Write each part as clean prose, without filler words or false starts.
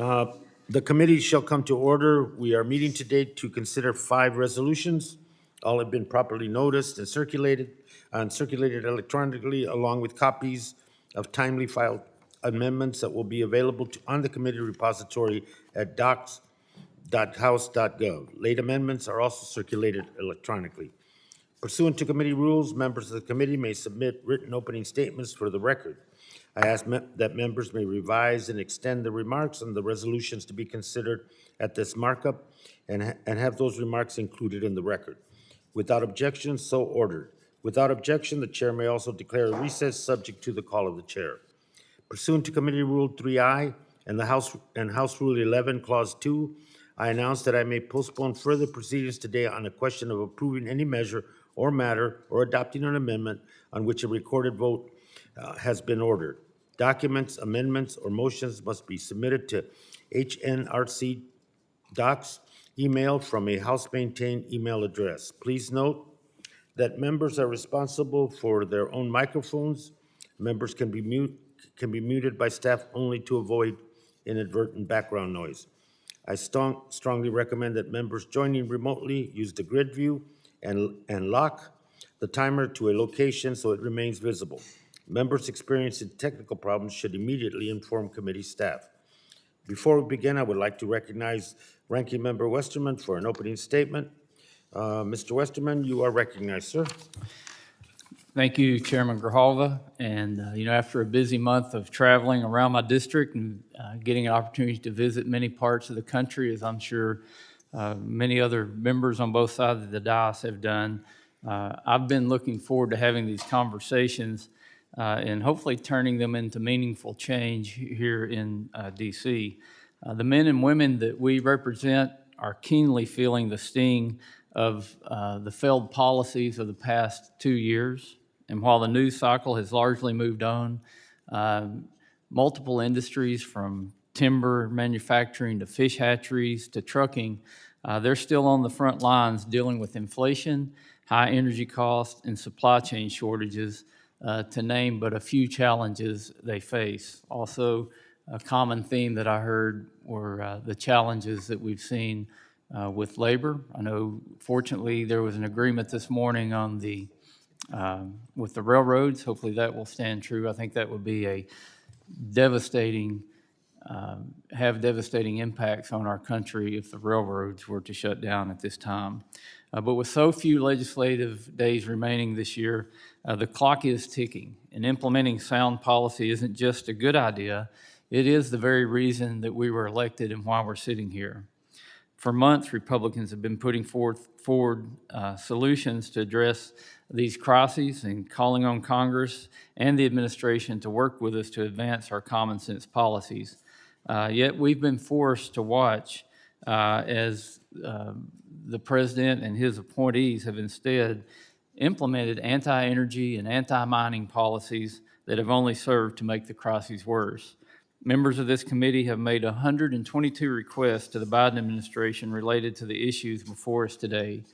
The committee shall come to order. We are meeting today to consider 5 resolutions. All have been properly noticed and circulated electronically, along with copies of timely filed amendments that will be available on the committee repository at docs.house.gov. Late amendments are also circulated electronically. Pursuant to committee rules, members of the committee may submit written opening statements for the record. I ask that members may revise and extend the remarks on the resolutions to be considered at this markup and have those remarks included in the record. Without objection, so ordered. Without objection, the chair may also declare a recess subject to the call of the chair. Pursuant to Committee Rule 3I and House Rule 11, Clause 2, I announce that I may postpone further proceedings today on a question of approving any measure or matter or adopting an amendment on which a recorded vote has been ordered. Documents, amendments, or motions must be submitted to HNRC Docs email from a House-maintained email address. Please note that members are responsible for their own microphones. Members can be muted by staff only to avoid inadvertent background noise. I strongly recommend that members joining remotely use the grid view and lock the timer to a location so it remains visible. Members experiencing technical problems should immediately inform committee staff. Before we begin, I would like to recognize Ranking Member Westerman for an opening statement. Mr. Westerman, you are recognized, sir. Thank you, Chairman Grijalva. And, after a busy month of traveling around my district and getting an opportunity to visit many parts of the country, as I'm sure many other members on both sides of the dais have done, I've been looking forward to having these conversations and hopefully turning them into meaningful change here in D.C. The men and women that we represent are keenly feeling the sting of the failed policies of the past 2 years. And while the news cycle has largely moved on, multiple industries from timber manufacturing to fish hatcheries to trucking, they're still on the front lines dealing with inflation, high energy costs, and supply chain shortages, to name but a few challenges they face. Also, a common theme that I heard were the challenges that we've seen with labor. I know, fortunately, there was an agreement this morning on with the railroads. Hopefully that will stand true. I think that would be a devastating impacts on our country if the railroads were to shut down at this time. But with so few legislative days remaining this year, the clock is ticking, and implementing sound policy isn't just a good idea, it is the very reason that we were elected and why we're sitting here. For months, Republicans have been putting forward solutions to address these crises and calling on Congress and the administration to work with us to advance our common sense policies. Yet we've been forced to watch as the president and his appointees have instead implemented anti-energy and anti-mining policies that have only served to make the crises worse. Members of this committee have made 122 requests to the Biden administration related to the issues before us today.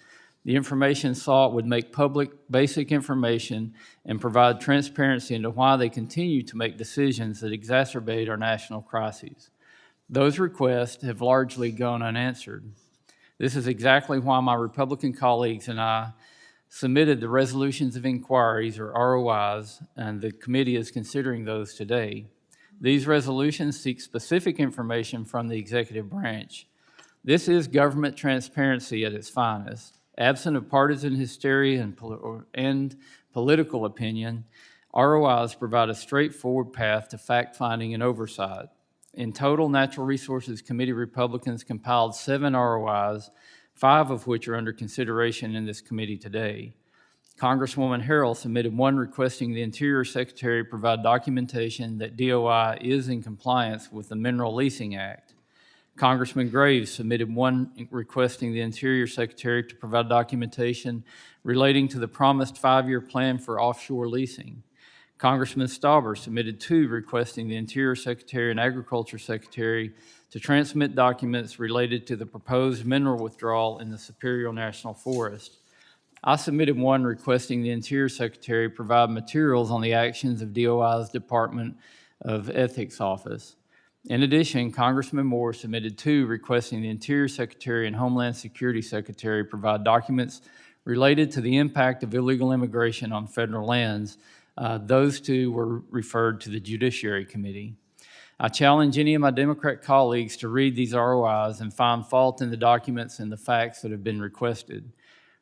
The information sought would make public basic information and provide transparency into why they continue to make decisions that exacerbate our national crises. Those requests have largely gone unanswered. This is exactly why my Republican colleagues and I submitted the resolutions of inquiries, or ROIs, and the committee is considering those today. These resolutions seek specific information from the executive branch. This is government transparency at its finest. Absent of partisan hysteria and political opinion, ROIs provide a straightforward path to fact-finding and oversight. In total, Natural Resources Committee Republicans compiled 7 ROIs, 5 of which are under consideration in this committee today. Congresswoman Herrell submitted one requesting the Interior Secretary provide documentation that DOI is in compliance with the Mineral Leasing Act. Congressman Graves submitted one requesting the Interior Secretary to provide documentation relating to the promised 5-year plan for offshore leasing. Congressman Stauber submitted 2 requesting the Interior Secretary and Agriculture Secretary to transmit documents related to the proposed mineral withdrawal in the Superior National Forest. I submitted one requesting the Interior Secretary provide materials on the actions of DOI's Department of Ethics Office. In addition, Congressman Moore submitted two requesting the Interior Secretary and Homeland Security Secretary provide documents related to the impact of illegal immigration on federal lands. Those two were referred to the Judiciary Committee. I challenge any of my Democrat colleagues to read these ROIs and find fault in the documents and the facts that have been requested.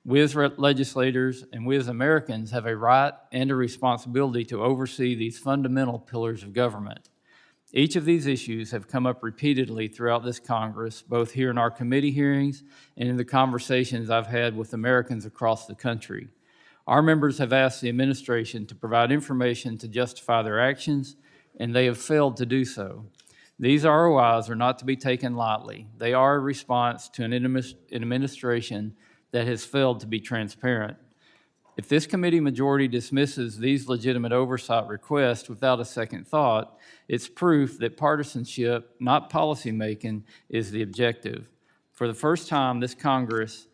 We as legislators and we as Americans have a right and a responsibility to oversee these fundamental pillars of government. Each of these issues have come up repeatedly throughout this Congress, both here in our committee hearings and in the conversations I've had with Americans across the country. Our members have asked the administration to provide information to justify their actions, and they have failed to do so. These ROIs are not to be taken lightly. They are a response to an administration that has failed to be transparent. If this committee majority dismisses these legitimate oversight requests without a second thought, it's proof that partisanship, not policymaking, is the objective. For the first time, this Congress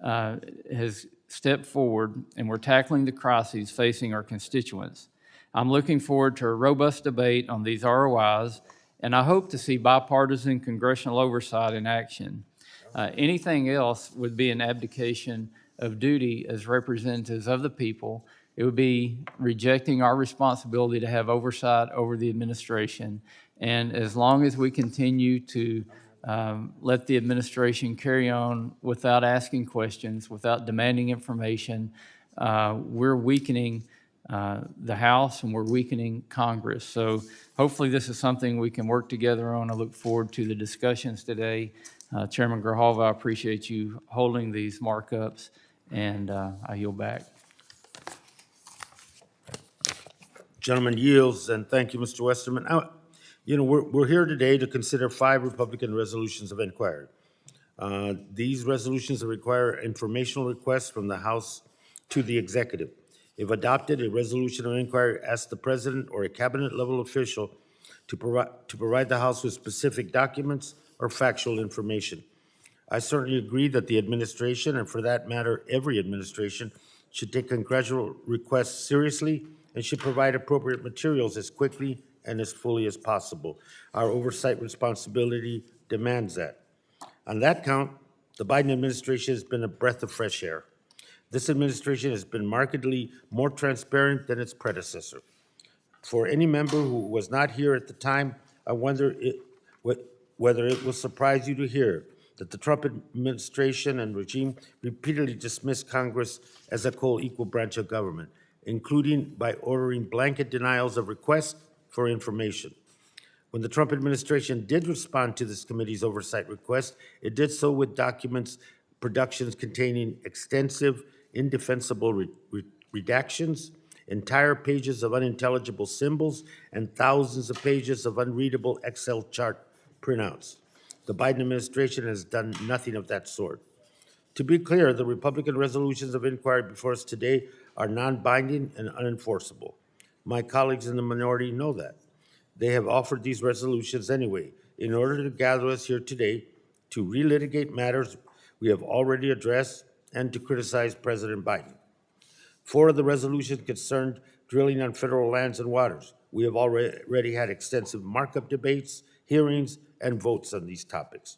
has stepped forward, and we're tackling the crises facing our constituents. I'm looking forward to a robust debate on these ROIs, and I hope to see bipartisan congressional oversight in action. Anything else would be an abdication of duty as representatives of the people. It would be rejecting our responsibility to have oversight over the administration. And as long as we continue to let the administration carry on without asking questions, without demanding information, we're weakening the House and we're weakening Congress. So hopefully this is something we can work together on. I look forward to the discussions today. Chairman Grijalva, I appreciate you holding these markups, and I yield back. Gentleman yields, and thank you, Mr. Westerman. We're here today to consider 5 Republican resolutions of inquiry. These resolutions require informational requests from the House to the executive. If adopted, a resolution of inquiry asks the president or a cabinet-level official to provide the House with specific documents or factual information. I certainly agree that the administration, and for that matter, every administration, should take congressional requests seriously and should provide appropriate materials as quickly and as fully as possible. Our oversight responsibility demands that. On that count, the Biden administration has been a breath of fresh air. This administration has been markedly more transparent than its predecessor. For any member who was not here at the time, I wonder whether it will surprise you to hear that the Trump administration and regime repeatedly dismissed Congress as a co-equal branch of government, including by ordering blanket denials of requests for information. When the Trump administration did respond to this committee's oversight request, it did so with productions containing extensive, indefensible redactions, entire pages of unintelligible symbols, and thousands of pages of unreadable Excel chart printouts. The Biden administration has done nothing of that sort. To be clear, the Republican resolutions of inquiry before us today are non-binding and unenforceable. My colleagues in the minority know that. They have offered these resolutions anyway in order to gather us here today to relitigate matters we have already addressed and to criticize President Biden. 4 of the resolutions concerned drilling on federal lands and waters. We have already had extensive markup debates, hearings, and votes on these topics.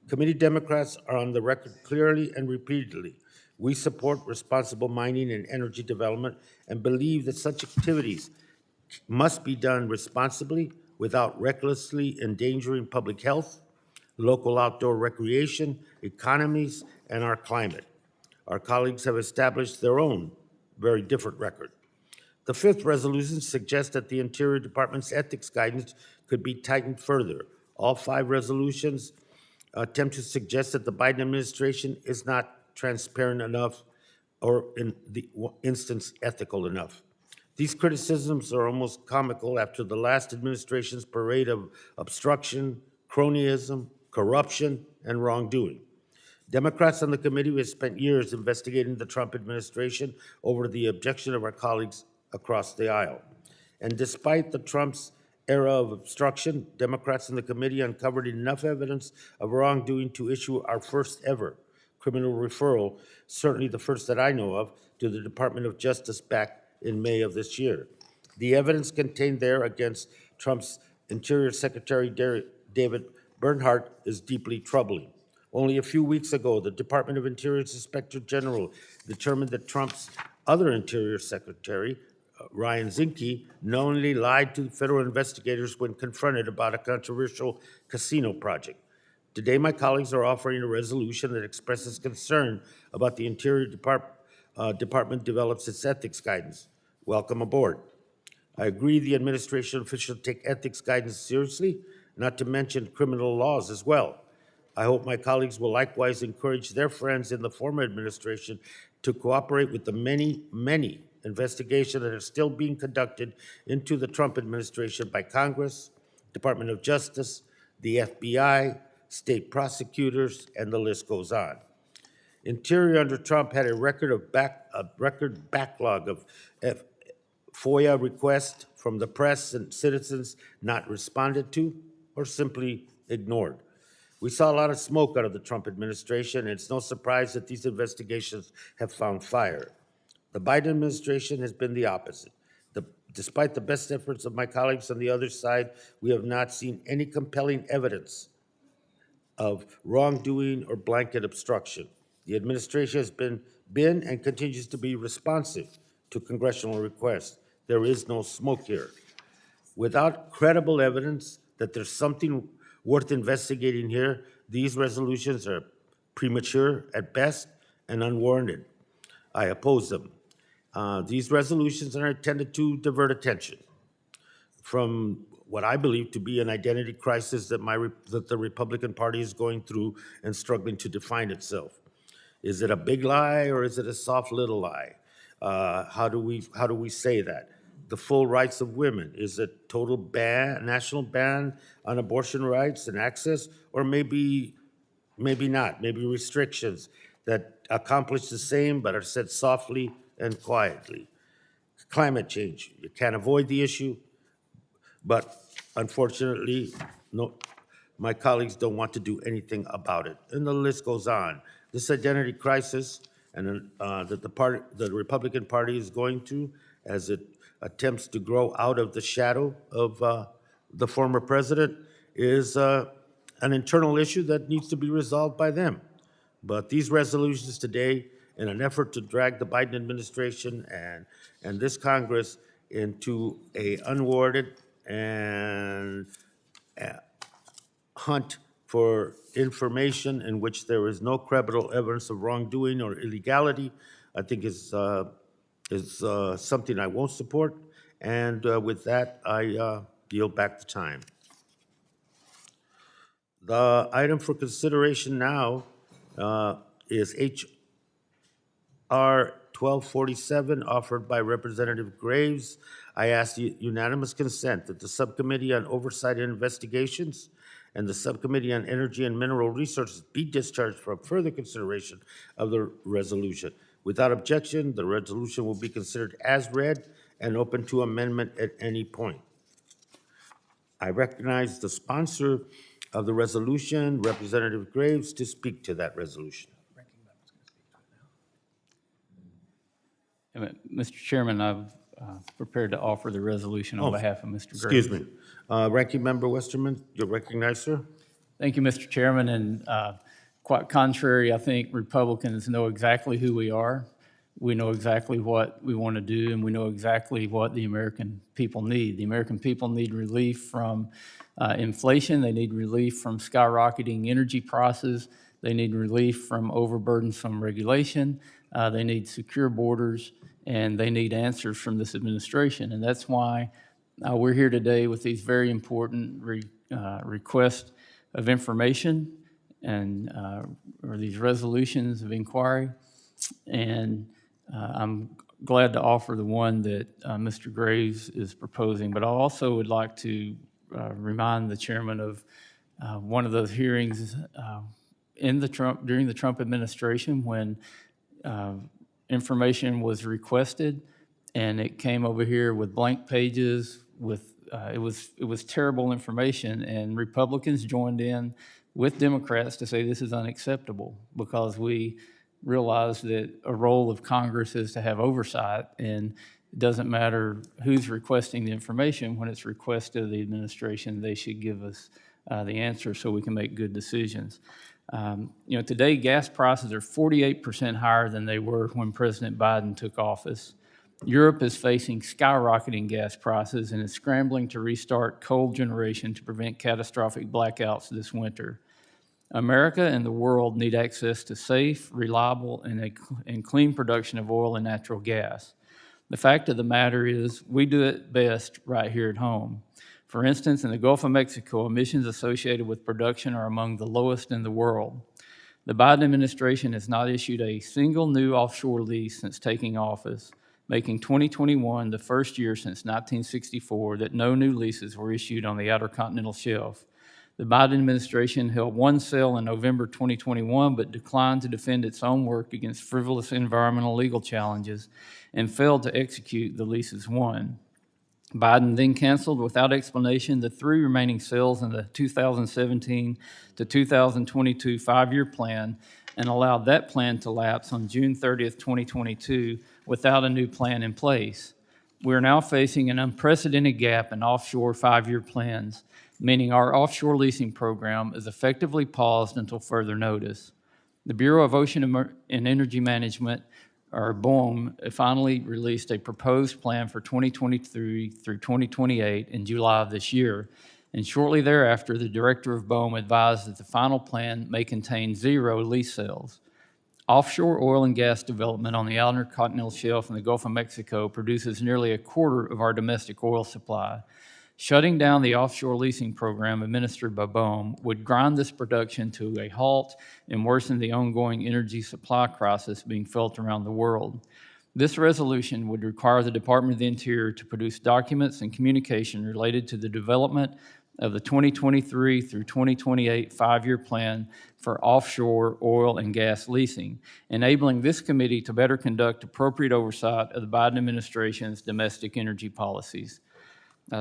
Committee Democrats are on the record clearly and repeatedly. We support responsible mining and energy development and believe that such activities must be done responsibly without recklessly endangering public health, local outdoor recreation, economies, and our climate. Our colleagues have established their own very different record. The 5th resolution suggests that the Interior Department's ethics guidance could be tightened further. All 5 resolutions attempt to suggest that the Biden administration is not transparent enough or, in the instance, ethical enough. These criticisms are almost comical after the last administration's parade of obstruction, cronyism, corruption, and wrongdoing. Democrats on the committee have spent years investigating the Trump administration over the objection of our colleagues across the aisle. And despite the Trump's era of obstruction, Democrats in the committee uncovered enough evidence of wrongdoing to issue our first ever criminal referral, certainly the first that I know of, to the Department of Justice back in May of this year. The evidence contained there against Trump's Interior Secretary David Bernhardt is deeply troubling. Only a few weeks ago, the Department of Interior's Inspector General determined that Trump's other Interior Secretary, Ryan Zinke, knowingly lied to federal investigators when confronted about a controversial casino project. Today, my colleagues are offering a resolution that expresses concern about the Interior Department develops its ethics guidance. Welcome aboard. I agree the administration officials take ethics guidance seriously, not to mention criminal laws as well. I hope my colleagues will likewise encourage their friends in the former administration to cooperate with the many investigations that are still being conducted into the Trump administration by Congress, Department of Justice, the FBI, state prosecutors, and the list goes on. Interior under Trump had a record backlog of FOIA requests from the press and citizens not responded to or simply ignored. We saw a lot of smoke out of the Trump administration, and it's no surprise that these investigations have found fire. The Biden administration has been the opposite. Despite the best efforts of my colleagues on the other side, we have not seen any compelling evidence of wrongdoing or blanket obstruction. The administration has been and continues to be responsive to congressional requests. There is no smoke here. Without credible evidence that there's something worth investigating here, these resolutions are premature at best and unwarranted. I oppose them. These resolutions are intended to divert attention from what I believe to be an identity crisis that the Republican Party is going through and struggling to define itself. Is it a big lie or is it a soft little lie? How do we say that? The full rights of women, is it total ban, national ban on abortion rights and access, or maybe not, maybe restrictions that accomplish the same but are said softly and quietly. Climate change, you can't avoid the issue, but unfortunately, no, my colleagues don't want to do anything about it. And the list goes on. This identity crisis and that the Republican Party is going through as it attempts to grow out of the shadow of the former president is an internal issue that needs to be resolved by them. But these resolutions today, in an effort to drag the Biden administration and this Congress into a unwarranted and hunt for information in which there is no credible evidence of wrongdoing or illegality, I think is something I won't support. And with that, I yield back the time. The item for consideration now is H.R. 1247, offered by Representative Graves. I ask unanimous consent that the Subcommittee on Oversight and Investigations and the Subcommittee on Energy and Mineral Resources be discharged from further consideration of the resolution. Without objection, the resolution will be considered as read and open to amendment at any point. I recognize the sponsor of the resolution, Representative Graves, to speak to that resolution. Mr. Chairman, I've prepared to offer the resolution on behalf of Mr. Graves. Excuse me. Ranking Member Westerman, you're recognized, sir. Thank you, Mr. Chairman. And quite contrary, I think Republicans know exactly who we are. We know exactly what we want to do, and we know exactly what the American people need. The American people need relief from inflation. They need relief from skyrocketing energy prices. They need relief from overburdensome regulation. They need secure borders, and they need answers from this administration. And that's why we're here today with these very important requests of information and or these resolutions of inquiry. And I'm glad to offer the one that Mr. Graves is proposing, but I also would like to remind the chairman of one of those hearings during the Trump administration when information was requested and it came over here with blank pages with it was terrible information, and Republicans joined in with Democrats to say this is unacceptable because we realize that a role of Congress is to have oversight, and It doesn't matter who's requesting the information. When it's requested of the administration, they should give us the answer so we can make good decisions. Today gas prices are 48% higher than they were when President Biden took office. Europe is facing skyrocketing gas prices and is scrambling to restart coal generation to prevent catastrophic blackouts this winter. America and the world need access to safe, reliable, and clean production of oil and natural gas. The fact of the matter is, we do it best right here at home. For instance, in the Gulf of Mexico, emissions associated with production are among the lowest in the world. The Biden administration has not issued a single new offshore lease since taking office, making 2021 the first year since 1964 that no new leases were issued on the Outer Continental Shelf. The Biden administration held one sale in November 2021, but declined to defend its own work against frivolous environmental legal challenges and failed to execute the leases won. Biden then canceled without explanation the 3 remaining sales in the 2017 to 2022 5-year plan and allowed that plan to lapse on June 30th, 2022 without a new plan in place. We are now facing an unprecedented gap in offshore 5-year plans, meaning our offshore leasing program is effectively paused until further notice. The Bureau of Ocean and Energy Management, or BOEM, finally released a proposed plan for 2023 through 2028 in July of this year, and shortly thereafter, the director of BOEM advised that the final plan may contain 0 lease sales. Offshore oil and gas development on the Outer Continental Shelf in the Gulf of Mexico produces nearly a quarter of our domestic oil supply. Shutting down the offshore leasing program administered by BOEM would grind this production to a halt and worsen the ongoing energy supply crisis being felt around the world. This resolution would require the Department of the Interior to produce documents and communication related to the development of the 2023 through 2028 5-year plan for offshore oil and gas leasing, enabling this committee to better conduct appropriate oversight of the Biden administration's domestic energy policies.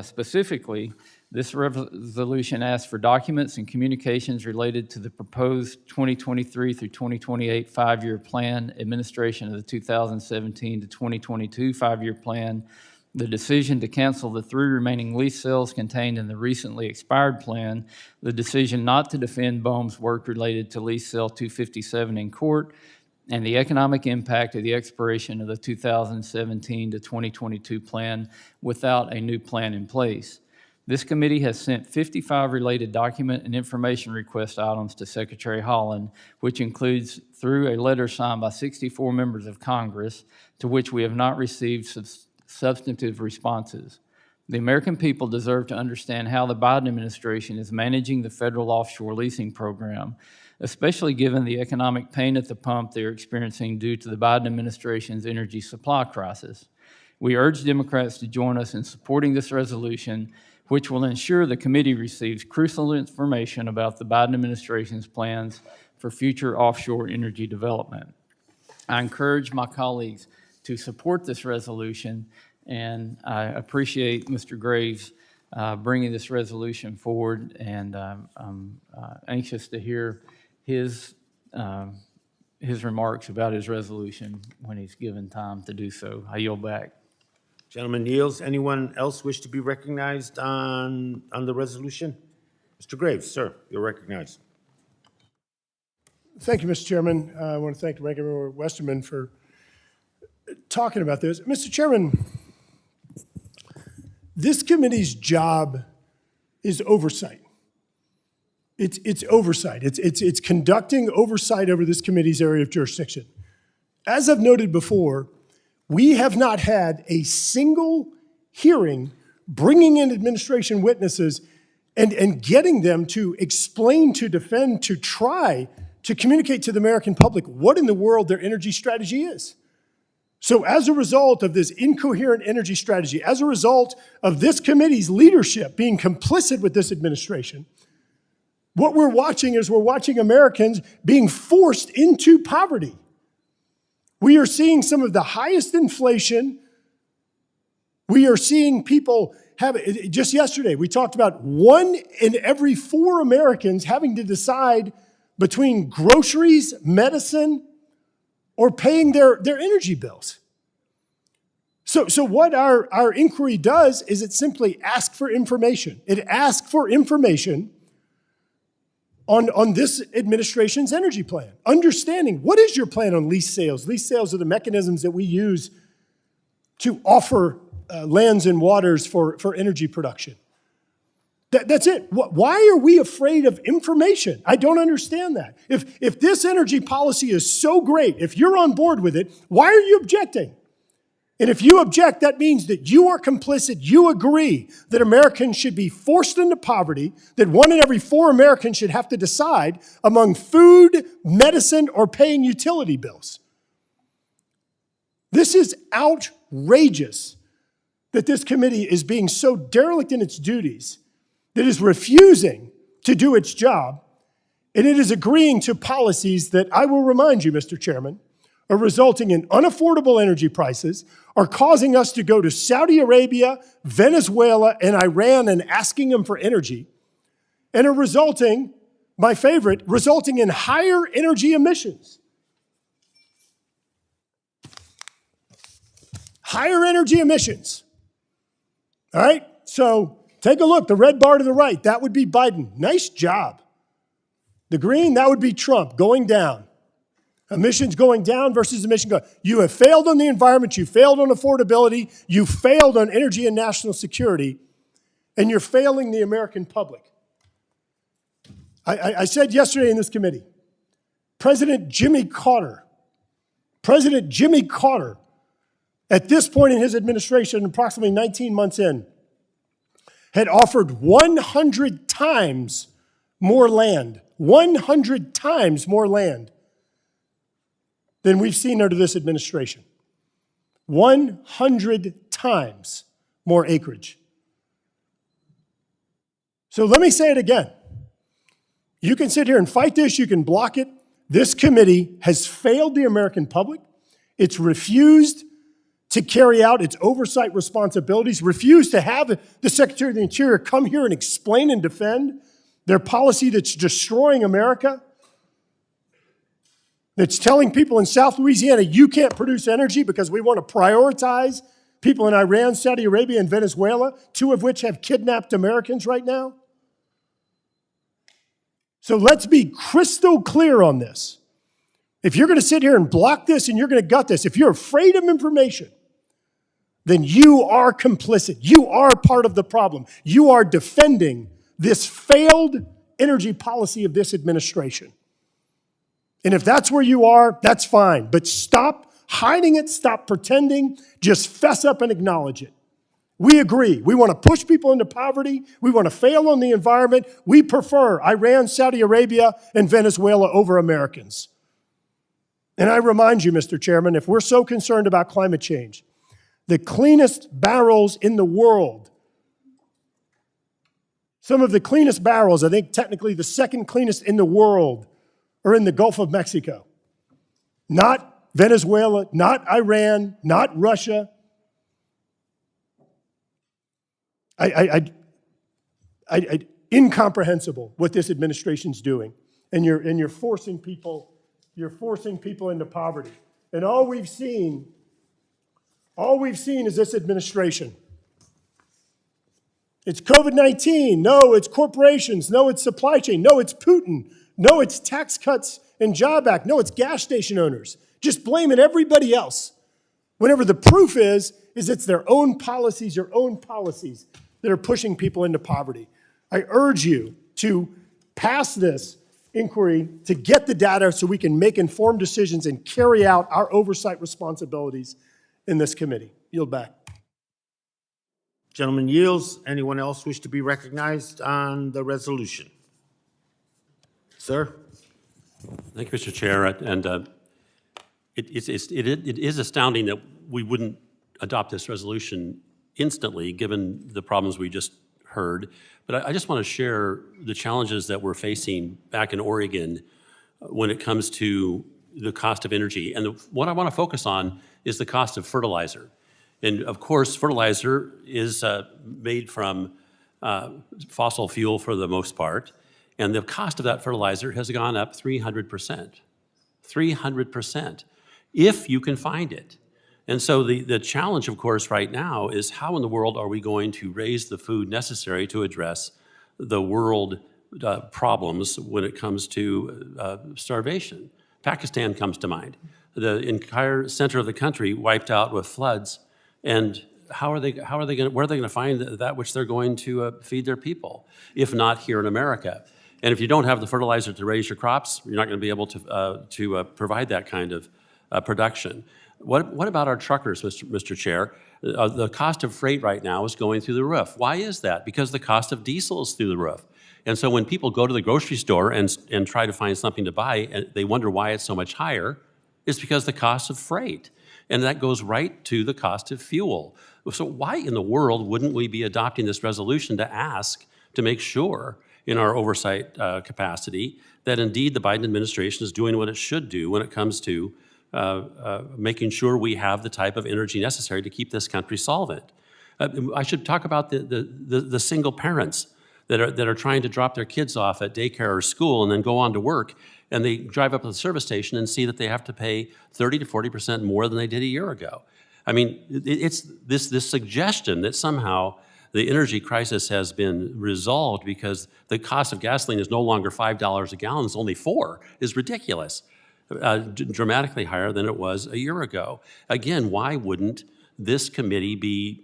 Specifically, this resolution asks for documents and communications related to the proposed 2023 through 2028 5-year plan, administration of the 2017 to 2022 5-year plan, the decision to cancel the 3 remaining lease sales contained in the recently expired plan, the decision not to defend BOEM's work related to lease sale 257 in court, and the economic impact of the expiration of the 2017 to 2022 plan without a new plan in place. This committee has sent 55 related document and information request items to Secretary Holland, which includes through a letter signed by 64 members of Congress, to which we have not received substantive responses. The American people deserve to understand how the Biden administration is managing the federal offshore leasing program, especially given the economic pain at the pump they are experiencing due to the Biden administration's energy supply crisis. We urge Democrats to join us in supporting this resolution, which will ensure the committee receives crucial information about the Biden administration's plans for future offshore energy development. I encourage my colleagues to support this resolution, and I appreciate Mr. Graves bringing this resolution forward, and I'm anxious to hear his remarks about his resolution when he's given time to do so. I yield back. Gentleman yields. Anyone else wish to be recognized on the resolution? Mr. Graves, sir, you're recognized. Thank you, Mr. Chairman. I want to thank the Ranking Member Westerman for talking about this. Mr. Chairman, this committee's job is oversight. It's oversight. It's conducting oversight over this committee's area of jurisdiction. As I've noted before, we have not had a single hearing bringing in administration witnesses and getting them to explain, to defend, to try to communicate to the American public what in the world their energy strategy is. So as a result of this incoherent energy strategy, as a result of this committee's leadership being complicit with this administration, what we're watching is Americans being forced into poverty. We are seeing some of the highest inflation. We are seeing people have, just yesterday, we talked about 1 in every 4 Americans having to decide between groceries, medicine, or paying their energy bills. So what our inquiry does is it simply asks for information. It asks for information on this administration's energy plan. Understanding, what is your plan on lease sales? Lease sales are the mechanisms that we use to offer lands and waters for energy production. That's it. Why are we afraid of information? I don't understand that. If this energy policy is so great, if you're on board with it, why are you objecting? And if you object, that means that you are complicit. You agree that Americans should be forced into poverty, that 1 in every 4 Americans should have to decide among food, medicine, or paying utility bills. This is outrageous that this committee is being so derelict in its duties, that is refusing to do its job, and it is agreeing to policies that, I will remind you, Mr. Chairman, are resulting in unaffordable energy prices, are causing us to go to Saudi Arabia, Venezuela, and Iran and asking them for energy, and are resulting, my favorite, resulting in higher energy emissions. Higher energy emissions. All right, so take a look, the red bar to the right, that would be Biden. Nice job. The green, that would be Trump, going down. Emissions going down versus emission going. You have failed on the environment, you failed on affordability, you failed on energy and national security, and you're failing the American public. I said yesterday in this committee, President Jimmy Carter, at this point in his administration, approximately 19 months in, had offered 100 times more land, 100 times more land than we've seen under this administration. 100 times more acreage. So let me say it again. You can sit here and fight this, you can block it. This committee has failed the American public. It's refused to carry out its oversight responsibilities, refused to have the Secretary of the Interior come here and explain and defend their policy that's destroying America, that's telling people in South Louisiana, you can't produce energy because we want to prioritize people in Iran, Saudi Arabia, and Venezuela, 2 of which have kidnapped Americans right now. So let's be crystal clear on this. If you're going to sit here and block this and you're going to gut this, if you're afraid of information, then you are complicit. You are part of the problem. You are defending this failed energy policy of this administration. And if that's where you are, that's fine. But stop hiding it, stop pretending, just fess up and acknowledge it. We agree. We want to push people into poverty. We want to fail on the environment. We prefer Iran, Saudi Arabia, and Venezuela over Americans. And I remind you, Mr. Chairman, if we're so concerned about climate change, the cleanest barrels in the world, some of the cleanest barrels, I think technically the second cleanest in the world, are in the Gulf of Mexico. Not Venezuela, not Iran, not Russia. Incomprehensible what this administration's doing. And you're forcing people into poverty. And all we've seen is this administration. It's COVID-19. No, it's corporations. No, it's supply chain. No, it's Putin. No, it's tax cuts and Job Act. No, it's gas station owners. Just blaming everybody else. Whenever the proof is it's their own policies that are pushing people into poverty. I urge you to pass this inquiry to get the data so we can make informed decisions and carry out our oversight responsibilities in this committee. Yield back. Gentleman yields. Anyone else wish to be recognized on the resolution? Sir? Thank you, Mr. Chair. And it is astounding that we wouldn't adopt this resolution instantly, given the problems we just heard. But I just want to share the challenges that we're facing back in Oregon when it comes to the cost of energy. And what I want to focus on is the cost of fertilizer. And of course, fertilizer is made from fossil fuel for the most part. And the cost of that fertilizer has gone up 300%. 300%, if you can find it. And so the challenge, of course, right now is how in the world are we going to raise the food necessary to address the world problems when it comes to starvation? Pakistan comes to mind. The entire center of the country wiped out with floods, and where are they going to find that which they're going to feed their people, if not here in America? And if you don't have the fertilizer to raise your crops, you're not going to be able to provide that kind of production. What about our truckers, Mr. Chair? The cost of freight right now is going through the roof. Why is that? Because the cost of diesel is through the roof. And so when people go to the grocery store and try to find something to buy, and they wonder why it's so much higher, it's because the cost of freight. And that goes right to the cost of fuel. So why in the world wouldn't we be adopting this resolution to ask to make sure in our oversight capacity that indeed the Biden administration is doing what it should do when it comes to making sure we have the type of energy necessary to keep this country solvent? I should talk about the single parents that are trying to drop their kids off at daycare or school and then go on to work, and they drive up to the service station and see that they have to pay 30 to 40% more than they did a year ago. I mean, it's this suggestion that somehow the energy crisis has been resolved because the cost of gasoline is no longer $5 a gallon, it's only $4, is ridiculous. Dramatically higher than it was a year ago. Again, why wouldn't this committee be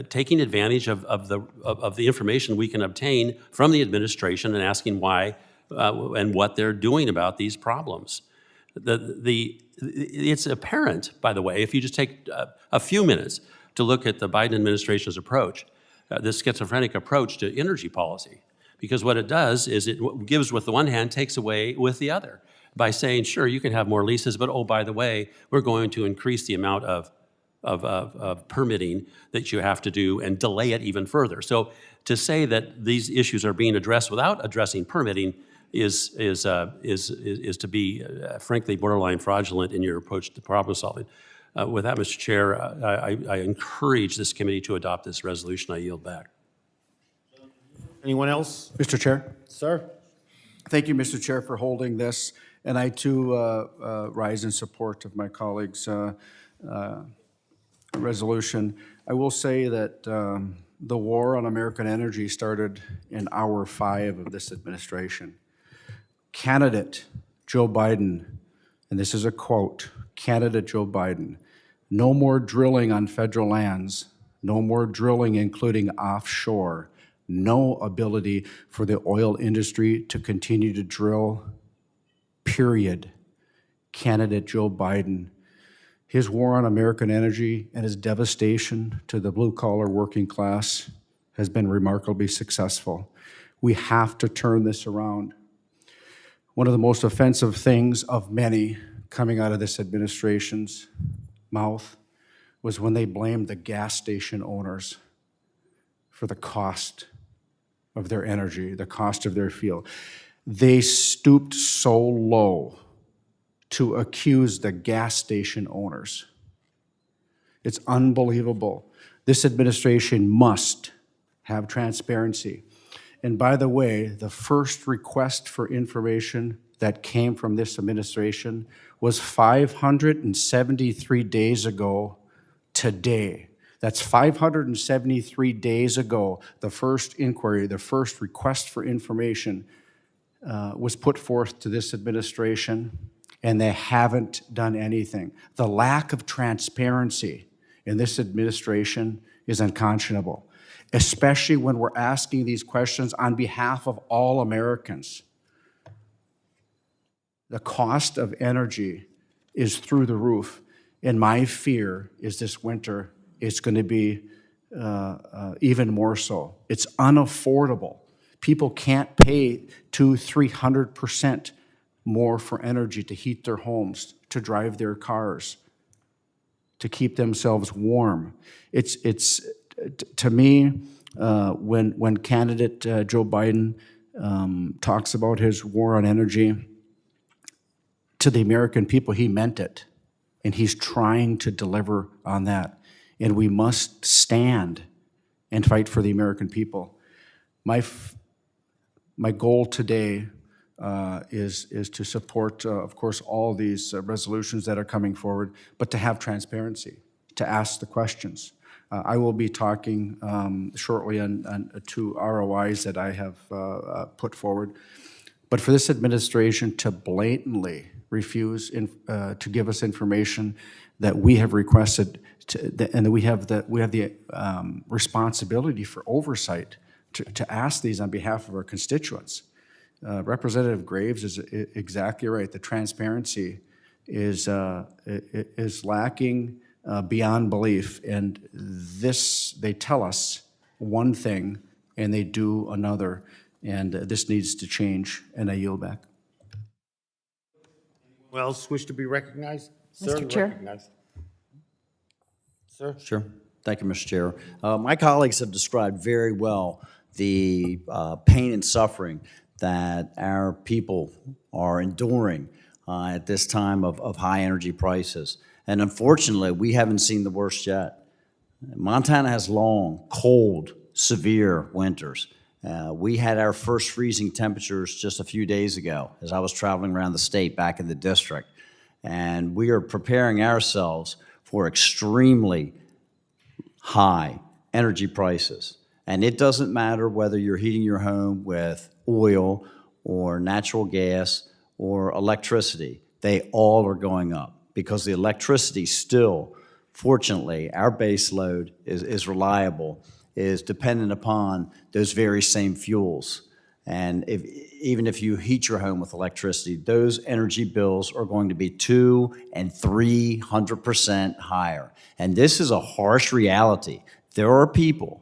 taking advantage of the information we can obtain from the administration and asking why and what they're doing about these problems? It's apparent, by the way, if you just take a few minutes to look at the Biden administration's approach, this schizophrenic approach to energy policy, because what it does is it gives with the one hand, takes away with the other, by saying, sure, you can have more leases, but oh, by the way, we're going to increase the amount of permitting that you have to do and delay it even further. So to say that these issues are being addressed without addressing permitting is to be, frankly, borderline fraudulent in your approach to problem solving. With that, Mr. Chair, I encourage this committee to adopt this resolution. I yield back. Anyone else? Mr. Chair. Sir? Thank you, Mr. Chair, for holding this. And I, too, rise in support of my colleague's resolution. I will say that the war on American energy started in hour 5 of this administration. Candidate Joe Biden, and this is a quote, candidate Joe Biden, no more drilling on federal lands, no more drilling including offshore, no ability for the oil industry to continue to drill, period. Candidate Joe Biden, his war on American energy and his devastation to the blue-collar working class has been remarkably successful. We have to turn this around. One of the most offensive things of many coming out of this administration's mouth was when they blamed the gas station owners for the cost of their energy, the cost of their fuel. They stooped so low to accuse the gas station owners. It's unbelievable. This administration must have transparency. And by the way, the first request for information that came from this administration was 573 days ago today. That's 573 days ago, the first inquiry, the first request for information was put forth to this administration, and they haven't done anything. The lack of transparency in this administration is unconscionable, especially when we're asking these questions on behalf of all Americans. The cost of energy is through the roof, and my fear is this winter it's going to be even more so. It's unaffordable. People can't pay 200-300% more for energy to heat their homes, to drive their cars, to keep themselves warm. It's to me, when candidate Joe Biden talks about his war on energy, to the American people, he meant it. And he's trying to deliver on that. And we must stand and fight for the American people. My goal today is to support, of course, all these resolutions that are coming forward, but to have transparency. to ask the questions. I will be talking shortly on 2 ROIs that I have put forward. But for this administration to blatantly refuse to give us information that we have requested, and that we have the responsibility for oversight to ask these on behalf of our constituents. Representative Graves is exactly right. The transparency is lacking beyond belief, and they tell us one thing and they do another, and this needs to change, and I yield back. Who else wish to be recognized? Mr. Sir, Chair. recognized. Sir? Sure. Thank you, Mr. Chair. My colleagues have described very well the pain and suffering that our people are enduring at this time of high energy prices. And unfortunately, we haven't seen the worst yet. Montana has long, cold, severe winters. We had our first freezing temperatures just a few days ago as I was traveling around the state back in the district. And we are preparing ourselves for extremely high energy prices. And it doesn't matter whether you're heating your home with oil or natural gas or electricity. They all are going up because the electricity still, fortunately, our base load is reliable, is dependent upon those very same fuels. And even if you heat your home with electricity, those energy bills are going to be 200% and 300% higher. And this is a harsh reality. There are people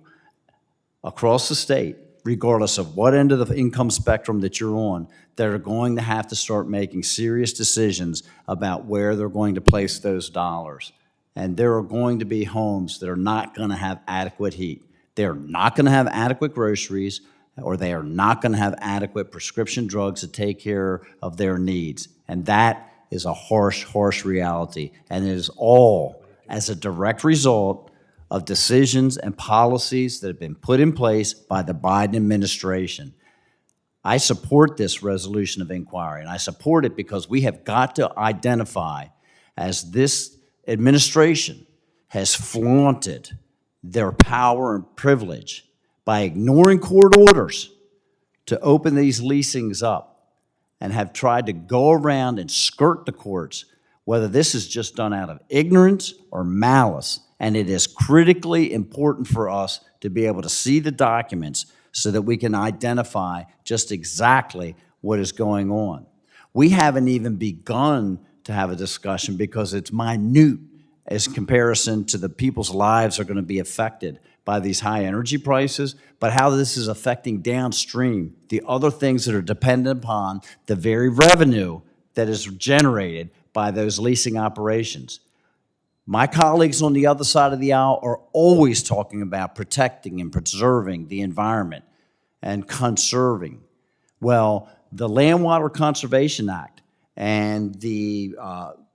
across the state, regardless of what end of the income spectrum that you're on, that are going to have to start making serious decisions about where they're going to place those dollars. And there are going to be homes that are not going to have adequate heat. They're not going to have adequate groceries, or they are not going to have adequate prescription drugs to take care of their needs. And that is a harsh, harsh reality. And it is all as a direct result of decisions and policies that have been put in place by the Biden administration. I support this resolution of inquiry, and I support it because we have got to identify, as this administration has flaunted their power and privilege by ignoring court orders to open these leasings up, and have tried to go around and skirt the courts, whether this is just done out of ignorance or malice. And it is critically important for us to be able to see the documents so that we can identify just exactly what is going on. We haven't even begun to have a discussion because it's minute as comparison to the people's lives are going to be affected by these high energy prices, but how this is affecting downstream, the other things that are dependent upon the very revenue that is generated by those leasing operations. My colleagues on the other side of the aisle are always talking about protecting and preserving the environment and conserving. Well, the Land Water Conservation Act and the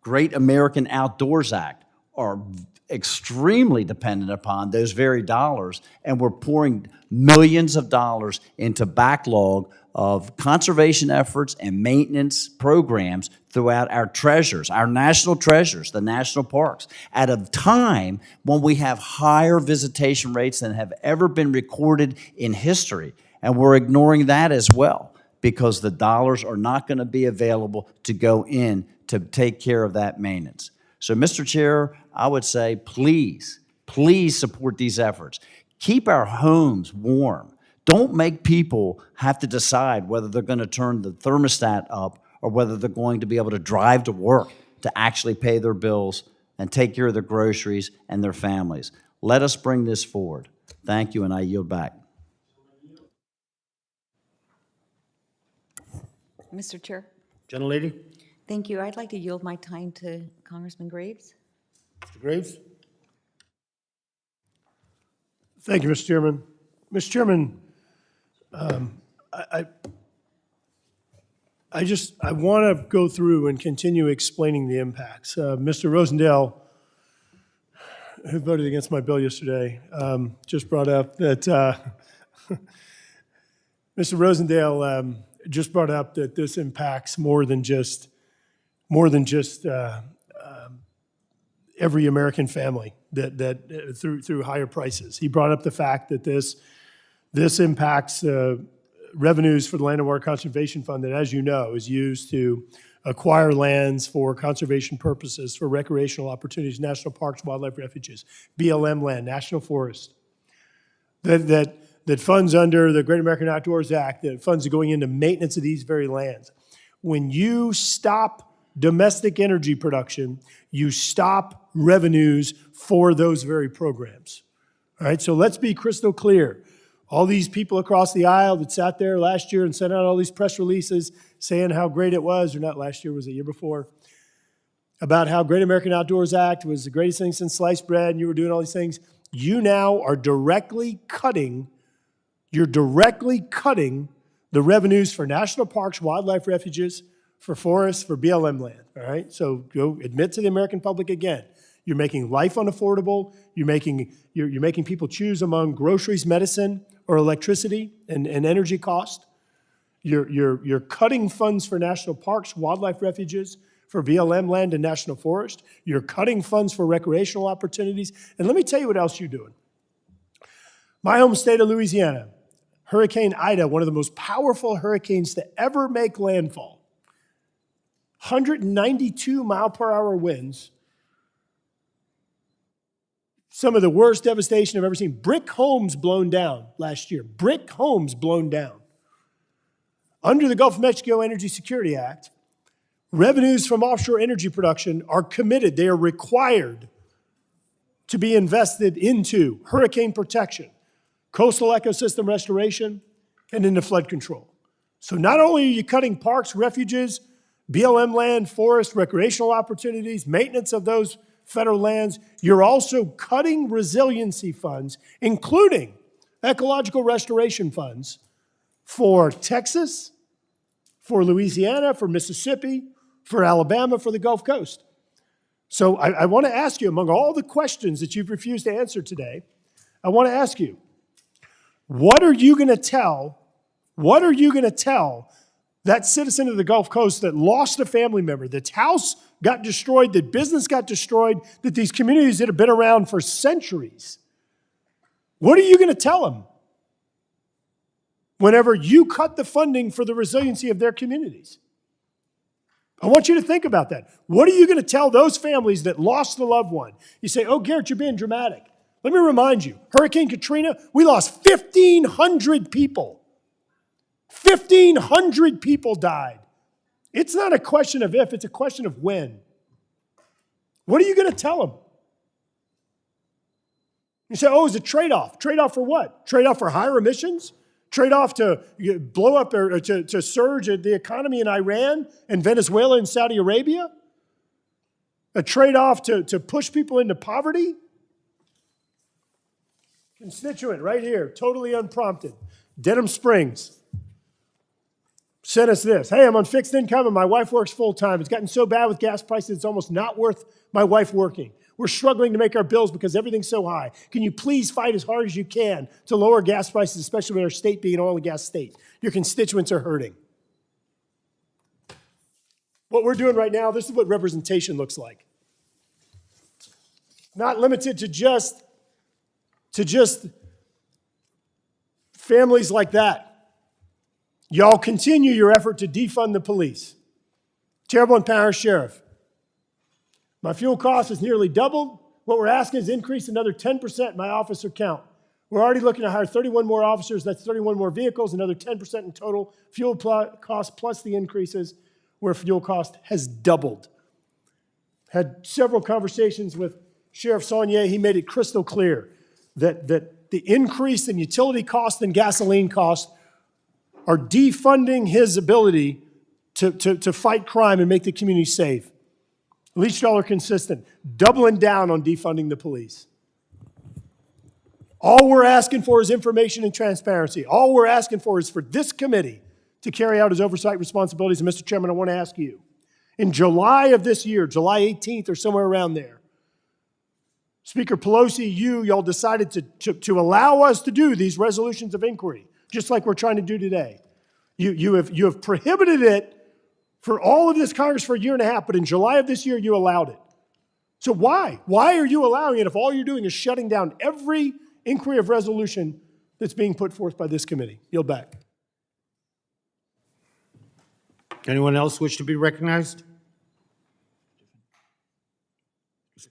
Great American Outdoors Act are extremely dependent upon those very dollars, and we're pouring millions of dollars into backlog of conservation efforts and maintenance programs throughout our treasures, our national treasures, the national parks, at a time when we have higher visitation rates than have ever been recorded in history. And we're ignoring that as well because the dollars are not going to be available to go in to take care of that maintenance. So, Mr. Chair, I would say, please, please support these efforts. Keep our homes warm. Don't make people have to decide whether they're going to turn the thermostat up or whether they're going to be able to drive to work to actually pay their bills and take care of their groceries and their families. Let us bring this forward. Thank you, and I yield back. Mr. Chair, Gentlelady? thank you. I'd like to yield my time to Congressman Graves. Mr. Graves? Thank you, Mr. Chairman. Mr. Chairman, I want to go through and continue explaining the impacts. Mr. Rosendale, who voted against my bill yesterday, just brought up that Mr. Rosendale just brought up that this impacts more than just every American family. through higher prices. He brought up the fact that this impacts revenues for the Land and Water Conservation Fund that, as you know, is used to acquire lands for conservation purposes, for recreational opportunities, national parks, wildlife refuges, BLM land, national forest. That funds under the Great American Outdoors Act, that funds are going into maintenance of these very lands. When you stop domestic energy production, you stop revenues for those very programs. All right, so let's be crystal clear. All these people across the aisle that sat there last year and sent out all these press releases saying how great it was, or not last year, was it the year before, about how Great American Outdoors Act was the greatest thing since sliced bread, and you were doing all these things. You now are directly cutting the revenues for national parks, wildlife refuges, for forests, for BLM land, all right? So go admit to the American public again. You're making life unaffordable. You're making people choose among groceries, medicine, or electricity and energy cost. You're cutting funds for national parks, wildlife refuges, for BLM land and national forest. You're cutting funds for recreational opportunities. And let me tell you what else you're doing. My home state of Louisiana, Hurricane Ida, one of the most powerful hurricanes to ever make landfall. 192 mile per hour winds. Some of the worst devastation I've ever seen. Brick homes blown down last year. Brick homes blown down. Under the Gulf of Mexico Energy Security Act, revenues from offshore energy production are committed. They are required to be invested into hurricane protection, coastal ecosystem restoration, and into flood control. So not only are you cutting parks, refuges, BLM land, forest, recreational opportunities, maintenance of those federal lands, you're also cutting resiliency funds, including ecological restoration funds for Texas, for Louisiana, for Mississippi, for Alabama, for the Gulf Coast. So I want to ask you, among all the questions that you've refused to answer today, I want to ask you, what are you going to tell that citizen of the Gulf Coast that lost a family member, that house got destroyed, that business got destroyed, that these communities that have been around for centuries? What are you going to tell them whenever you cut the funding for the resiliency of their communities? I want you to think about that. What are you going to tell those families that lost a loved one? You say, oh, Garrett, you're being dramatic. Let me remind you, Hurricane Katrina, we lost 1,500 people. 1,500 people died. It's not a question of if, it's a question of when. What are you going to tell them? You say, oh, it's a trade-off. Trade-off for what? Trade-off for higher emissions? Trade-off to blow up or to surge the economy in Iran and Venezuela and Saudi Arabia? A trade-off to push people into poverty? Constituent right here, totally unprompted. Denham Springs sent us this. Hey, I'm on fixed income and my wife works full-time. It's gotten so bad with gas prices, it's almost not worth my wife working. We're struggling to make our bills because everything's so high. Can you please fight as hard as you can to lower gas prices, especially with our state being an oil and gas state? Your constituents are hurting. What we're doing right now, this is what representation looks like. Not limited to just families like that. Y'all continue your effort to defund the police. Terrebonne Parish Sheriff. My fuel cost has nearly doubled. What we're asking is increase another 10% in my officer count. We're already looking to hire 31 more officers. That's 31 more vehicles, another 10% in total fuel cost plus the increases where fuel cost has doubled. Had several conversations with Sheriff Saunier. He made it crystal clear that the increase in utility cost and gasoline costs are defunding his ability to fight crime and make the community safe. At least y'all are consistent, doubling down on defunding the police. All we're asking for is information and transparency. All we're asking for is for this committee to carry out its oversight responsibilities. And Mr. Chairman, I want to ask you, in July of this year, July 18th or somewhere around there, Speaker Pelosi, y'all decided to allow us to do these resolutions of inquiry, just like we're trying to do today. You have prohibited it for all of this Congress for a year and a half, but in July of this year, you allowed it. So why? Why are you allowing it if all you're doing is shutting down every inquiry of resolution that's being put forth by this committee? Yield back. Anyone else wish to be recognized?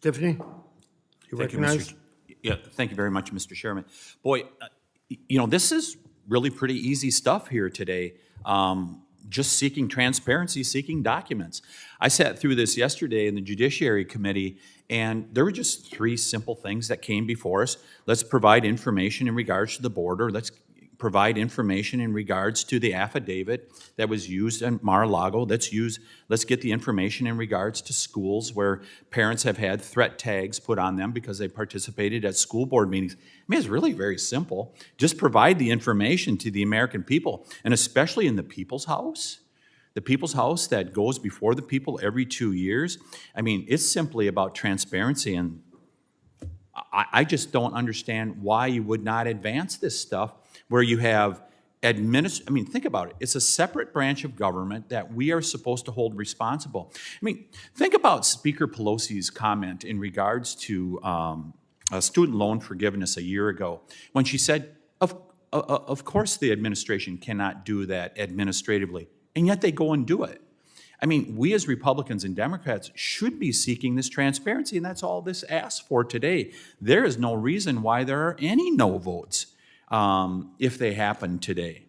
Tiffany? You Thank you, recognized? Thank you very much, Mr. Chairman. Boy, you know, this is really pretty easy stuff here today. Just seeking transparency, seeking documents. I sat through this yesterday in the Judiciary Committee, and there were just three simple things that came before us. Let's provide information in regards to the border. Let's provide information in regards to the affidavit that was used in Mar-a-Lago. Let's get the information in regards to schools where parents have had threat tags put on them because they participated at school board meetings. I mean, it's really very simple. Just provide the information to the American people, and especially in the People's House. The People's House that goes before the people every 2 years. I mean, it's simply about transparency, and I just don't understand why you would not advance this stuff where you have I mean, think about it. It's a separate branch of government that we are supposed to hold responsible. I mean, think about Speaker Pelosi's comment in regards to student loan forgiveness a year ago when she said, of course the administration cannot do that administratively, and yet they go and do it. I mean, we as Republicans and Democrats should be seeking this transparency, and that's all this asks for today. There is no reason why there are any no votes if they happen today.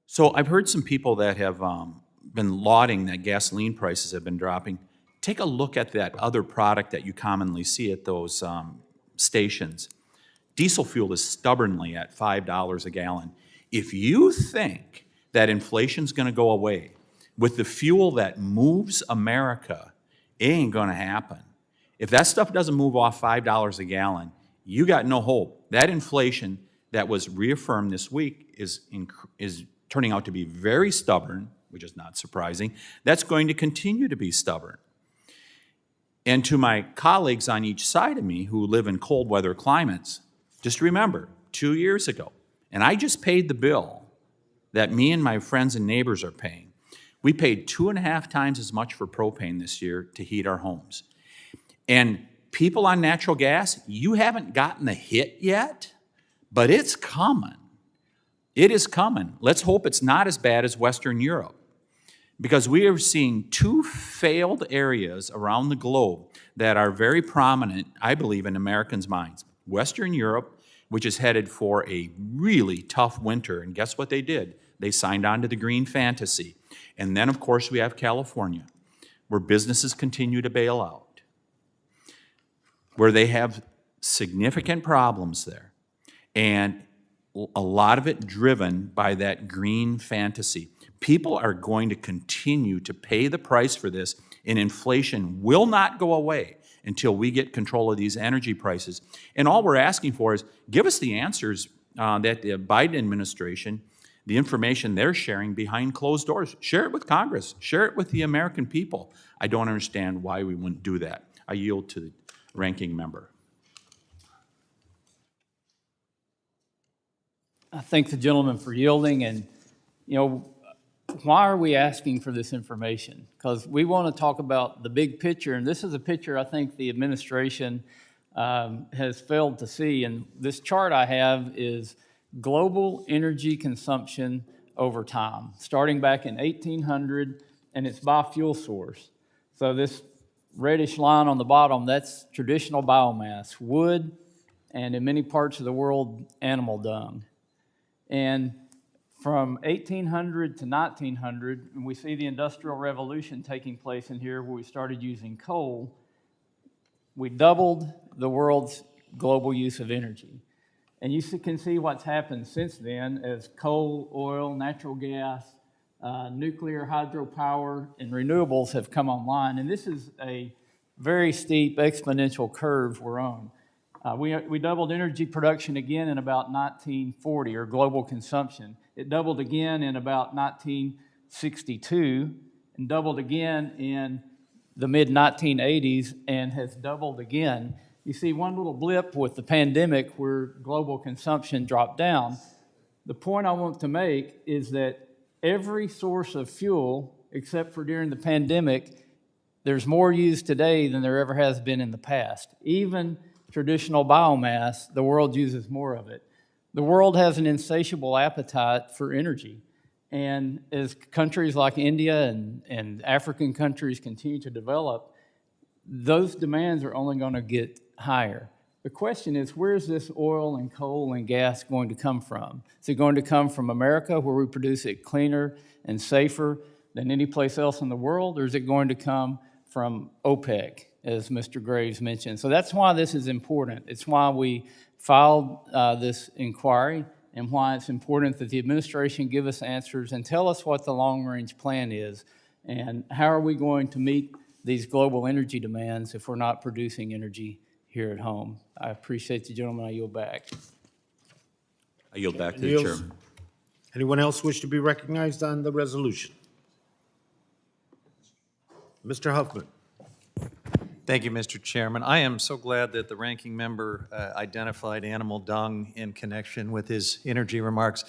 So I've heard some people that have been lauding that gasoline prices have been dropping. Take a look at that other product that you commonly see at those stations. Diesel fuel is stubbornly at $5 a gallon. If you think that inflation's going to go away with the fuel that moves America, it ain't going to happen. If that stuff doesn't move off $5 a gallon, you got no hope. That inflation that was reaffirmed this week is turning out to be very stubborn, which is not surprising. That's going to continue to be stubborn. And to my colleagues on each side of me who live in cold weather climates, just remember, 2 years ago, and I just paid the bill that me and my friends and neighbors are paying. We paid 2.5 times as much for propane this year to heat our homes. And people on natural gas, you haven't gotten the hit yet, but it's coming. It is coming. Let's hope it's not as bad as Western Europe, because we are seeing 2 failed areas around the globe that are very prominent, I believe, in Americans' minds. Western Europe, which is headed for a really tough winter, and guess what they did? They signed on to the green fantasy. And then, of course, we have California, where businesses continue to bail out, where they have significant problems there, and a lot of it driven by that green fantasy. People are going to continue to pay the price for this, and inflation will not go away until we get control of these energy prices. And all we're asking for is give us the answers that the Biden administration, the information they're sharing behind closed doors. Share it with Congress. Share it with the American people. I don't understand why we wouldn't do that. I yield to the ranking member. I thank the gentleman for yielding, and, you know, why are we asking for this information? Because we want to talk about the big picture, and this is a picture I think the administration has failed to see. And this chart I have is global energy consumption over time, starting back in 1800, and it's by fuel source. So this reddish line on the bottom, that's traditional biomass, wood, and in many parts of the world, animal dung. And from 1800 to 1900, and we see the Industrial Revolution taking place in here where we started using coal, we doubled the world's global use of energy. And you can see what's happened since then as coal, oil, natural gas, nuclear, hydropower, and renewables have come online. And this is a very steep exponential curve we're on. We doubled energy production again in about 1940, or global consumption. It doubled again in about 1962, and doubled again in the mid-1980s, and has doubled again. You see one little blip with the pandemic where global consumption dropped down. The point I want to make is that every source of fuel, except for during the pandemic, there's more used today than there ever has been in the past. Even traditional biomass, the world uses more of it. The world has an insatiable appetite for energy. And as countries like India and African countries continue to develop, those demands are only going to get higher. The question is, where is this oil and coal and gas going to come from? Is it going to come from America, where we produce it cleaner and safer than any place else in the world, or is it going to come from OPEC, as Mr. Graves mentioned? So that's why this is important. It's why we filed this inquiry, and why it's important that the administration give us answers and tell us what the long-range plan is, and how are we going to meet these global energy demands if we're not producing energy here at home. I appreciate the gentleman. I yield back. I yield back to the Yields. chairman. Anyone else wish to be recognized on the resolution? Mr. Huffman. Thank you, Mr. Chairman. I am so glad that the ranking member identified animal dung in connection with his energy remarks.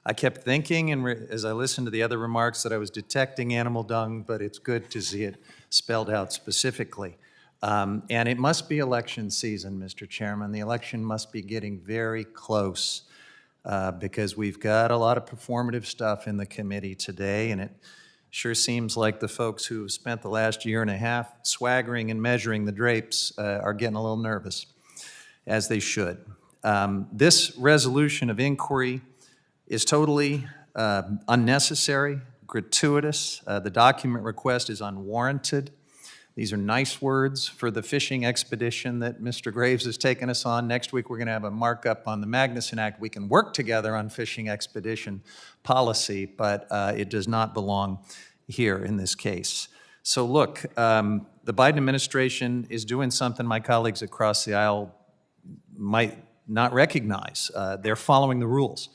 I kept thinking, and as I listened to the other remarks, that I was detecting animal dung, but it's good to see it spelled out specifically. And it must be election season, Mr. Chairman. The election must be getting very close because we've got a lot of performative stuff in the committee today, and it sure seems like the folks who have spent the last year and a half swaggering and measuring the drapes are getting a little nervous, as they should. This resolution of inquiry is totally unnecessary, gratuitous. The document request is unwarranted. These are nice words for the fishing expedition that Mr. Graves has taken us on. Next week, we're going to have a markup on the Magnuson Act. We can work together on fishing expedition policy, but it does not belong here in this case. So look, the Biden administration is doing something my colleagues across the aisle might not recognize. They're following the rules.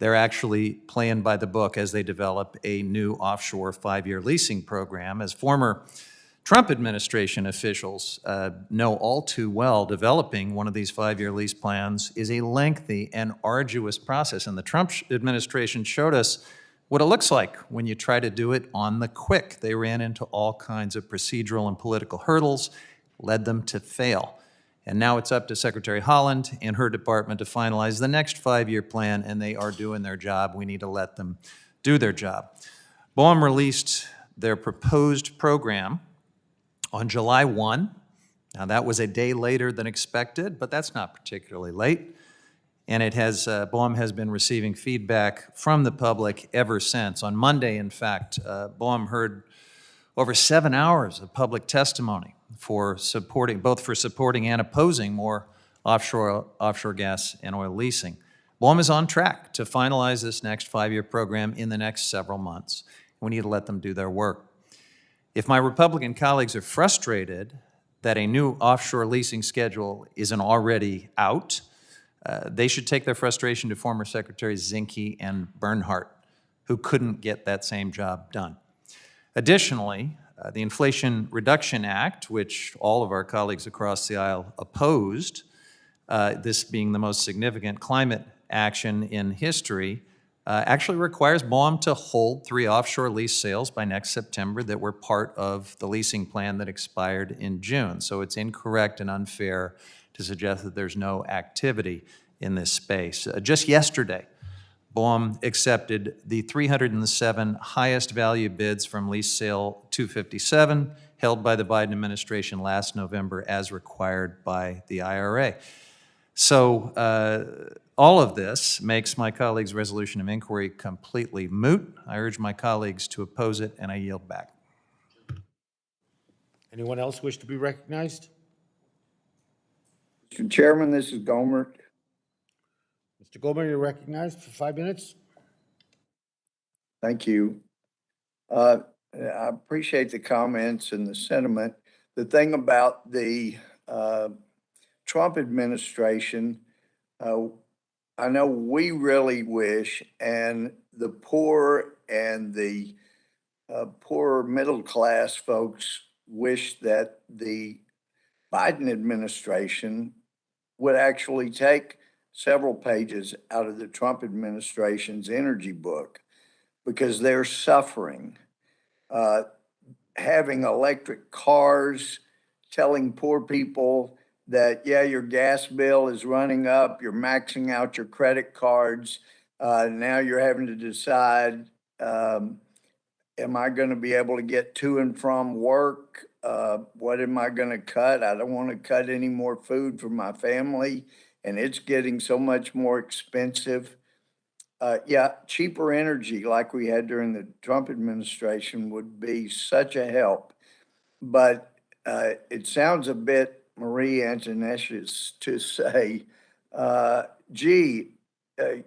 They're actually playing by the book as they develop a new offshore 5-year leasing program. As former Trump administration officials know all too well, developing one of these 5-year lease plans is a lengthy and arduous process. And the Trump administration showed us what it looks like when you try to do it on the quick. They ran into all kinds of procedural and political hurdles, led them to fail. And now it's up to Secretary Haaland and her department to finalize the next 5-year plan, and they are doing their job. We need to let them do their job. BOEM released their proposed program on July 1. Now, that was a day later than expected, but that's not particularly late. And it has, BOEM has been receiving feedback from the public ever since. On Monday, in fact, BOEM heard over 7 hours of public testimony for supporting, both for supporting and opposing more offshore gas and oil leasing. BOEM is on track to finalize this next 5-year program in the next several months. We need to let them do their work. If my Republican colleagues are frustrated that a new offshore leasing schedule isn't already out, they should take their frustration to former Secretaries Zinke and Bernhardt, who couldn't get that same job done. Additionally, the Inflation Reduction Act, which all of our colleagues across the aisle opposed, this being the most significant climate action in history, actually requires BOEM to hold 3 offshore lease sales by next September that were part of the leasing plan that expired in June. So it's incorrect and unfair to suggest that there's no activity in this space. Just yesterday, BOEM accepted the 307 highest value bids from lease sale 257 held by the Biden administration last November as required by the IRA. So all of this makes my colleagues' resolution of inquiry completely moot. I urge my colleagues to oppose it, and I yield back. Anyone else wish to be recognized? Mr. Chairman, this is Gomer. Mr. Goldberg, you're recognized for 5 minutes. Thank you. I appreciate the comments and the sentiment. The thing about the Trump administration, I know we really wish, and the poor and the poor middle class folks wish that the Biden administration would actually take several pages out of the Trump administration's energy book. because they're suffering. Having electric cars, telling poor people that, yeah, your gas bill is running up, you're maxing out your credit cards. Now you're having to decide, am I going to be able to get to and from work? What am I going to cut? I don't want to cut any more food for my family, and it's getting so much more expensive. Yeah, cheaper energy like we had during the Trump administration would be such a help. But it sounds a bit Marie Antoinette to say, gee,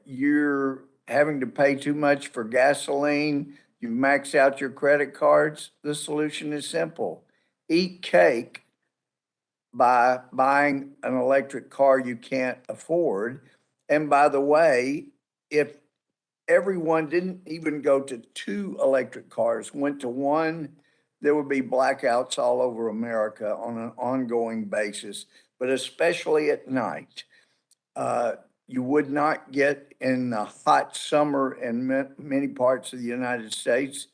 you're having to pay too much for gasoline. You've maxed out your credit cards. The solution is simple. Eat cake by buying an electric car you can't afford. And by the way, if everyone didn't even go to 2 electric cars, went to 1, there would be blackouts all over America on an ongoing basis, but especially at night. You would not get in the hot summer in many parts of the United States.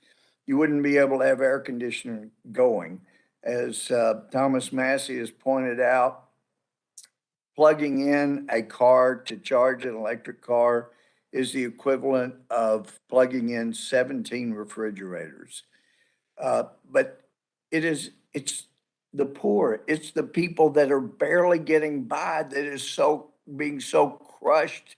You wouldn't be able to have air conditioning going. As Thomas Massey has pointed out, plugging in a car to charge an electric car is the equivalent of plugging in 17 refrigerators. But it's the poor, it's the people that are barely getting by that is being so crushed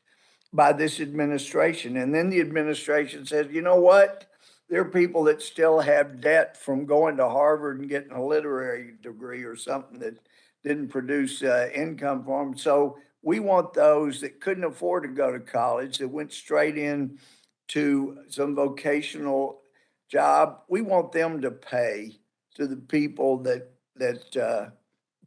by this administration. And then the administration says, you know what? There are people that still have debt from going to Harvard and getting a literary degree or something that didn't produce income for them. So we want those that couldn't afford to go to college, that went straight in to some vocational job. We want them to pay to the people that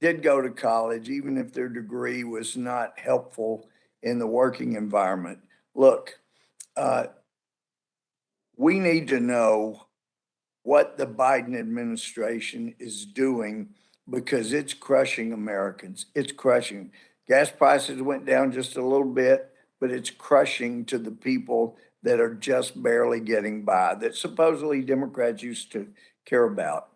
did go to college, even if their degree was not helpful in the working environment. Look, we need to know what the Biden administration is doing because it's crushing Americans. It's crushing. Gas prices went down just a little bit, but it's crushing to the people that are just barely getting by, that supposedly Democrats used to care about.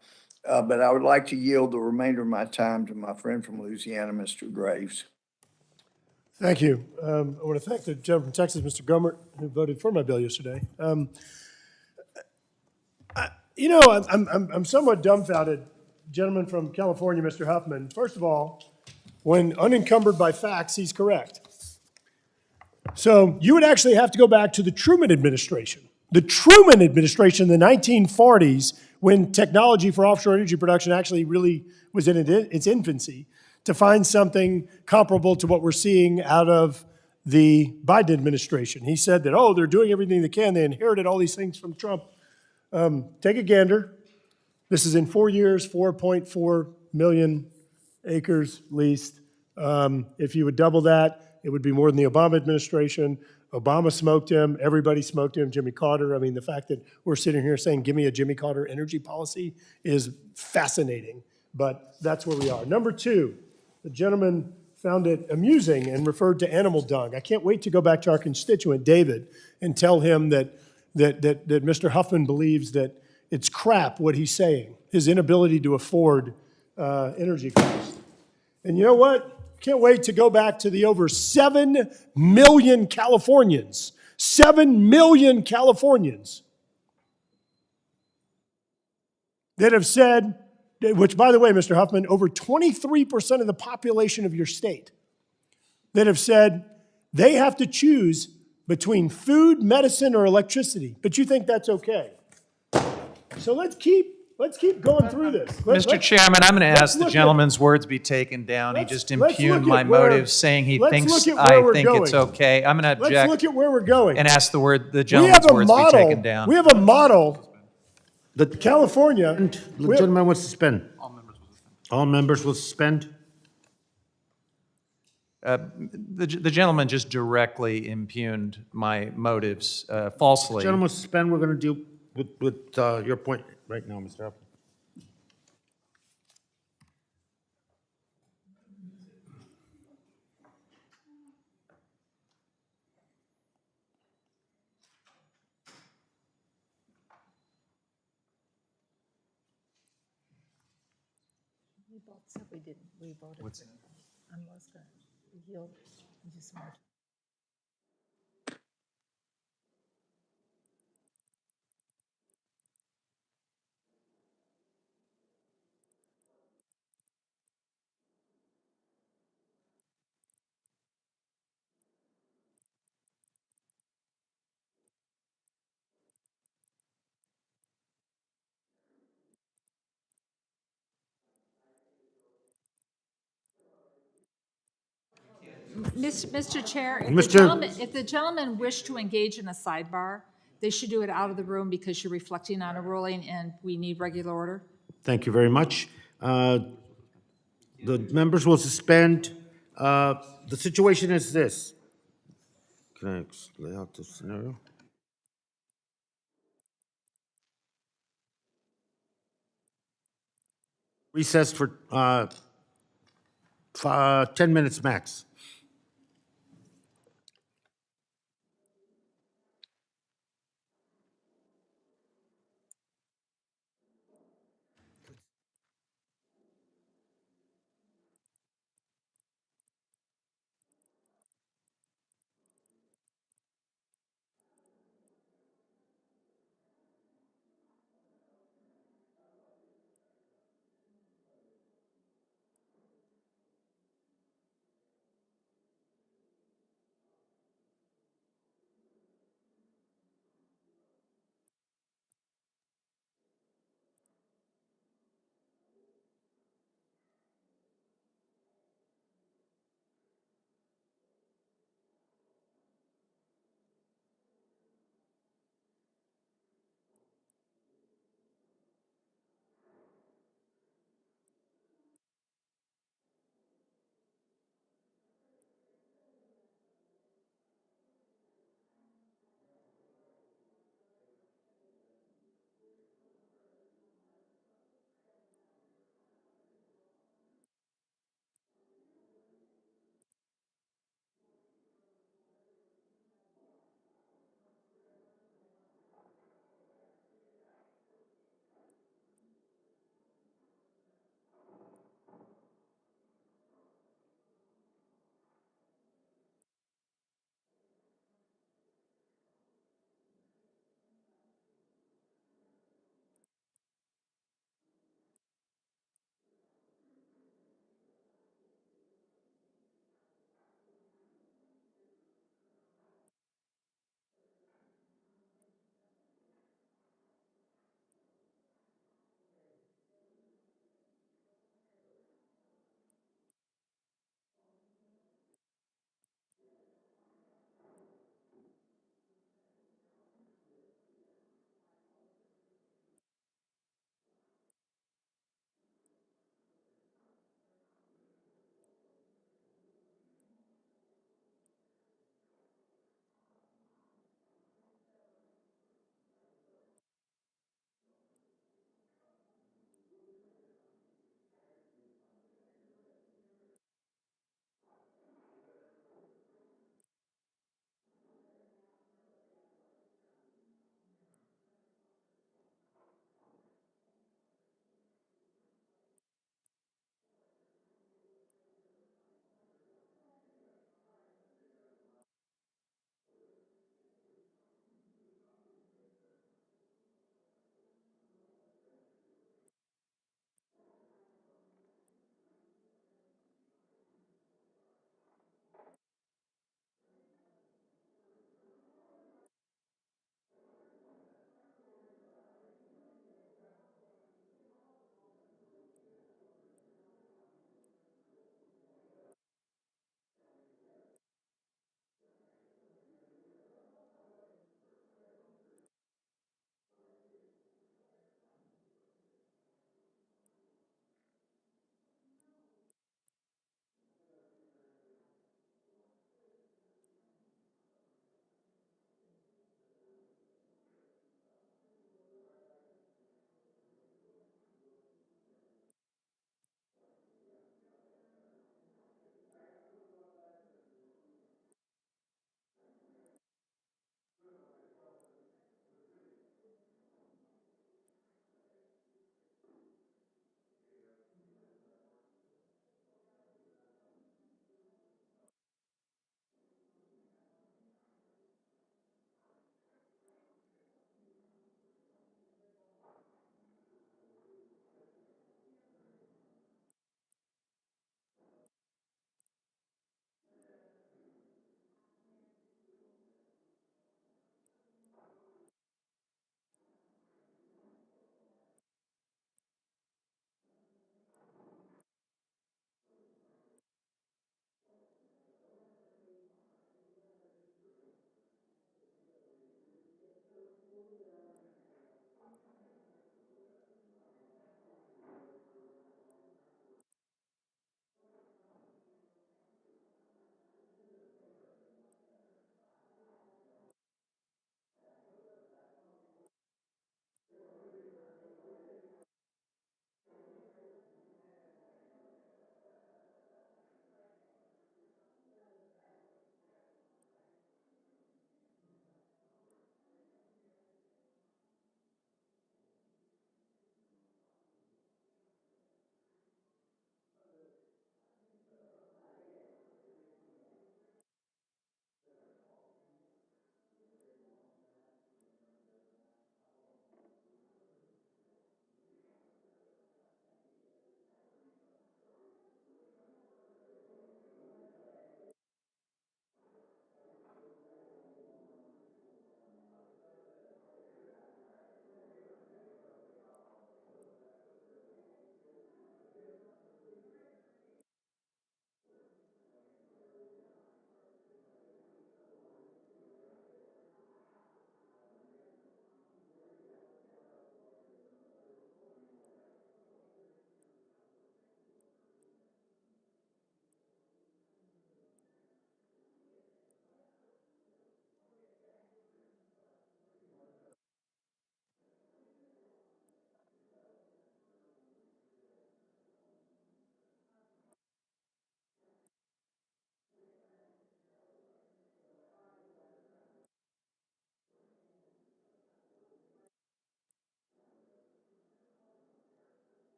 But I would like to yield the remainder of my time to my friend from Louisiana, Mr. Graves. Thank you. I want to thank the gentleman from Texas, Mr. Gummert, who voted for my bill yesterday. I'm somewhat dumbfounded. Gentleman from California, Mr. Huffman. First of all, when unencumbered by facts, he's correct. So you would actually have to go back to the Truman administration. The Truman administration in the 1940s, when technology for offshore energy production actually really was in its infancy, to find something comparable to what we're seeing out of the Biden administration. He said that, they're doing everything they can. They inherited all these things from Trump. Take a gander. This is in 4 years, 4.4 million acres leased. If you would double that, it would be more than the Obama administration. Obama smoked him. Everybody smoked him. Jimmy Carter. I mean, the fact that we're sitting here saying, give me a Jimmy Carter energy policy is fascinating. But that's where we are. Number 2, the gentleman found it amusing and referred to animal dung. I can't wait to go back to our constituent, David, and tell him that Mr. Huffman believes that it's crap what he's saying, his inability to afford energy costs. And you know what? Can't wait to go back to the over 7 million Californians, 7 million Californians that have said, which by the way, Mr. Huffman, over 23% of the population of your state that have said they have to choose between food, medicine, or electricity. But you think that's okay. So let's keep going through this. Mr. Chairman, I'm going to ask the gentleman's words be taken down. He just impugned my motives, saying he thinks I think it's okay. I'm going to object. Let's look at where we're going. And ask the gentleman's words be taken down. We have a model. California. The gentleman will suspend. All members will suspend. The gentleman just directly impugned my motives falsely. Gentleman will suspend. We're going to deal with your point right now, Mr. Huffman. both said we didn't, we voted. I was going to yield just more. Mr. Chair, if the gentleman wish to engage in a sidebar, they should do it out of the room because you're reflecting on a ruling and we need regular order. Thank you very much. The members will suspend. The situation is this. Can I lay out the scenario? Recess for 10 minutes max.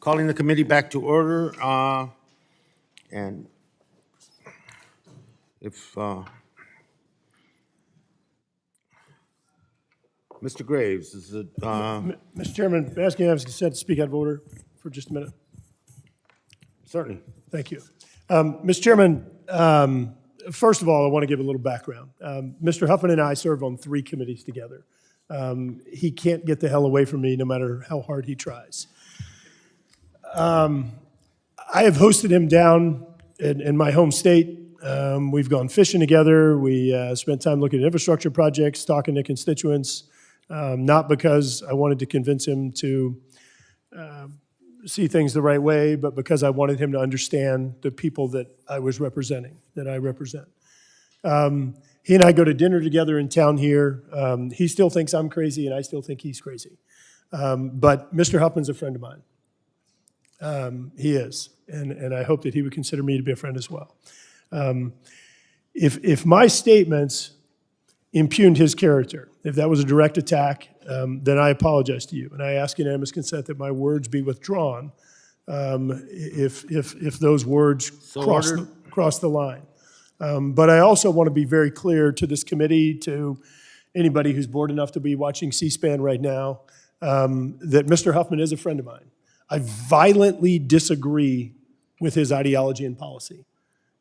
Calling the committee back to order, and if, Mr. Graves, is it, Mr. Chairman, may I ask you to have consent to speak out of order for just a minute? certainly. Thank you. Mr. Chairman, first of all, I want to give a little background. Mr. Huffman and I serve on 3 committees together. He can't get the hell away from me no matter how hard he tries. I have hosted him down in my home state. We've gone fishing together. We spent time looking at infrastructure projects, talking to constituents, not because I wanted to convince him to see things the right way, but because I wanted him to understand the people that I was representing, that I represent. He and I go to dinner together in town here. He still thinks I'm crazy, and I still think he's crazy. But Mr. Huffman's a friend of mine. He is, and I hope that he would consider me to be a friend as well. If my statements impugned his character, if that was a direct attack, then I apologize to you, and I ask unanimous consent that my words be withdrawn if those words cross the line. But I also want to be very clear to this committee, to anybody who's bored enough to be watching C-SPAN right now, that Mr. Huffman is a friend of mine. I violently disagree with his ideology and policy,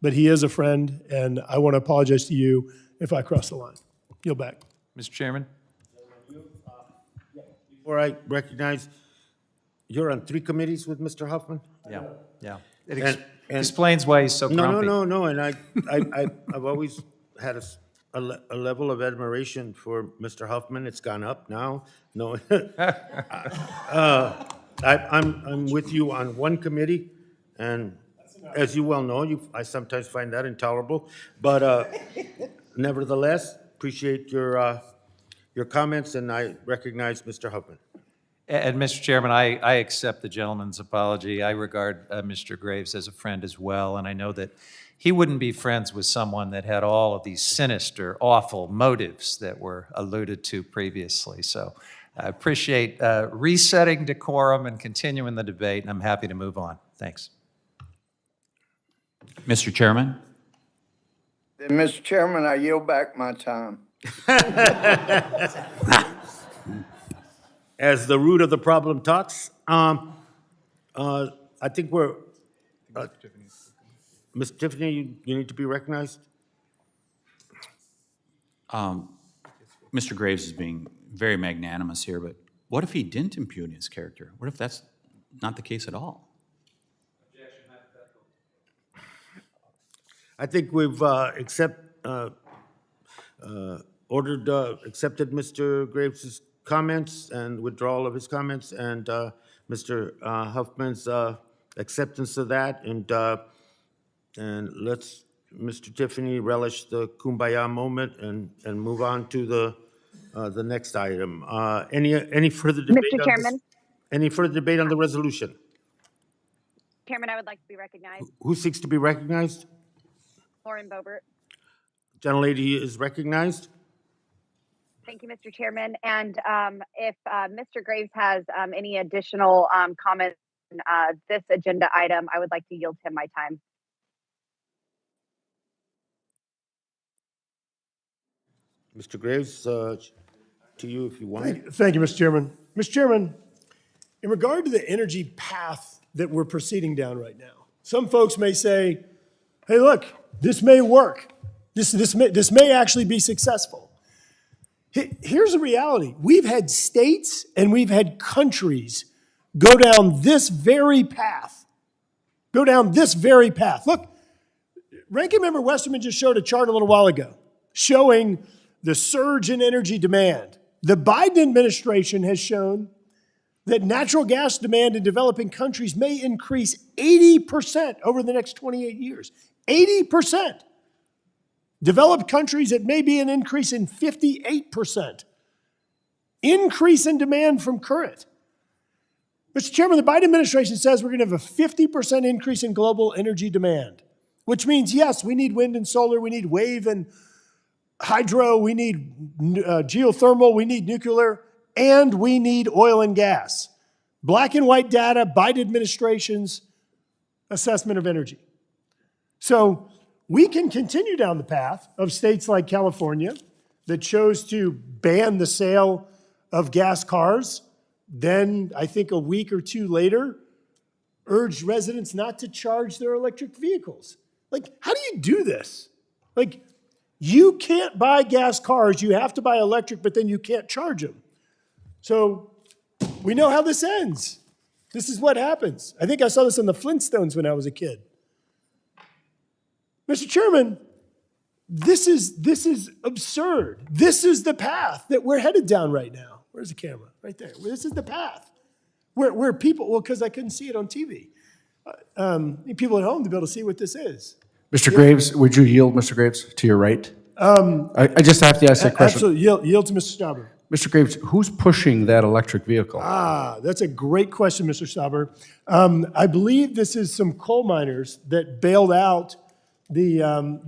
but he is a friend, and I want to apologize to you if I cross the line. Yield back. Mr. Chairman? Before I recognize, you're on 3 committees with Mr. Huffman? Yeah, yeah. It And- explains why he's so grumpy. No, and I've always had a level of admiration for Mr. Huffman. It's gone up now. No, I'm with you on 1 committee, and as you well know, I sometimes find that intolerable, but nevertheless, appreciate your comments, and I recognize Mr. Huffman. And Mr. Chairman, I accept the gentleman's apology. I regard Mr. Graves as a friend as well, and I know that he wouldn't be friends with someone that had all of these sinister, awful motives that were alluded to previously. So I appreciate resetting decorum and continuing the debate, and I'm happy to move on. Thanks. Mr. Chairman? Then, Mr. Chairman, I yield back my time. As the root of the problem talks, I think we're, Ms. Tiffany, you need to be recognized. Mr. Graves is being very magnanimous here, but what if he didn't impugn his character? What if that's not the case at all? I think we've accepted accepted Mr. Graves' comments and withdrawal of his comments, and Mr. Huffman's acceptance of that, and let's, Mr. Tiffany, relish the kumbaya moment and move on to the next item. Any further debate? Mr. Chairman? Any further debate on the resolution? Chairman, I would like to be recognized. Who seeks to be recognized? Lauren Boebert. Gentlelady is recognized. Thank you, Mr. Chairman. And if Mr. Graves has any additional comments on this agenda item, I would like to yield him my time. Mr. Graves, to you if you want. Thank you, Mr. Chairman. Mr. Chairman, in regard to the energy path that we're proceeding down right now, some folks may say, hey, look, this may work. This may actually be successful. Here's the reality. We've had states and we've had countries go down this very path. Look, Ranking Member Westerman just showed a chart a little while ago showing the surge in energy demand. The Biden administration has shown that natural gas demand in developing countries may increase 80% over the next 28 years. 80%. Developed countries, it may be an increase in 58%. Increase in demand from current. Mr. Chairman, the Biden administration says we're going to have a 50% increase in global energy demand, which means, yes, we need wind and solar, we need wave and hydro, we need geothermal, we need nuclear, and we need oil and gas. Black and white data, Biden administration's assessment of energy. So we can continue down the path of states like California that chose to ban the sale of gas cars. Then, I think a week or two later, urged residents not to charge their electric vehicles. Like, how do you do this? Like, you can't buy gas cars, you have to buy electric, but then you can't charge them. So we know how this ends. This is what happens. I think I saw this in the Flintstones when I was a kid. Mr. Chairman, this is absurd. This is the path that we're headed down right now. Where's the camera? Right there. This is the path. Where people, well, because I couldn't see it on TV. People at home to be able to see what this is. Mr. Graves, would you yield, Mr. Graves, to your right? I just have to ask that question. Absolutely. Yield to Mr. Stauber. Mr. Graves, who's pushing that electric vehicle? That's a great question, Mr. Stauber. I believe this is some coal miners that bailed out the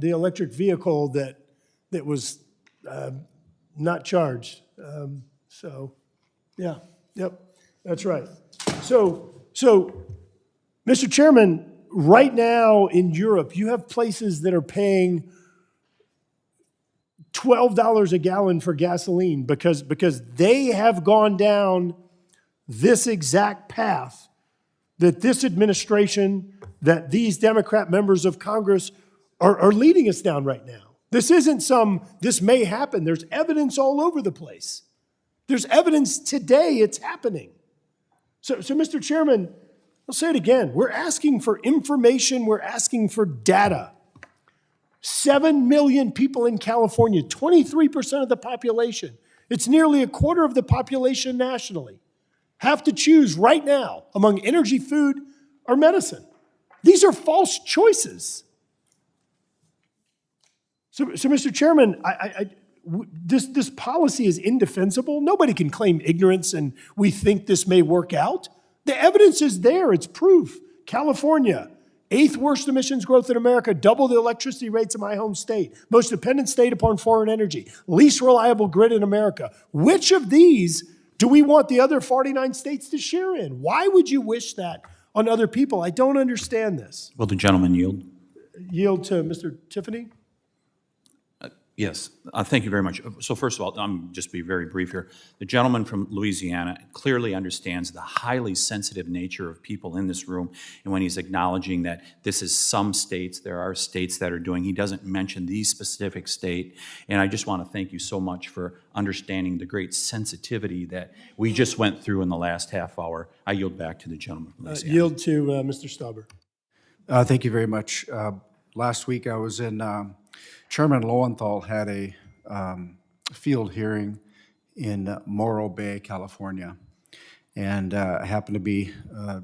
electric vehicle that was not charged. Yeah, yep, that's right. So, Mr. Chairman, right now in Europe, you have places that are paying $12 a gallon for gasoline because they have gone down this exact path that this administration, that these Democrat members of Congress are leading us down right now. This isn't this may happen. There's evidence all over the place. There's evidence today it's happening. So Mr. Chairman, I'll say it again. We're asking for information. We're asking for data. 7 million people in California, 23% of the population. It's nearly a quarter of the population nationally. Have to choose right now among energy, food, or medicine. These are false choices. So Mr. Chairman, this policy is indefensible. Nobody can claim ignorance and we think this may work out. The evidence is there. It's proof. California, 8th worst emissions growth in America, double the electricity rates of my home state, most dependent state upon foreign energy, least reliable grid in America. Which of these do we want the other 49 states to share in? Why would you wish that on other people? I don't understand this. Will the gentleman yield? Yield to Mr. Tiffany? Yes, thank you very much. So first of all, I'm just be very brief here. The gentleman from Louisiana clearly understands the highly sensitive nature of people in this room, and when he's acknowledging that this is some states, there are states that are doing, he doesn't mention the specific state, and I just want to thank you so much for understanding the great sensitivity that we just went through in the last half hour. I yield back to the gentleman from Louisiana. Yield to Mr. Stauber. Thank you very much. Last week I was in Chairman Lowenthal had a field hearing in Morro Bay, California. And I happened to be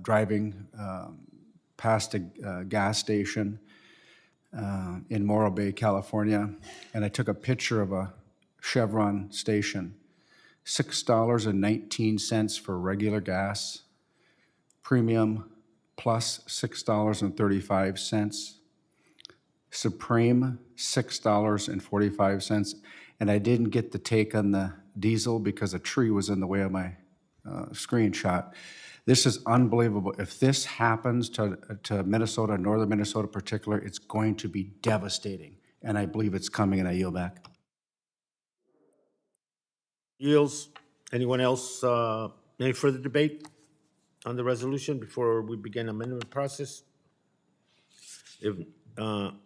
driving past a gas station in Morro Bay, California, and I took a picture of a Chevron station. $6.19 for regular gas, premium plus $6.35. Supreme, $6.45, and I didn't get the take on the diesel because a tree was in the way of my screenshot. This is unbelievable. If this happens to Minnesota, northern Minnesota in particular, it's going to be devastating, and I believe it's coming, and I yield back. Yields. Anyone else? Any further debate on the resolution before we begin amendment process? If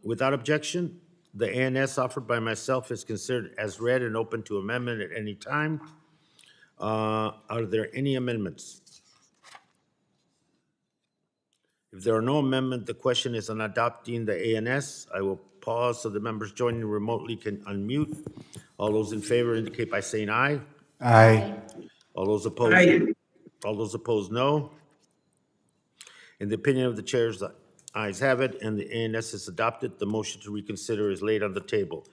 without objection, the ANS offered by myself is considered as read and open to amendment at any time. Are there any amendments? If there are no amendments, the question is on adopting the ANS. I will pause so the members joining remotely can unmute. All those in favor indicate by saying aye. Aye. All those opposed? Aye. All those opposed, no. In the opinion of the chairs, the ayes have it, and the ANS is adopted. The motion to reconsider is laid on the table.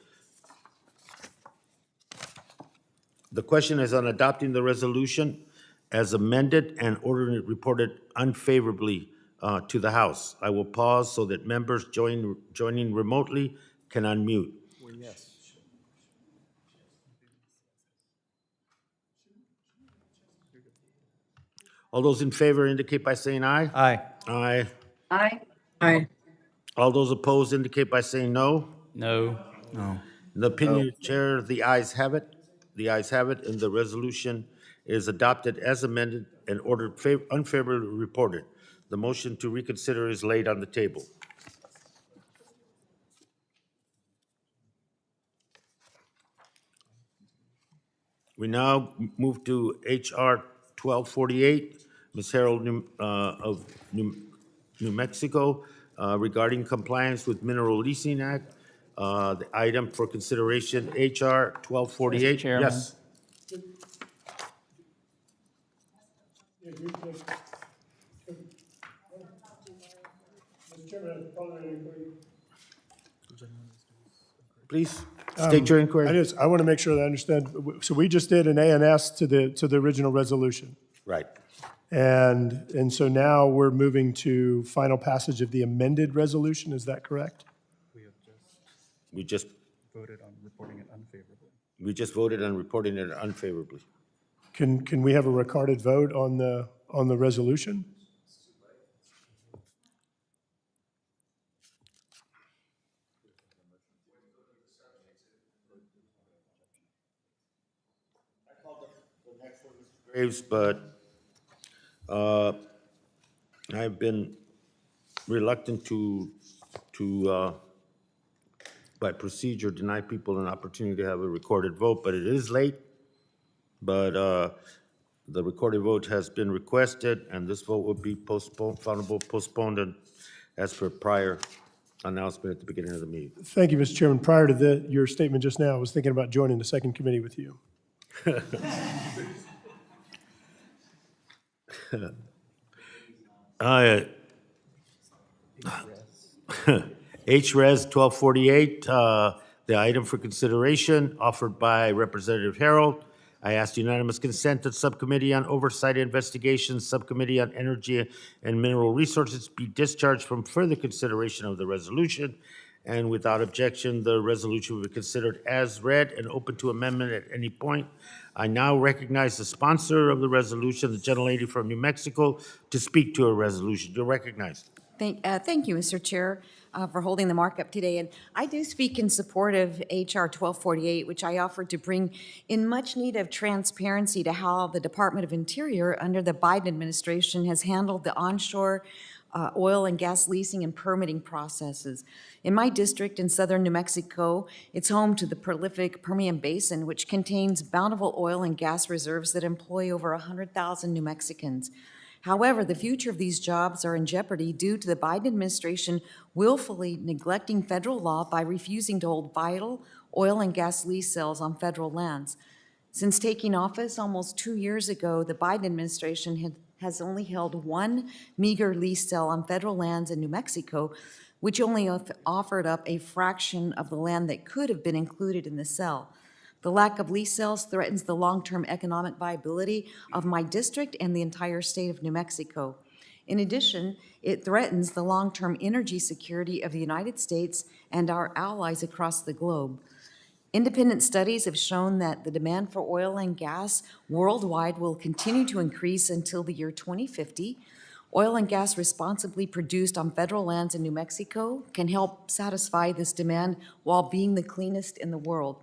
The question is on adopting the resolution as amended and ordering it reported unfavorably to the House. I will pause so that members joining remotely can unmute. All those in favor indicate by saying aye. Aye. Aye. Aye. Aye. All those opposed indicate by saying no. No. In the opinion of the chair, the ayes have it. The ayes have it, and the resolution is adopted as amended and ordered unfavorably reported. The motion to reconsider is laid on the table. We now move to H.R. 1248, Ms. Herrell of New Mexico, regarding compliance with Mineral Leasing Act. The item for consideration, H.R. 1248. Mr. Chairman. Yes. Please, state your inquiry. I want to make sure that I understand. So we just did an ANS to the original resolution. Right. And so now we're moving to final passage of the amended resolution, is that correct? We just Voted on reporting it unfavorably. voted on reporting it unfavorably. Can we have a recorded vote on the resolution? Graves, but I've been reluctant to by procedure, deny people an opportunity to have a recorded vote, but it is late. But the recorded vote has been requested, and this vote will be postponed and as per prior announcement at the beginning of the meeting. Thank you, Mr. Chairman. Prior to your statement just now, I was thinking about joining the second committee with you. HRES 1248, the item for consideration offered by Representative Herrell. I ask unanimous consent that Subcommittee on Oversight and Investigations, Subcommittee on Energy and Mineral Resources be discharged from further consideration of the resolution. And without objection, the resolution will be considered as read and open to amendment at any point. I now recognize the sponsor of the resolution, the gentlelady from New Mexico, to speak to a resolution. You're recognized. Thank you, Mr. Chair, for holding the markup today. And I do speak in support of H.R. 1248, which I offered to bring in much need of transparency to how the Department of Interior under the Biden administration has handled the onshore oil and gas leasing and permitting processes. In my district in southern New Mexico, it's home to the prolific Permian Basin, which contains bountiful oil and gas reserves that employ over 100,000 New Mexicans. However, the future of these jobs are in jeopardy due to the Biden administration willfully neglecting federal law by refusing to hold vital oil and gas lease sales on federal lands. Since taking office almost 2 years ago, the Biden administration has only held one meager lease sale on federal lands in New Mexico, which only offered up a fraction of the land that could have been included in the sale. The lack of lease sales threatens the long-term economic viability of my district and the entire state of New Mexico. In addition, it threatens the long-term energy security of the United States and our allies across the globe. Independent studies have shown that the demand for oil and gas worldwide will continue to increase until the year 2050. Oil and gas responsibly produced on federal lands in New Mexico can help satisfy this demand while being the cleanest in the world.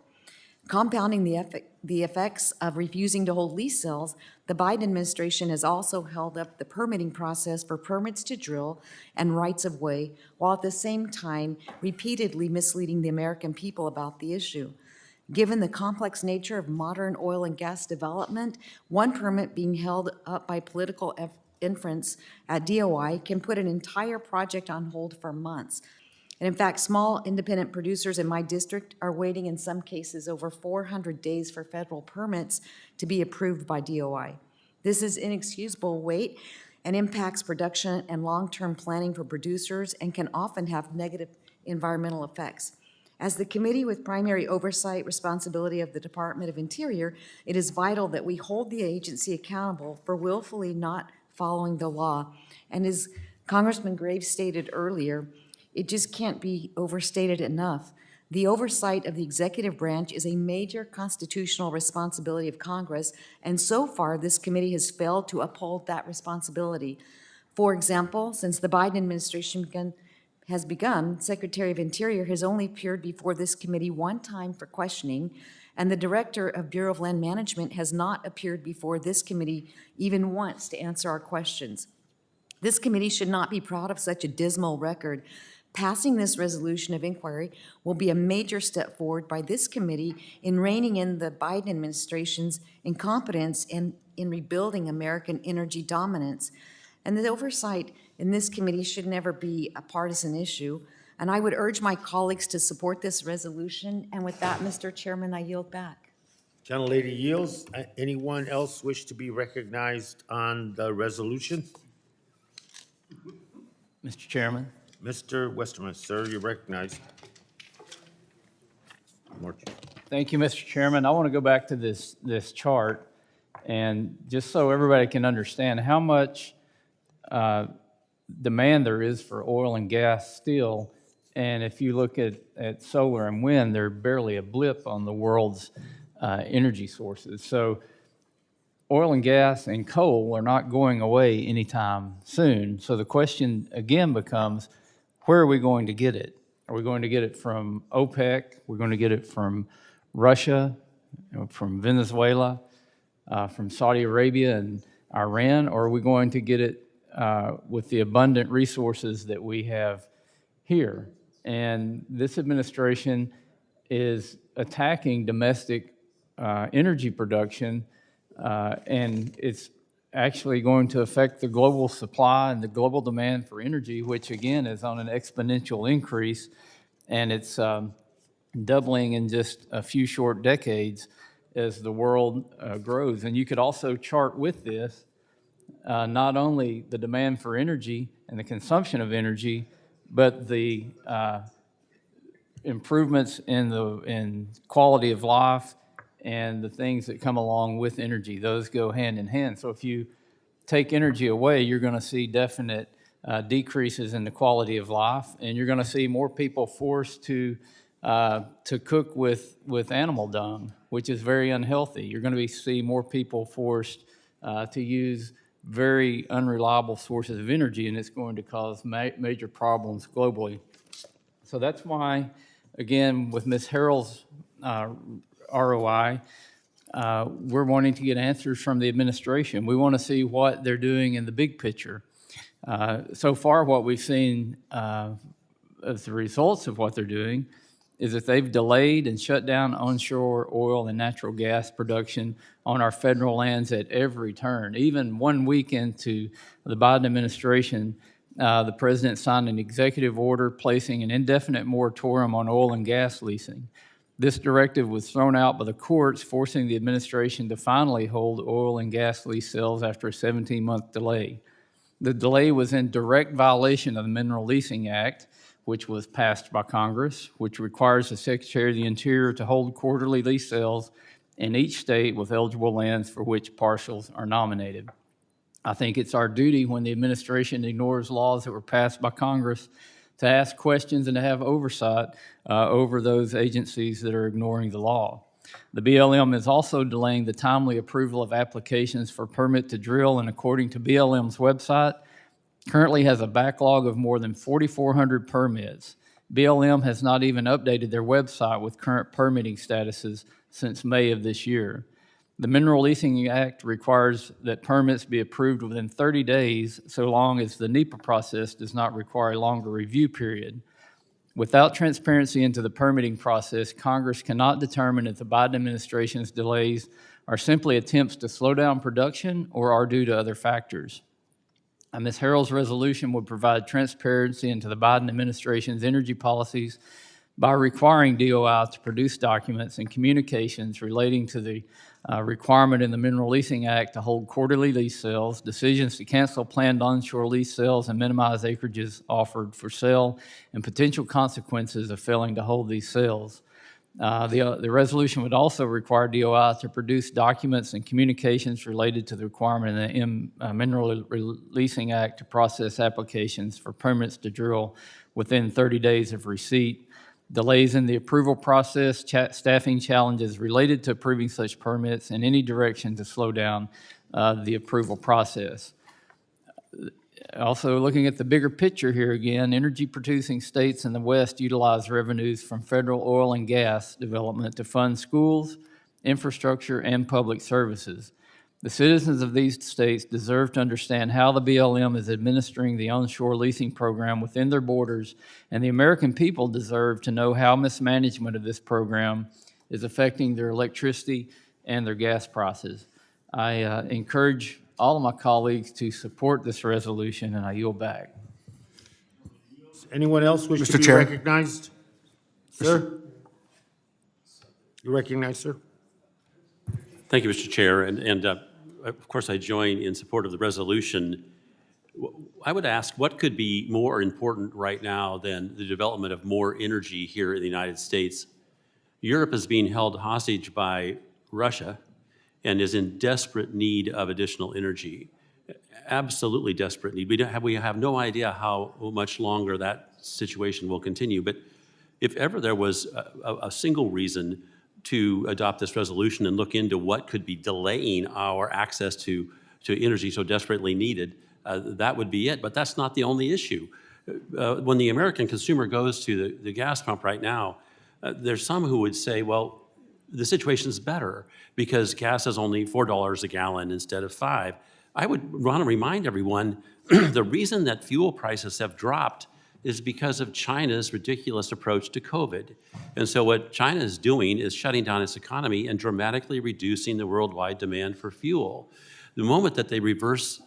Compounding the effects of refusing to hold lease sales, the Biden administration has also held up the permitting process for permits to drill and rights of way, while at the same time repeatedly misleading the American people about the issue. Given the complex nature of modern oil and gas development, one permit being held up by political inference at DOI can put an entire project on hold for months. And in fact, small independent producers in my district are waiting in some cases over 400 days for federal permits to be approved by DOI. This is inexcusable wait and impacts production and long-term planning for producers and can often have negative environmental effects. As the committee with primary oversight responsibility of the Department of Interior, it is vital that we hold the agency accountable for willfully not following the law. And as Congressman Graves stated earlier, it just can't be overstated enough. The oversight of the executive branch is a major constitutional responsibility of Congress, and so far, this committee has failed to uphold that responsibility. For example, since the Biden administration has begun, Secretary of Interior has only appeared before this committee one time for questioning, and the Director of Bureau of Land Management has not appeared before this committee even once to answer our questions. This committee should not be proud of such a dismal record. Passing this resolution of inquiry will be a major step forward by this committee in reining in the Biden administration's incompetence in rebuilding American energy dominance. And the oversight in this committee should never be a partisan issue. And I would urge my colleagues to support this resolution. And with that, Mr. Chairman, I yield back. Gentlelady yields. Anyone else wish to be recognized on the resolution? Mr. Chairman. Mr. Westerman, sir, you're recognized. Thank you, Mr. Chairman. I want to go back to this chart, and just so everybody can understand how much demand there is for oil and gas still. And if you look at solar and wind, they're barely a blip on the world's energy sources. So oil and gas and coal are not going away anytime soon. So the question again becomes, where are we going to get it? Are we going to get it from OPEC? We're going to get it from Russia, from Venezuela, from Saudi Arabia and Iran? Or are we going to get it with the abundant resources that we have here? And this administration is attacking domestic energy production, and it's actually going to affect the global supply and the global demand for energy, which again is on an exponential increase, and it's doubling in just a few short decades as the world grows. And you could also chart with this not only the demand for energy and the consumption of energy, but the improvements in quality of life and the things that come along with energy. Those go hand in hand. So if you take energy away, you're going to see definite decreases in the quality of life, and you're going to see more people forced to cook with animal dung, which is very unhealthy. You're going to see more people forced to use very unreliable sources of energy, and it's going to cause major problems globally. So that's why, again, with Ms. Herrell's ROI, we're wanting to get answers from the administration. We want to see what they're doing in the big picture. So far, what we've seen as the results of what they're doing is that they've delayed and shut down onshore oil and natural gas production on our federal lands at every turn. Even 1 week into the Biden administration, the president signed an executive order placing an indefinite moratorium on oil and gas leasing. This directive was thrown out by the courts, forcing the administration to finally hold oil and gas lease sales after a 17-month delay. The delay was in direct violation of the Mineral Leasing Act, which was passed by Congress, which requires the Secretary of the Interior to hold quarterly lease sales in each state with eligible lands for which parcels are nominated. I think it's our duty when the administration ignores laws that were passed by Congress to ask questions and to have oversight over those agencies that are ignoring the law. The BLM is also delaying the timely approval of applications for permit to drill, and according to BLM's website, currently has a backlog of more than 4,400 permits. BLM has not even updated their website with current permitting statuses since May of this year. The Mineral Leasing Act requires that permits be approved within 30 days, so long as the NEPA process does not require a longer review period. Without transparency into the permitting process, Congress cannot determine if the Biden administration's delays are simply attempts to slow down production or are due to other factors. Ms. Herrell's resolution would provide transparency into the Biden administration's energy policies by requiring DOI to produce documents and communications relating to the requirement in the Mineral Leasing Act to hold quarterly lease sales, decisions to cancel planned onshore lease sales and minimize acreages offered for sale, and potential consequences of failing to hold these sales. The resolution would also require DOI to produce documents and communications related to the requirement in the Mineral Leasing Act to process applications for permits to drill within 30 days of receipt. delays in the approval process, staffing challenges related to approving such permits, and any direction to slow down the approval process. Also, looking at the bigger picture here again, energy-producing states in the West utilize revenues from federal oil and gas development to fund schools, infrastructure, and public services. The citizens of these states deserve to understand how the BLM is administering the onshore leasing program within their borders, and the American people deserve to know how mismanagement of this program is affecting their electricity and their gas prices. I encourage all of my colleagues to support this resolution, and I yield back. Anyone else wish to Mr. be Chair. recognized? Sir? You recognized, sir? Thank you, Mr. Chair, and of course, I join in support of the resolution. I would ask, what could be more important right now than the development of more energy here in the United States? Europe is being held hostage by Russia and is in desperate need of additional energy. Absolutely desperate need. We have no idea how much longer that situation will continue, but if ever there was a single reason to adopt this resolution and look into what could be delaying our access to energy so desperately needed, that would be it. But that's not the only issue. When the American consumer goes to the gas pump right now, there's some who would say, well, the situation's better because gas is only $4 a gallon instead of $5. I would want to remind everyone the reason that fuel prices have dropped is because of China's ridiculous approach to COVID. And so what China is doing is shutting down its economy and dramatically reducing the worldwide demand for fuel. The moment that they reverse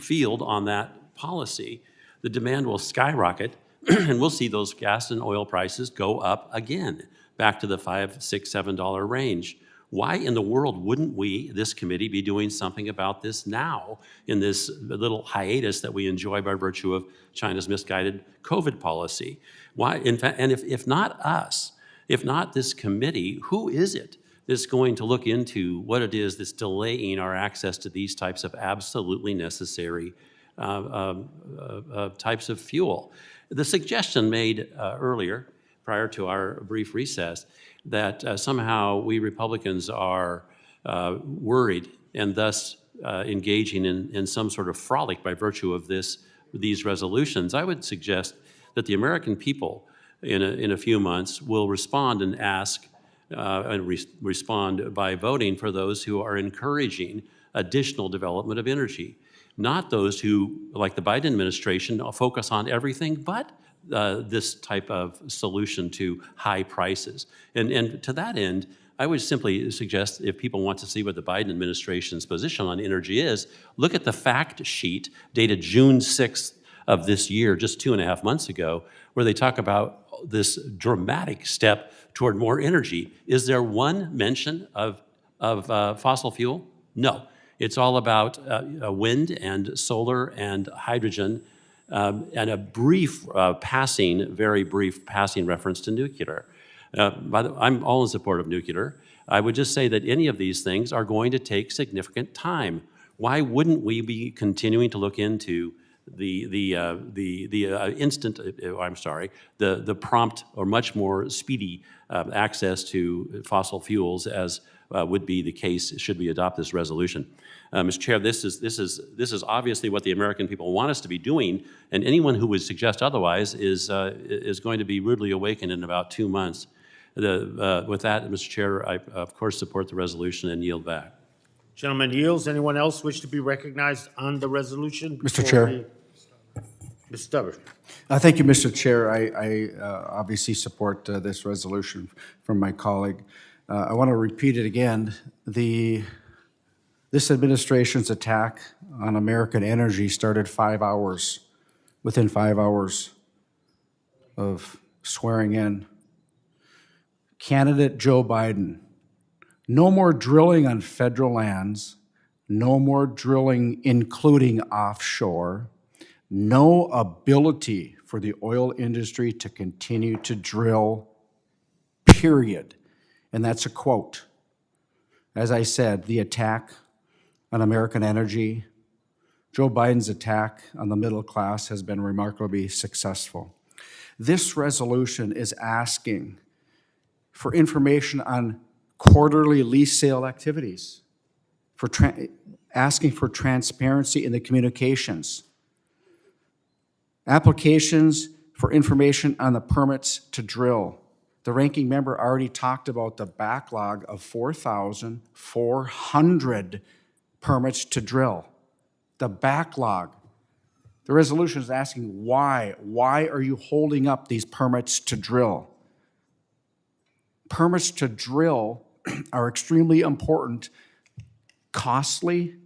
field on that policy, the demand will skyrocket and we'll see those gas and oil prices go up again, back to the $5, $6, $7 range. Why in the world wouldn't we, this committee, be doing something about this now in this little hiatus that we enjoy by virtue of China's misguided COVID policy? Why, in fact, and if not us, if not this committee, who is it that's going to look into what it is that's delaying our access to these types of absolutely necessary types of fuel? The suggestion made earlier, prior to our brief recess, that somehow we Republicans are worried and thus engaging in some sort of frolic by virtue of these resolutions. I would suggest that the American people in a few months will respond and ask and respond by voting for those who are encouraging additional development of energy, not those who, like the Biden administration, focus on everything but this type of solution to high prices. And to that end, I would simply suggest, if people want to see what the Biden administration's position on energy is, look at the fact sheet dated June 6th of this year, just 2.5 months ago, where they talk about this dramatic step toward more energy. Is there one mention of fossil fuel? No. It's all about wind and solar and hydrogen, and a brief very brief passing reference to nuclear. I'm all in support of nuclear. I would just say that any of these things are going to take significant time. Why wouldn't we be continuing to look into the prompt or much more speedy access to fossil fuels as would be the case should we adopt this resolution? Mr. Chair, this is obviously what the American people want us to be doing, and anyone who would suggest otherwise is going to be rudely awakened in about 2 months. With that, Mr. Chair, I of course support the resolution and yield back. Gentleman yields. Anyone else wish to be recognized on the resolution? Mr. Chair. Mr. Stauber. Thank you, Mr. Chair. I obviously support this resolution from my colleague. I want to repeat it again. This administration's attack on American energy started within 5 hours of swearing in. Candidate Joe Biden, no more drilling on federal lands, no more drilling including offshore, no ability for the oil industry to continue to drill, period. And that's a quote. As I said, the attack on American energy, Joe Biden's attack on the middle class has been remarkably successful. This resolution is asking for information on quarterly lease sale activities, asking for transparency in the communications, applications for information on the permits to drill. The ranking member already talked about the backlog of 4,400 permits to drill. The backlog. The resolution is asking why. Why are you holding up these permits to drill? Permits to drill are extremely important, costly,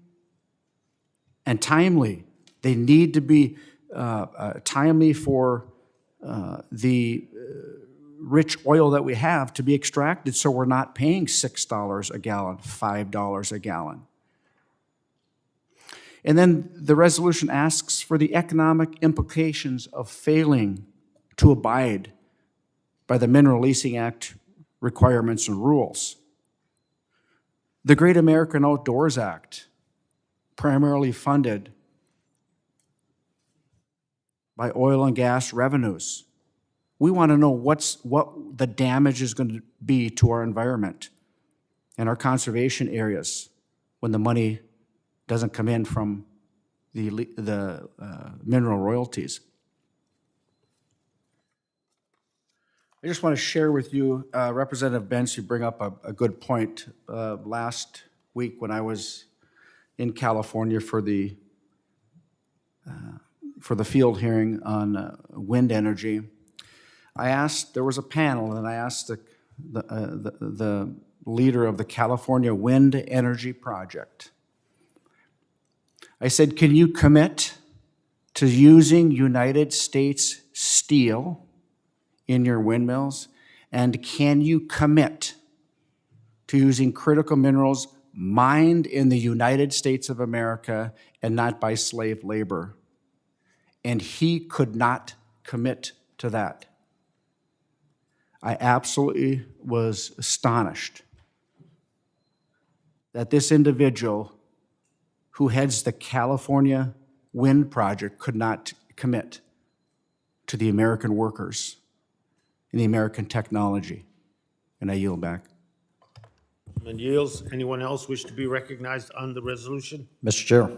and timely. They need to be timely for the rich oil that we have to be extracted, so we're not paying $6 a gallon, $5 a gallon. And then the resolution asks for the economic implications of failing to abide by the Mineral Leasing Act requirements and rules. The Great American Outdoors Act, primarily funded by oil and gas revenues. We want to know what the damage is going to be to our environment and our conservation areas when the money doesn't come in from the mineral royalties. I just want to share with you, Representative Benz, you bring up a good point. Last week when I was in California for the field hearing on wind energy, there was a panel, and I asked the leader of the California Wind Energy Project. I said, can you commit to using United States steel in your windmills? And can you commit to using critical minerals mined in the United States of America and not by slave labor? And he could not commit to that. I absolutely was astonished that this individual who heads the California Wind Project could not commit to the American workers and the American technology. And I yield back. And yields. Anyone else wish to be recognized on the resolution? Mr. Chair.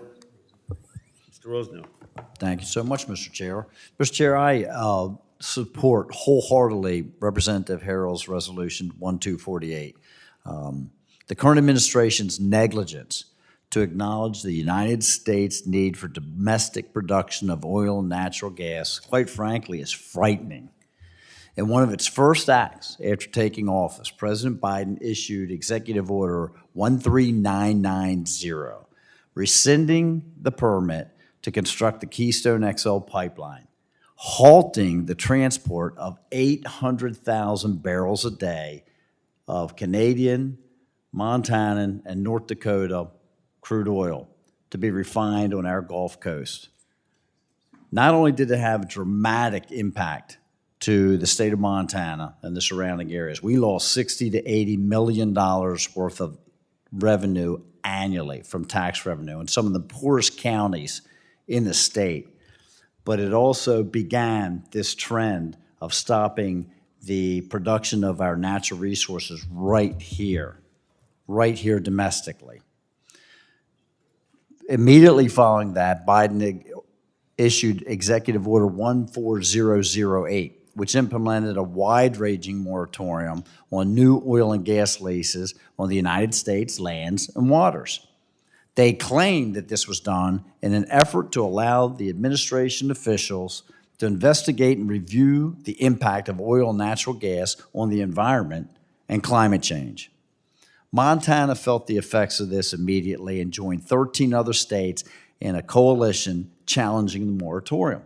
Mr. Rosenau. Thank you so much, Mr. Chair. Mr. Chair, I support wholeheartedly Representative Herrell's Resolution 1248. The current administration's negligence to acknowledge the United States' need for domestic production of oil and natural gas, quite frankly, is frightening. In one of its first acts after taking office, President Biden issued Executive Order 13990, rescinding the permit to construct the Keystone XL pipeline, halting the transport of 800,000 barrels a day of Canadian, Montanan, and North Dakota crude oil to be refined on our Gulf Coast. Not only did it have a dramatic impact to the state of Montana and the surrounding areas, we lost $60 to $80 million worth of revenue annually from tax revenue in some of the poorest counties in the state. But it also began this trend of stopping the production of our natural resources right here domestically. Immediately following that, Biden issued Executive Order 14008, which implemented a wide-ranging moratorium on new oil and gas leases on the United States lands and waters. They claimed that this was done in an effort to allow the administration officials to investigate and review the impact of oil and natural gas on the environment and climate change. Montana felt the effects of this immediately and joined 13 other states in a coalition challenging the moratorium.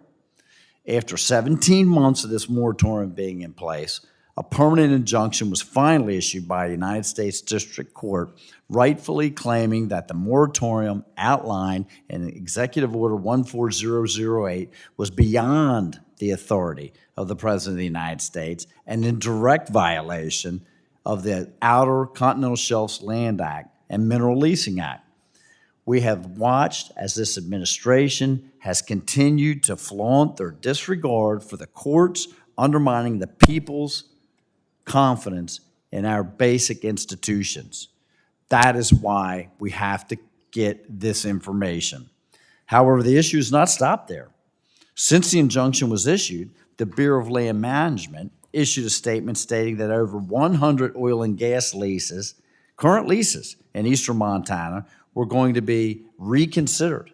After 17 months of this moratorium being in place, a permanent injunction was finally issued by a United States District Court, rightfully claiming that the moratorium outlined in Executive Order 14008 was beyond the authority of the President of the United States and in direct violation of the Outer Continental Shelves Land Act and Mineral Leasing Act. We have watched as this administration has continued to flaunt their disregard for the court's undermining the people's confidence in our basic institutions. That is why we have to get this information. However, the issue is not stopped there. Since the injunction was issued, the Bureau of Land Management issued a statement stating that over 100 oil and gas leases, current leases in eastern Montana, were going to be reconsidered,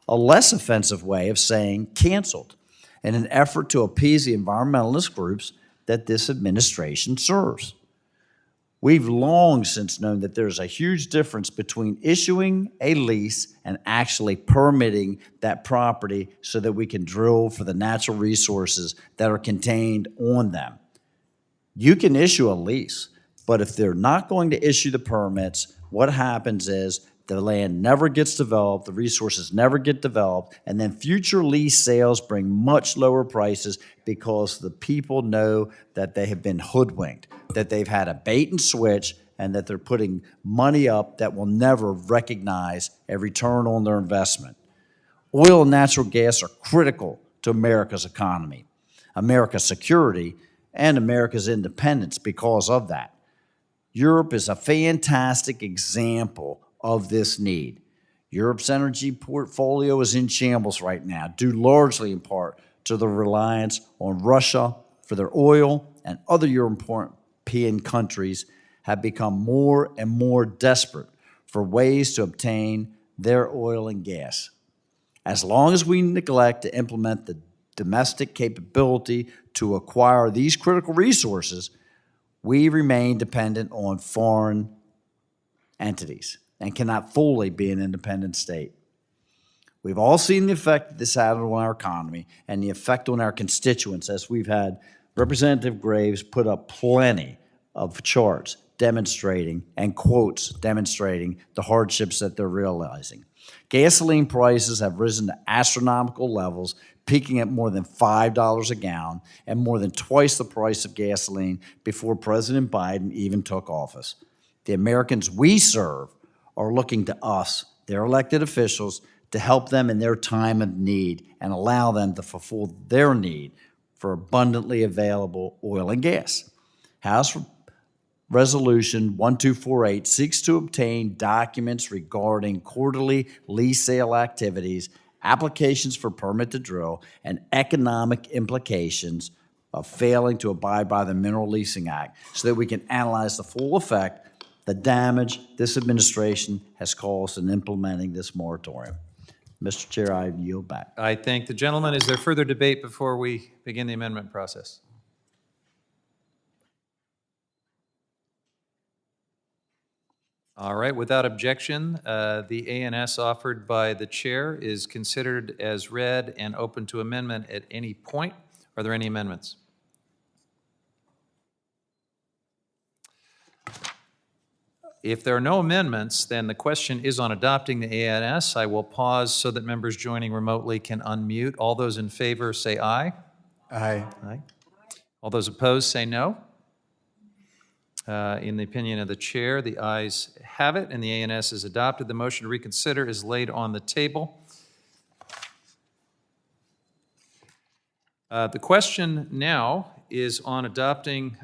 a less offensive way of saying canceled, in an effort to appease the environmentalist groups that this administration serves. We've long since known that there's a huge difference between issuing a lease and actually permitting that property so that we can drill for the natural resources that are contained on them. You can issue a lease, but if they're not going to issue the permits, what happens is the land never gets developed, the resources never get developed, and then future lease sales bring much lower prices because the people know that they have been hoodwinked, that they've had a bait and switch, and that they're putting money up that will never recognize a return on their investment. Oil and natural gas are critical to America's economy, America's security, and America's independence because of that. Europe is a fantastic example of this need. Europe's energy portfolio is in shambles right now, due largely in part to the reliance on Russia for their oil, and other European countries have become more and more desperate for ways to obtain their oil and gas. As long as we neglect to implement the domestic capability to acquire these critical resources, we remain dependent on foreign entities and cannot fully be an independent state. We've all seen the effect this had on our economy and the effect on our constituents, as we've had Representative Graves put up plenty of charts demonstrating and quotes demonstrating the hardships that they're realizing. Gasoline prices have risen to astronomical levels, peaking at more than $5 a gallon and more than twice the price of gasoline before President Biden even took office. The Americans we serve are looking to us, their elected officials, to help them in their time of need and allow them to fulfill their need for abundantly available oil and gas. House Resolution 1248 seeks to obtain documents regarding quarterly lease sale activities, applications for permit to drill, and economic implications of failing to abide by the Mineral Leasing Act so that we can analyze the full effect, the damage this administration has caused in implementing this moratorium. Mr. Chair, I yield back. I thank the gentleman. Is there further debate before we begin the amendment process? All right, without objection, the ANS offered by the chair is considered as read and open to amendment at any point. Are there any amendments? If there are no amendments, then the question is on adopting the ANS. I will pause so that members joining remotely can unmute. All those in favor say aye. Aye. Aye. All those opposed say no. In the opinion of the chair, the ayes have it, and the ANS is adopted. The motion to reconsider is laid on the table. The question now is on adopting,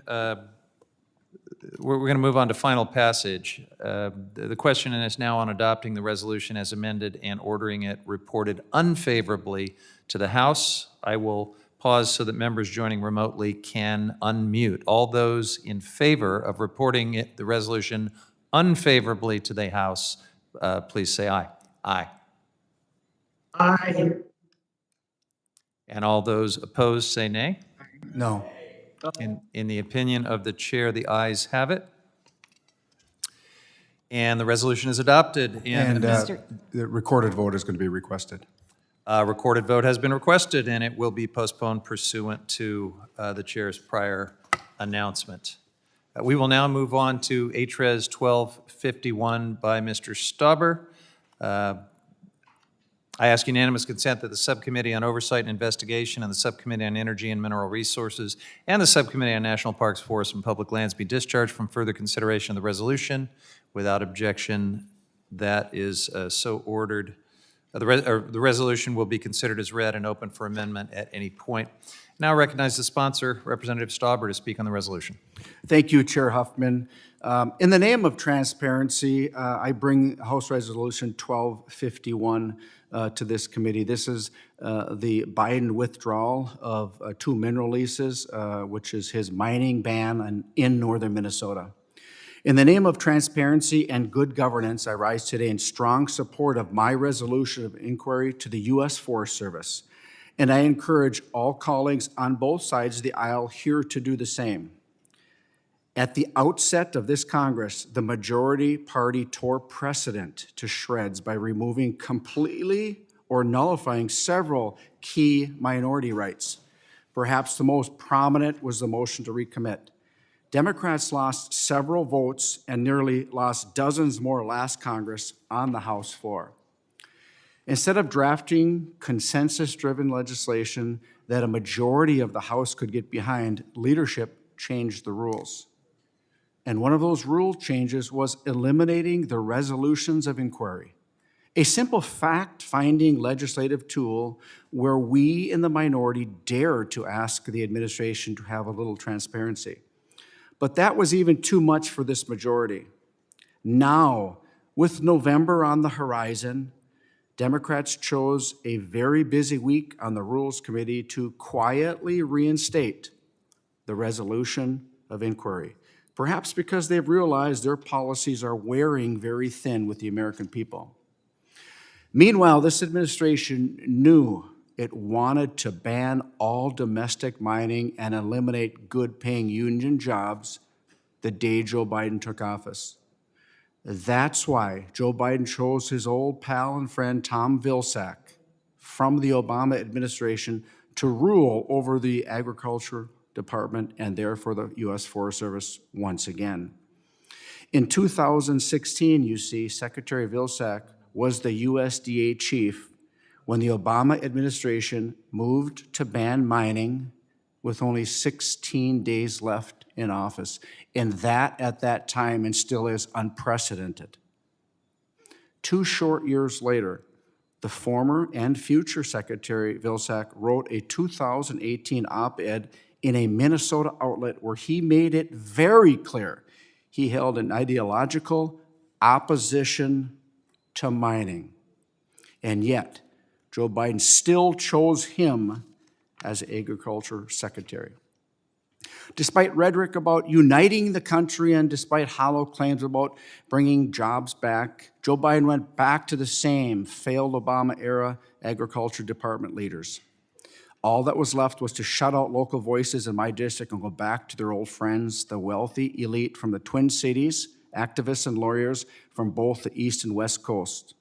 we're going to move on to final passage. The question is now on adopting the resolution as amended and ordering it reported unfavorably to the House. I will pause so that members joining remotely can unmute. All those in favor of reporting the resolution unfavorably to the House, please say aye. Aye. Aye. And all those opposed say nay. No. In the opinion of the chair, the ayes have it. And the resolution is adopted. And the recorded vote is going to be requested. Recorded vote has been requested, and it will be postponed pursuant to the chair's prior announcement. We will now move on to HRES 1251 by Mr. Stauber. I ask unanimous consent that the Subcommittee on Oversight and Investigation and the Subcommittee on Energy and Mineral Resources and the Subcommittee on National Parks, Forests, and Public Lands be discharged from further consideration of the resolution. Without objection, that is so ordered. The resolution will be considered as read and open for amendment at any point. Now I recognize the sponsor, Representative Stauber, to speak on the resolution. Thank you, Chair Huffman. In the name of transparency, I bring House Resolution 1251 to this committee. This is the Biden withdrawal of 2 mineral leases, which is his mining ban in northern Minnesota. In the name of transparency and good governance, I rise today in strong support of my resolution of inquiry to the U.S. Forest Service, and I encourage all colleagues on both sides of the aisle here to do the same. At the outset of this Congress, the majority party tore precedent to shreds by removing completely or nullifying several key minority rights. Perhaps the most prominent was the motion to recommit. Democrats lost several votes and nearly lost dozens more last Congress on the House floor. Instead of drafting consensus-driven legislation that a majority of the House could get behind, leadership changed the rules. And one of those rule changes was eliminating the resolutions of inquiry, a simple fact-finding legislative tool where we in the minority dare to ask the administration to have a little transparency. But that was even too much for this majority. Now, with November on the horizon, Democrats chose a very busy week on the Rules Committee to quietly reinstate the resolution of inquiry, perhaps because they've realized their policies are wearing very thin with the American people. Meanwhile, this administration knew it wanted to ban all domestic mining and eliminate good-paying union jobs the day Joe Biden took office. That's why Joe Biden chose his old pal and friend Tom Vilsack from the Obama administration to rule over the Agriculture Department and therefore the U.S. Forest Service once again. In 2016, you see, Secretary Vilsack was the USDA chief when the Obama administration moved to ban mining with only 16 days left in office. And that, at that time, and still is unprecedented. 2 short years later, the former and future Secretary Vilsack wrote a 2018 op-ed in a Minnesota outlet where he made it very clear he held an ideological opposition to mining. And yet, Joe Biden still chose him as Agriculture Secretary. Despite rhetoric about uniting the country and despite hollow claims about bringing jobs back, Joe Biden went back to the same failed Obama-era Agriculture Department leaders. All that was left was to shut out local voices in my district and go back to their old friends, the wealthy elite from the Twin Cities, activists and lawyers from both the East and West Coast,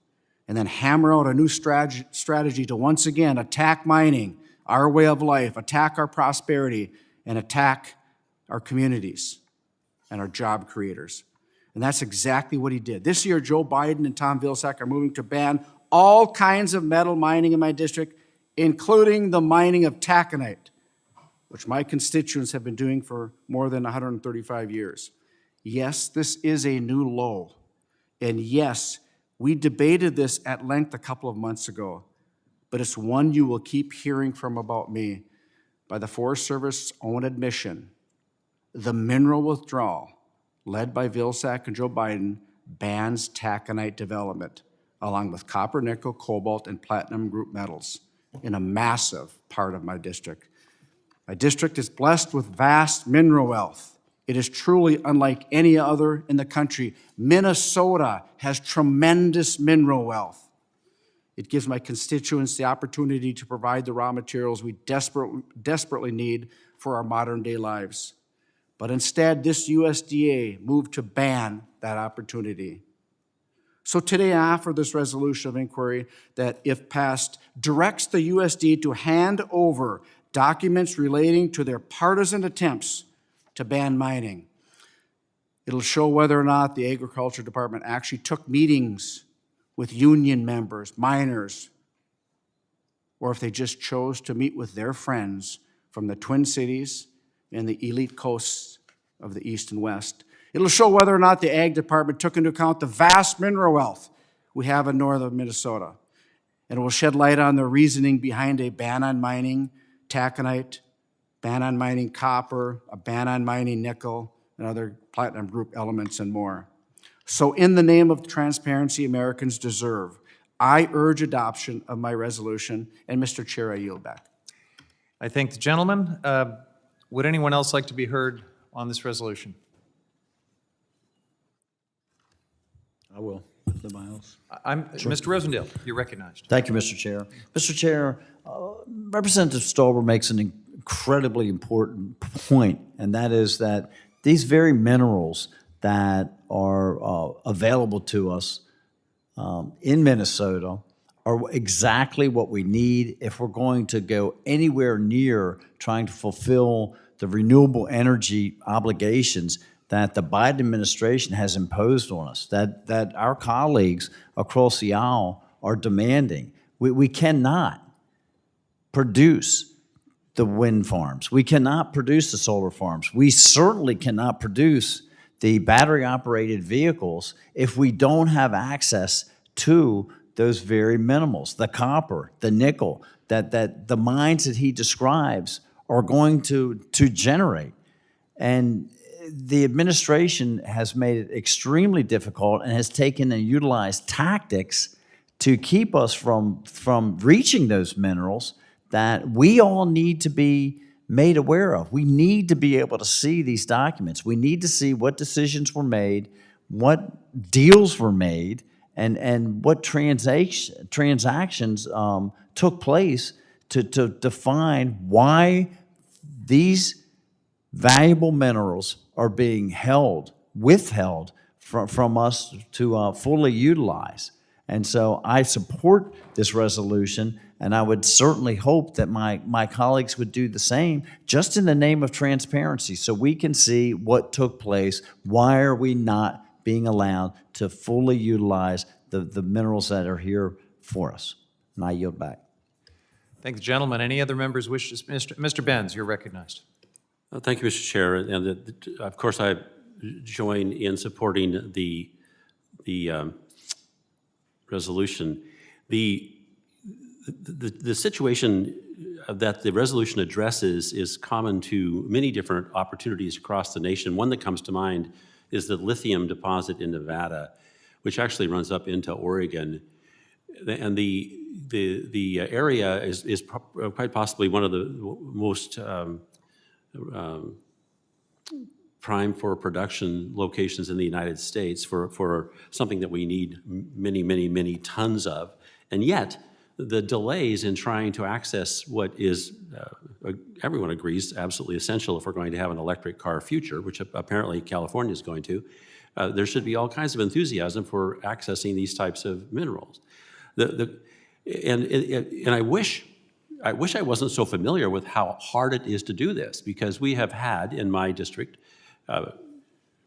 and then hammer out a new strategy to once again attack mining, our way of life, attack our prosperity, and attack our communities and our job creators. And that's exactly what he did. This year, Joe Biden and Tom Vilsack are moving to ban all kinds of metal mining in my district, including the mining of taconite, which my constituents have been doing for more than 135 years. Yes, this is a new low. And yes, we debated this at length a couple of months ago, but it's one you will keep hearing from about me. By the Forest Service's own admission, the mineral withdrawal, led by Vilsack and Joe Biden, bans taconite development, along with copper, nickel, cobalt, and platinum group metals in a massive part of my district. My district is blessed with vast mineral wealth. It is truly unlike any other in the country. Minnesota has tremendous mineral wealth. It gives my constituents the opportunity to provide the raw materials we desperately need for our modern-day lives. But instead, this USDA moved to ban that opportunity. So today I offer this resolution of inquiry that, if passed, directs the USDA to hand over documents relating to their partisan attempts to ban mining. It'll show whether or not the Agriculture Department actually took meetings with union members, miners, or if they just chose to meet with their friends from the Twin Cities and the elite coasts of the East and West. It'll show whether or not the Ag Department took into account the vast mineral wealth we have in northern Minnesota. and it will shed light on the reasoning behind a ban on mining taconite, ban on mining copper, a ban on mining nickel, and other platinum group elements and more. So in the name of the transparency Americans deserve, I urge adoption of my resolution, and Mr. Chair, I yield back. I thank the gentleman. Would anyone else like to be heard on this resolution? I will. The Miles. Mr. Rosendale, you're recognized. Thank you, Mr. Chair. Mr. Chair, Representative Stauber makes an incredibly important point, and that is that these very minerals that are available to us in Minnesota are exactly what we need if we're going to go anywhere near trying to fulfill the renewable energy obligations that the Biden administration has imposed on us, that our colleagues across the aisle are demanding. We cannot produce the wind farms. We cannot produce the solar farms. We certainly cannot produce the battery-operated vehicles if we don't have access to those very minerals, the copper, the nickel, that the mines that he describes are going to generate. And the administration has made it extremely difficult and has taken and utilized tactics to keep us from reaching those minerals that we all need to be made aware of. We need to be able to see these documents. We need to see what decisions were made, what deals were made, and what transactions took place to define why these valuable minerals are being withheld from us to fully utilize. And so I support this resolution, and I would certainly hope that my colleagues would do the same, just in the name of transparency, so we can see what took place. Why are we not being allowed to fully utilize the minerals that are here for us? And I yield back. Thank the gentleman. Any other members wish to? Mr. Benz, you're recognized. Thank you, Mr. Chair. And of course, I join in supporting the resolution. The situation that the resolution addresses is common to many different opportunities across the nation. One that comes to mind is the lithium deposit in Nevada, which actually runs up into Oregon. And the area is quite possibly one of the most prime for production locations in the United States for something that we need many, many, many tons of. And yet, the delays in trying to access what is, everyone agrees, absolutely essential if we're going to have an electric car future, which apparently California is going to, there should be all kinds of enthusiasm for accessing these types of minerals. And I wish I wasn't so familiar with how hard it is to do this, because we have had in my district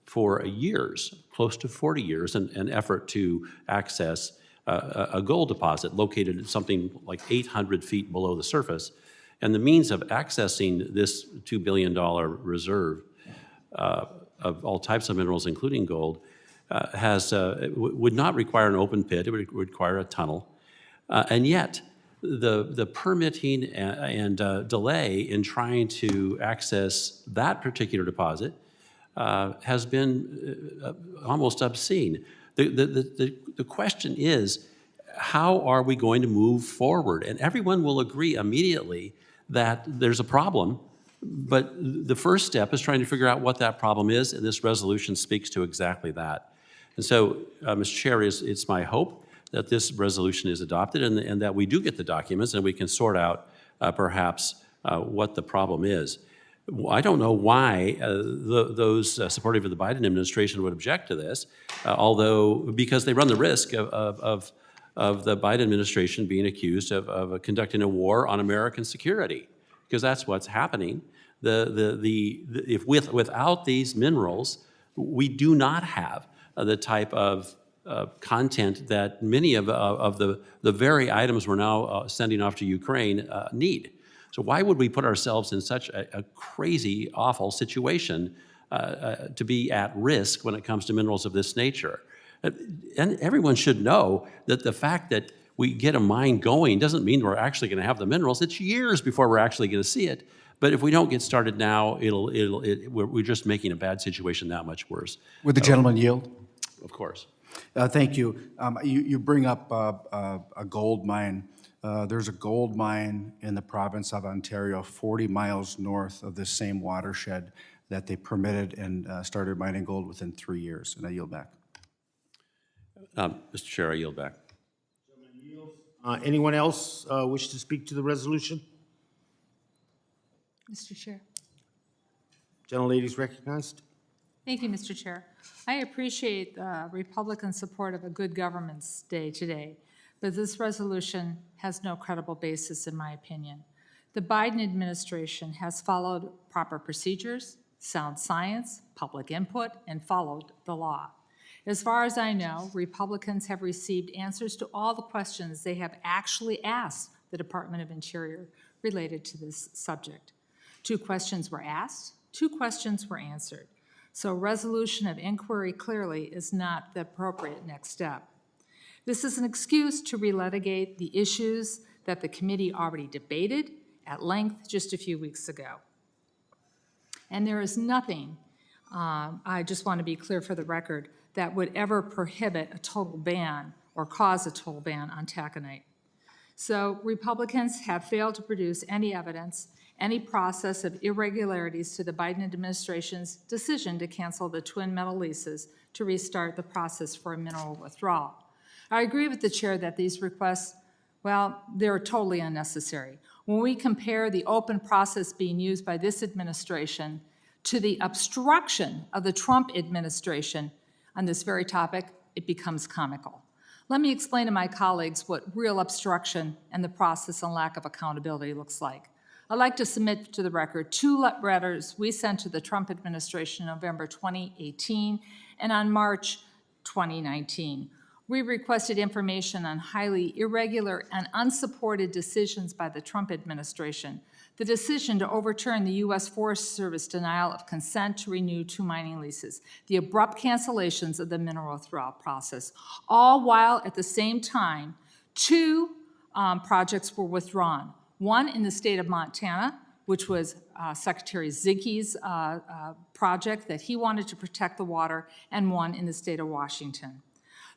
for years, close to 40 years, an effort to access a gold deposit located at something like 800 feet below the surface. And the means of accessing this $2 billion reserve of all types of minerals, including gold, would not require an open pit. It would require a tunnel. And yet, the permitting and delay in trying to access that particular deposit has been almost obscene. The question is, how are we going to move forward? And everyone will agree immediately that there's a problem, but the first step is trying to figure out what that problem is, and this resolution speaks to exactly that. And so, Mr. Chair, it's my hope that this resolution is adopted and that we do get the documents and we can sort out perhaps what the problem is. I don't know why those supportive of the Biden administration would object to this, because they run the risk of the Biden administration being accused of conducting a war on American security, because that's what's happening. Without these minerals, we do not have the type of content that many of the very items we're now sending off to Ukraine need. So why would we put ourselves in such a crazy, awful situation to be at risk when it comes to minerals of this nature? And everyone should know that the fact that we get a mine going, doesn't mean we're actually going to have the minerals. It's years before we're actually going to see it. But if we don't get started now, we're just making a bad situation that much worse. Would the gentleman yield? Of course. Thank you. You bring up a gold mine. There's a gold mine in the province of Ontario, 40 miles north of this same watershed that they permitted and started mining gold within 3 years. And I yield back. Mr. Chair, I yield back. Anyone else wish to speak to the resolution? Mr. Chair. Gentlelady is recognized. Thank you, Mr. Chair. I appreciate Republican support of a good government's day today, but this resolution has no credible basis in my opinion. The Biden administration has followed proper procedures, sound science, public input, and followed the law. As far as I know, Republicans have received answers to all the questions they have actually asked the Department of Interior related to this subject. 2 questions were asked, 2 questions were answered. So resolution of inquiry clearly is not the appropriate next step. This is an excuse to relitigate the issues that the committee already debated at length just a few weeks ago. And there is nothing, I just want to be clear for the record, that would ever prohibit a total ban or cause a total ban on taconite. So Republicans have failed to produce any evidence, any process of irregularities to the Biden administration's decision to cancel the twin metal leases to restart the process for a mineral withdrawal. I agree with the chair that these requests, well, they're totally unnecessary. When we compare the open process being used by this administration to the obstruction of the Trump administration on this very topic, it becomes comical. Let me explain to my colleagues what real obstruction and the process and lack of accountability looks like. I'd like to submit to the record 2 letters we sent to the Trump administration in November 2018 and on March 2019. We requested information on highly irregular and unsupported decisions by the Trump administration, the decision to overturn the U.S. Forest Service denial of consent to renew 2 mining leases, the abrupt cancellations of the mineral withdrawal process, all while at the same time 2 projects were withdrawn. One in the state of Montana, which was Secretary Zinke's project that he wanted to protect the water, and one in the state of Washington.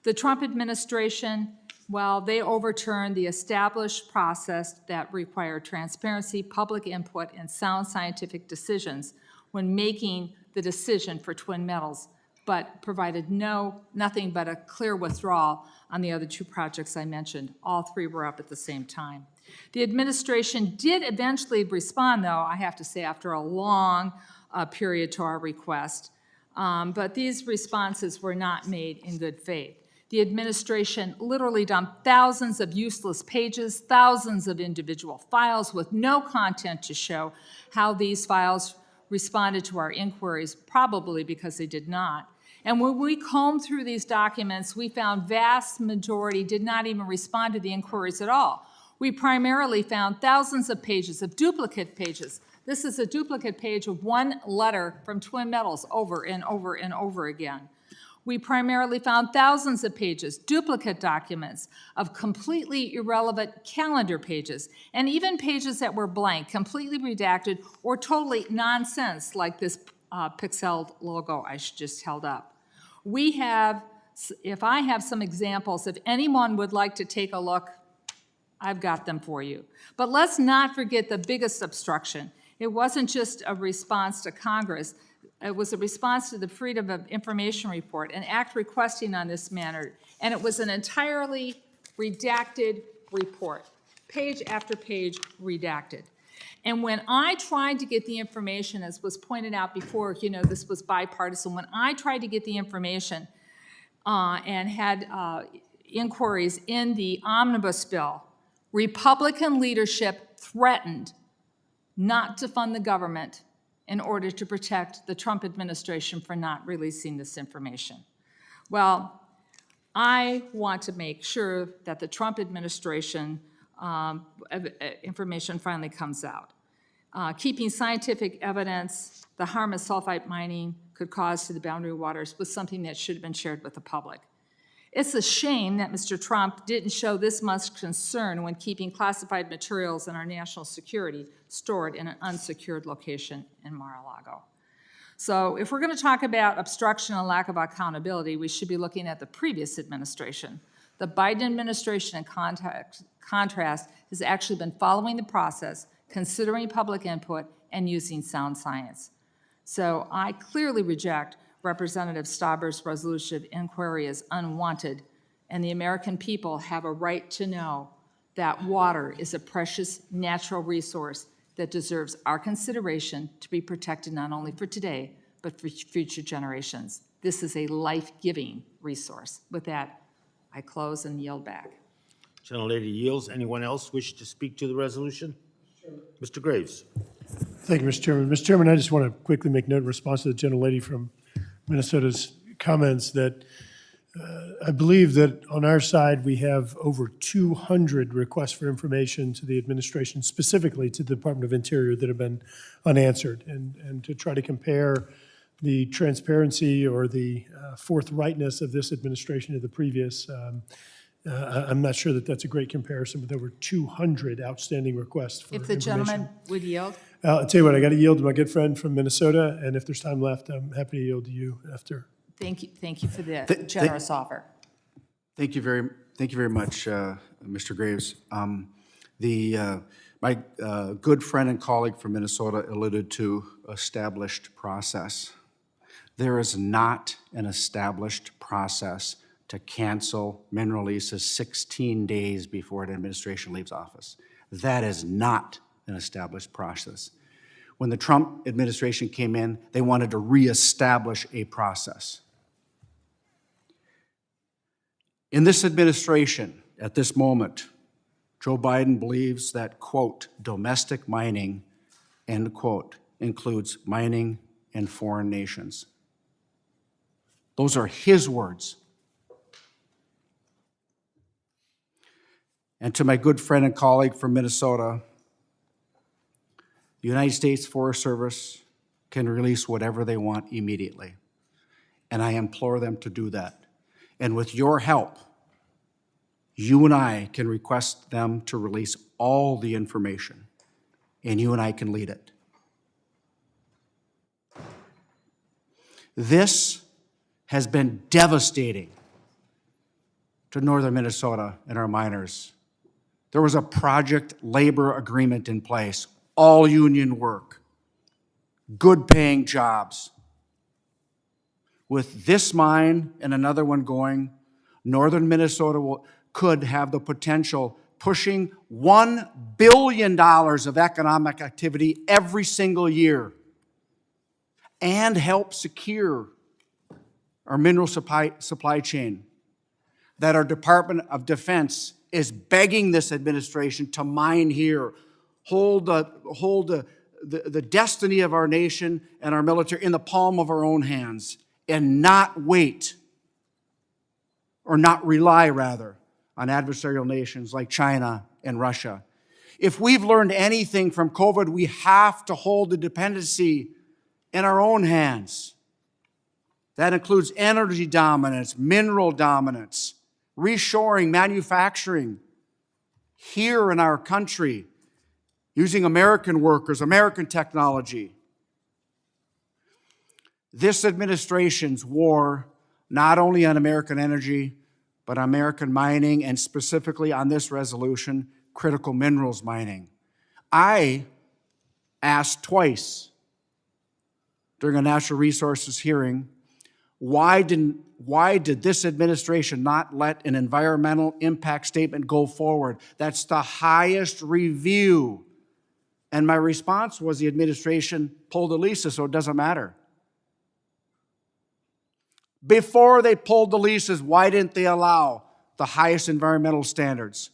The Trump administration, well, they overturned the established process that required transparency, public input, and sound scientific decisions when making the decision for twin metals, but provided nothing but a clear withdrawal on the other 2 projects I mentioned. All 3 were up at the same time. The administration did eventually respond, though, I have to say, after a long period to our request, but these responses were not made in good faith. The administration literally dumped thousands of useless pages, thousands of individual files with no content to show how these files responded to our inquiries, probably because they did not. And when we combed through these documents, we found vast majority did not even respond to the inquiries at all. We primarily found thousands of pages of duplicate pages. This is a duplicate page of 1 letter from Twin Metals over and over and over again. We primarily found thousands of pages, duplicate documents of completely irrelevant calendar pages, and even pages that were blank, completely redacted, or totally nonsense, like this pixeled logo I just held up. We have, if I have some examples, if anyone would like to take a look, I've got them for you. But let's not forget the biggest obstruction. It wasn't just a response to Congress. It was a response to the Freedom of Information Report, an act requesting on this matter, and it was an entirely redacted report, page after page redacted. And when I tried to get the information, as was pointed out before, you know, this was bipartisan, when I tried to get the information and had inquiries in the omnibus bill, Republican leadership threatened not to fund the government in order to protect the Trump administration for not releasing this information. Well, I want to make sure that the Trump administration information finally comes out. Keeping scientific evidence, the harm of sulfide mining could cause to the boundary waters was something that should have been shared with the public. It's a shame that Mr. Trump didn't show this much concern when keeping classified materials in our national security stored in an unsecured location in Mar-a-Lago. So if we're going to talk about obstruction and lack of accountability, we should be looking at the previous administration. The Biden administration, in contrast, has actually been following the process, considering public input, and using sound science. So I clearly reject Representative Stauber's resolution of inquiry as unwanted, and the American people have a right to know that water is a precious natural resource that deserves our consideration to be protected not only for today, but for future generations. This is a life-giving resource. With that, I close and yield back. Gentlelady yields. Anyone else wish to speak to the resolution? Mr. Graves. Thank you, Mr. Chairman. Mr. Chairman, I just want to quickly make note in response to the gentlelady from Minnesota's comments that I believe that on our side, we have over 200 requests for information to the administration, specifically to the Department of Interior, that have been unanswered. And to try to compare the transparency or the forthrightness of this administration to the previous, I'm not sure that that's a great comparison, but there were 200 outstanding requests for If the information. gentleman would yield. I'll tell you what, I got to yield to my good friend from Minnesota, and if there's time left, I'm happy to yield to you after. Thank you for the generous offer. Thank you very much, Mr. Graves. My good friend and colleague from Minnesota alluded to established process. There is not an established process to cancel mineral leases 16 days before an administration leaves office. That is not an established process. When the Trump administration came in, they wanted to reestablish a process. In this administration, at this moment, Joe Biden believes that, quote, domestic mining, end quote, includes mining in foreign nations. Those are his words. And to my good friend and colleague from Minnesota, the United States Forest Service can release whatever they want immediately. And I implore them to do that. And with your help, you and I can request them to release all the information, and you and I can lead it. This has been devastating to northern Minnesota and our miners. There was a project labor agreement in place, all union work, good paying jobs. With this mine and another one going, northern Minnesota could have the potential pushing $1 billion of economic activity every single year and help secure our mineral supply chain that our Department of Defense is begging this administration to mine here, hold the destiny of our nation and our military in the palm of our own hands, and not wait, or not rely, rather, on adversarial nations like China and Russia. If we've learned anything from COVID, we have to hold the dependency in our own hands. That includes energy dominance, mineral dominance, reshoring, manufacturing here in our country, using American workers, American technology. This administration's war, not only on American energy, but American mining, and specifically on this resolution, critical minerals mining. I asked twice during a natural resources hearing, why did this administration not let an environmental impact statement go forward? That's the highest review. And my response was the administration pulled the leases, so it doesn't matter. Before they pulled the leases, why didn't they allow the highest environmental standards,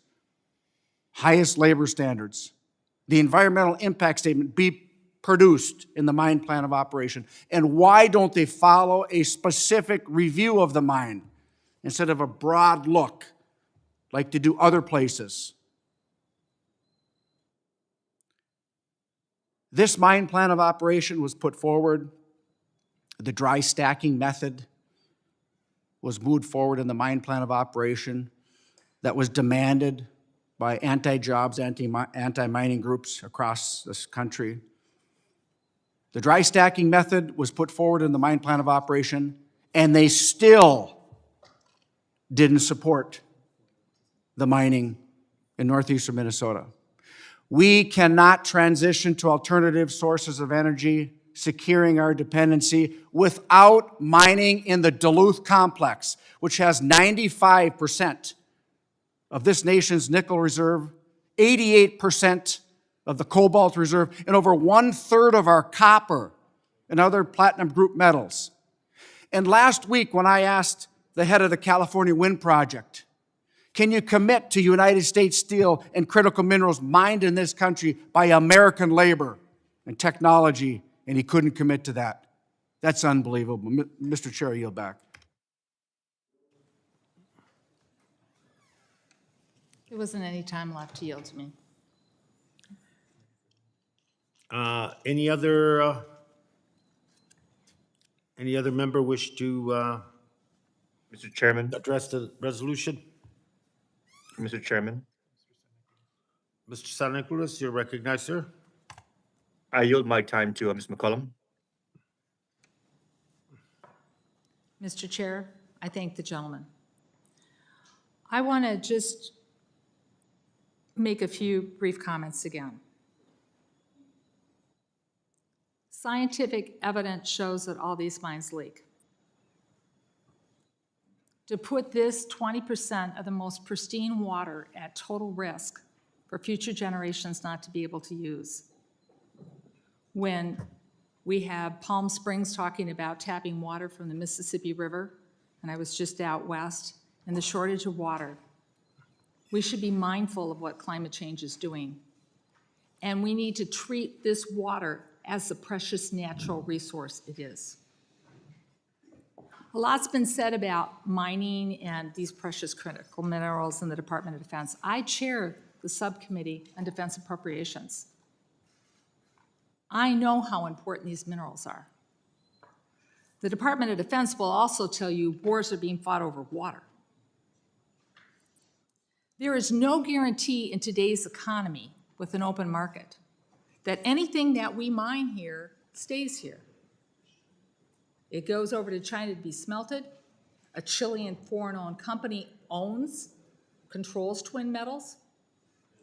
highest labor standards, the environmental impact statement be produced in the mine plan of operation? And why don't they follow a specific review of the mine instead of a broad look like they do other places? This mine plan of operation was put forward, the dry stacking method, was moved forward in the mine plan of operation that was demanded by anti-jobs, anti-mining groups across this country. The dry stacking method was put forward in the mine plan of operation, and they still didn't support the mining in northeastern Minnesota. We cannot transition to alternative sources of energy, securing our dependency, without mining in the Duluth complex, which has 95% of this nation's nickel reserve, 88% of the cobalt reserve, and over 1/3 of our copper and other platinum group metals. And last week, when I asked the head of the California Wind Project, can you commit to United States steel and critical minerals mined in this country by American labor and technology? And he couldn't commit to that. That's unbelievable. Mr. Chair, I yield back. There wasn't any time left to yield to me. Any other member wish to Mr. Chairman, address the resolution? Mr. Chairman, Mr. San Nicolas, you're recognized, sir. I yield my time to Ms. McCollum. Mr. Chair, I thank the gentleman. I want to just make a few brief comments again. Scientific evidence shows that all these mines leak. To put this 20% of the most pristine water at total risk for future generations not to be able to use, when we have Palm Springs talking about tapping water from the Mississippi River, and I was just out west, and the shortage of water. We should be mindful of what climate change is doing. And we need to treat this water as the precious natural resource it is. A lot's been said about mining and these precious critical minerals in the Department of Defense. I chair the subcommittee on defense appropriations. I know how important these minerals are. The Department of Defense will also tell you wars are being fought over water. There is no guarantee in today's economy with an open market that anything that we mine here stays here. It goes over to China to be smelted. A Chilean foreign-owned company controls twin metals.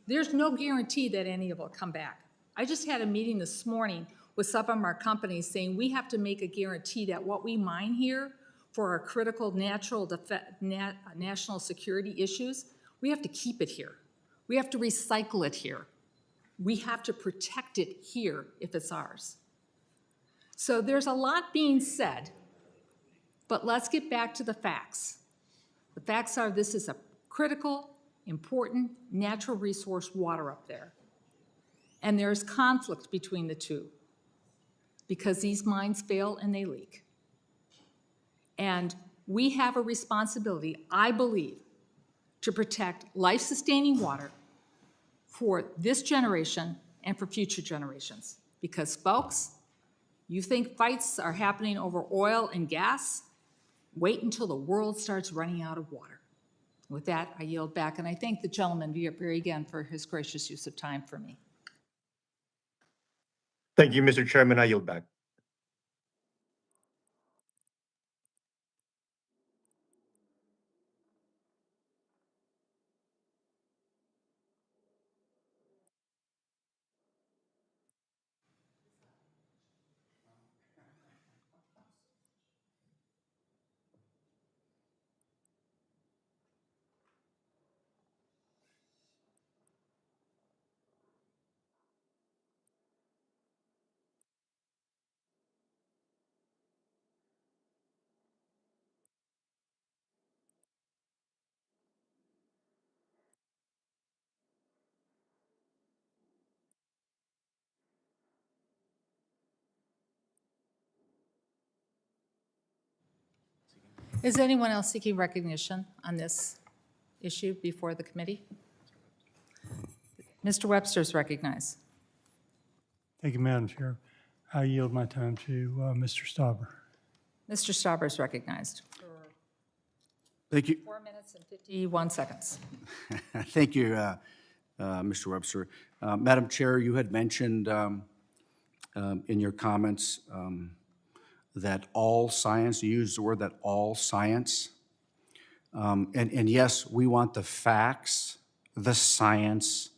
There's no guarantee that any of it will come back. I just had a meeting this morning with some of our companies saying we have to make a guarantee that what we mine here for our critical national security issues, we have to keep it here. We have to recycle it here. We have to protect it here if it's ours. So there's a lot being said, but let's get back to the facts. The facts are this is a critical, important natural resource, water up there. And there's conflict between the two because these mines fail and they leak. And we have a responsibility, I believe, to protect life-sustaining water for this generation and for future generations. Because folks, you think fights are happening over oil and gas? Wait until the world starts running out of water. With that, I yield back, and I thank the gentleman very again for his gracious use of time for me. Thank you, Mr. Chairman. I yield back. Is anyone else seeking recognition on this issue before the committee? Mr. Webster is recognized. Thank you, Madam Chair. I yield my time to Mr. Stauber. Mr. Stauber is recognized. Thank you. 4 minutes and 51 seconds. Thank you, Mr. Webster. Madam Chair, you had mentioned in your comments that all science, you used the word that all science. And yes, we want the facts, the science,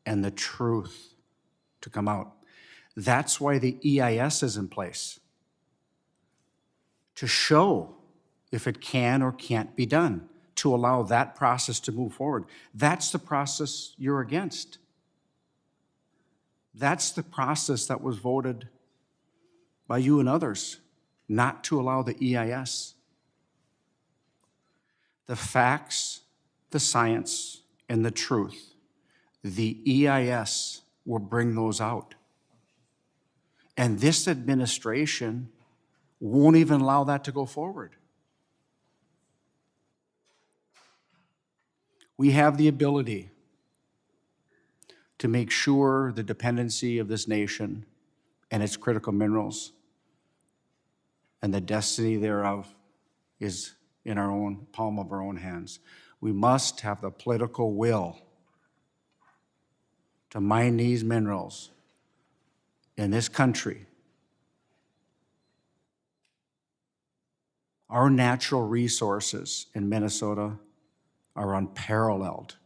and the truth to come out. That's why the EIS is in place, to show if it can or can't be done, to allow that process to move forward. That's the process you're against. That's the process that was voted by you and others, not to allow the EIS. The facts, the science, and the truth. The EIS will bring those out. And this administration won't even allow that to go forward. We have the ability to make sure the dependency of this nation and its critical minerals and the destiny thereof is in our own palm of our own hands. We must have the political will to mine these minerals in this country. Our natural resources in Minnesota are unparalleled,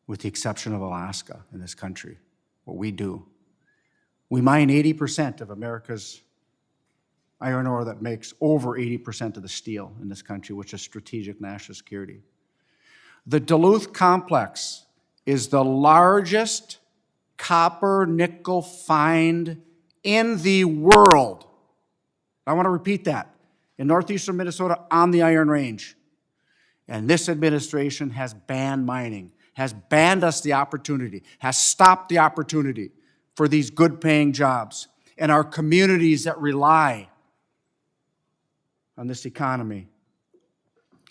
with the exception of Alaska in this country, what we do. We mine 80% of America's iron ore that makes over 80% of the steel in this country, which is strategic national security. The Duluth Complex is the largest copper nickel find in the world. I want to repeat that. In northeastern Minnesota on the Iron Range. And this administration has banned mining, has banned us the opportunity, has stopped the opportunity for these good-paying jobs and our communities that rely on this economy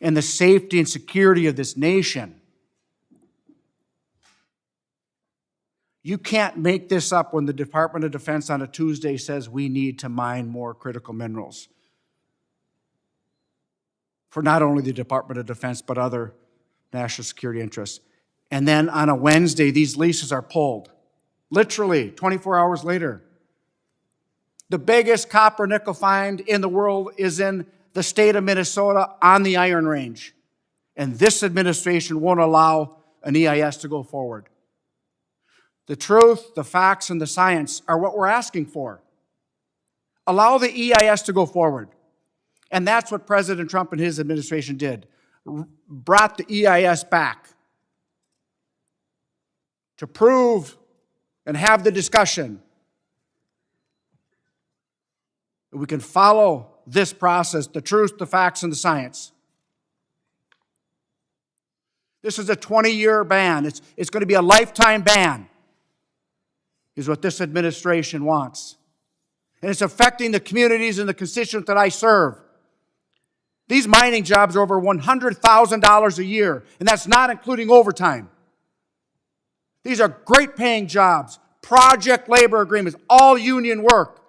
and the safety and security of this nation. You can't make this up when the Department of Defense on a Tuesday says we need to mine more critical minerals for not only the Department of Defense, but other national security interests. And then on a Wednesday, these leases are pulled, literally 24 hours later. The biggest copper nickel find in the world is in the state of Minnesota on the Iron Range. And this administration won't allow an EIS to go forward. The truth, the facts, and the science are what we're asking for. Allow the EIS to go forward. And that's what President Trump and his administration did. Brought the EIS back to prove and have the discussion that we can follow this process, the truth, the facts, and the science. This is a 20-year ban. It's going to be a lifetime ban, is what this administration wants. And it's affecting the communities and the constituents that I serve. These mining jobs are over $100,000 a year, and that's not including overtime. These are great paying jobs, project labor agreements, all union work.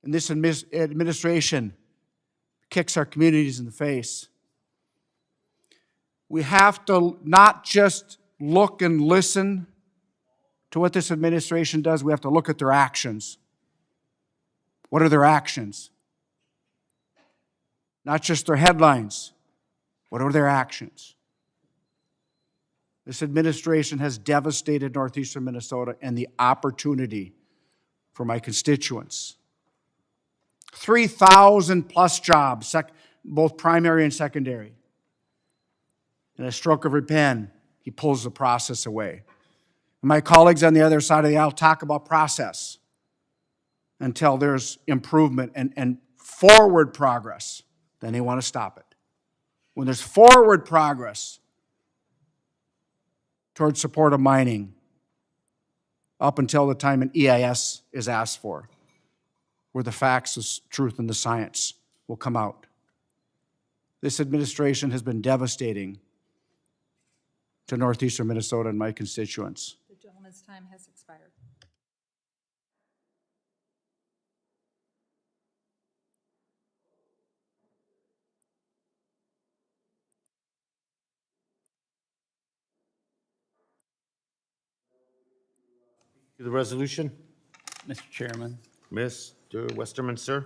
And this administration kicks our communities in the face. We have to not just look and listen to what this administration does, we have to look at their actions. What are their actions? Not just their headlines. What are their actions? This administration has devastated northeastern Minnesota and the opportunity for my constituents. 3,000 plus jobs, both primary and secondary. In a stroke of a pen, he pulls the process away. And my colleagues on the other side of the aisle talk about process until there's improvement and forward progress. Then they want to stop it. When there's forward progress towards support of mining, up until the time an EIS is asked for, where the facts, the truth, and the science will come out. This administration has been devastating to northeastern Minnesota and my constituents. The gentleman's time has expired. To the resolution, Mr. Chairman. Mr. Westerman, sir.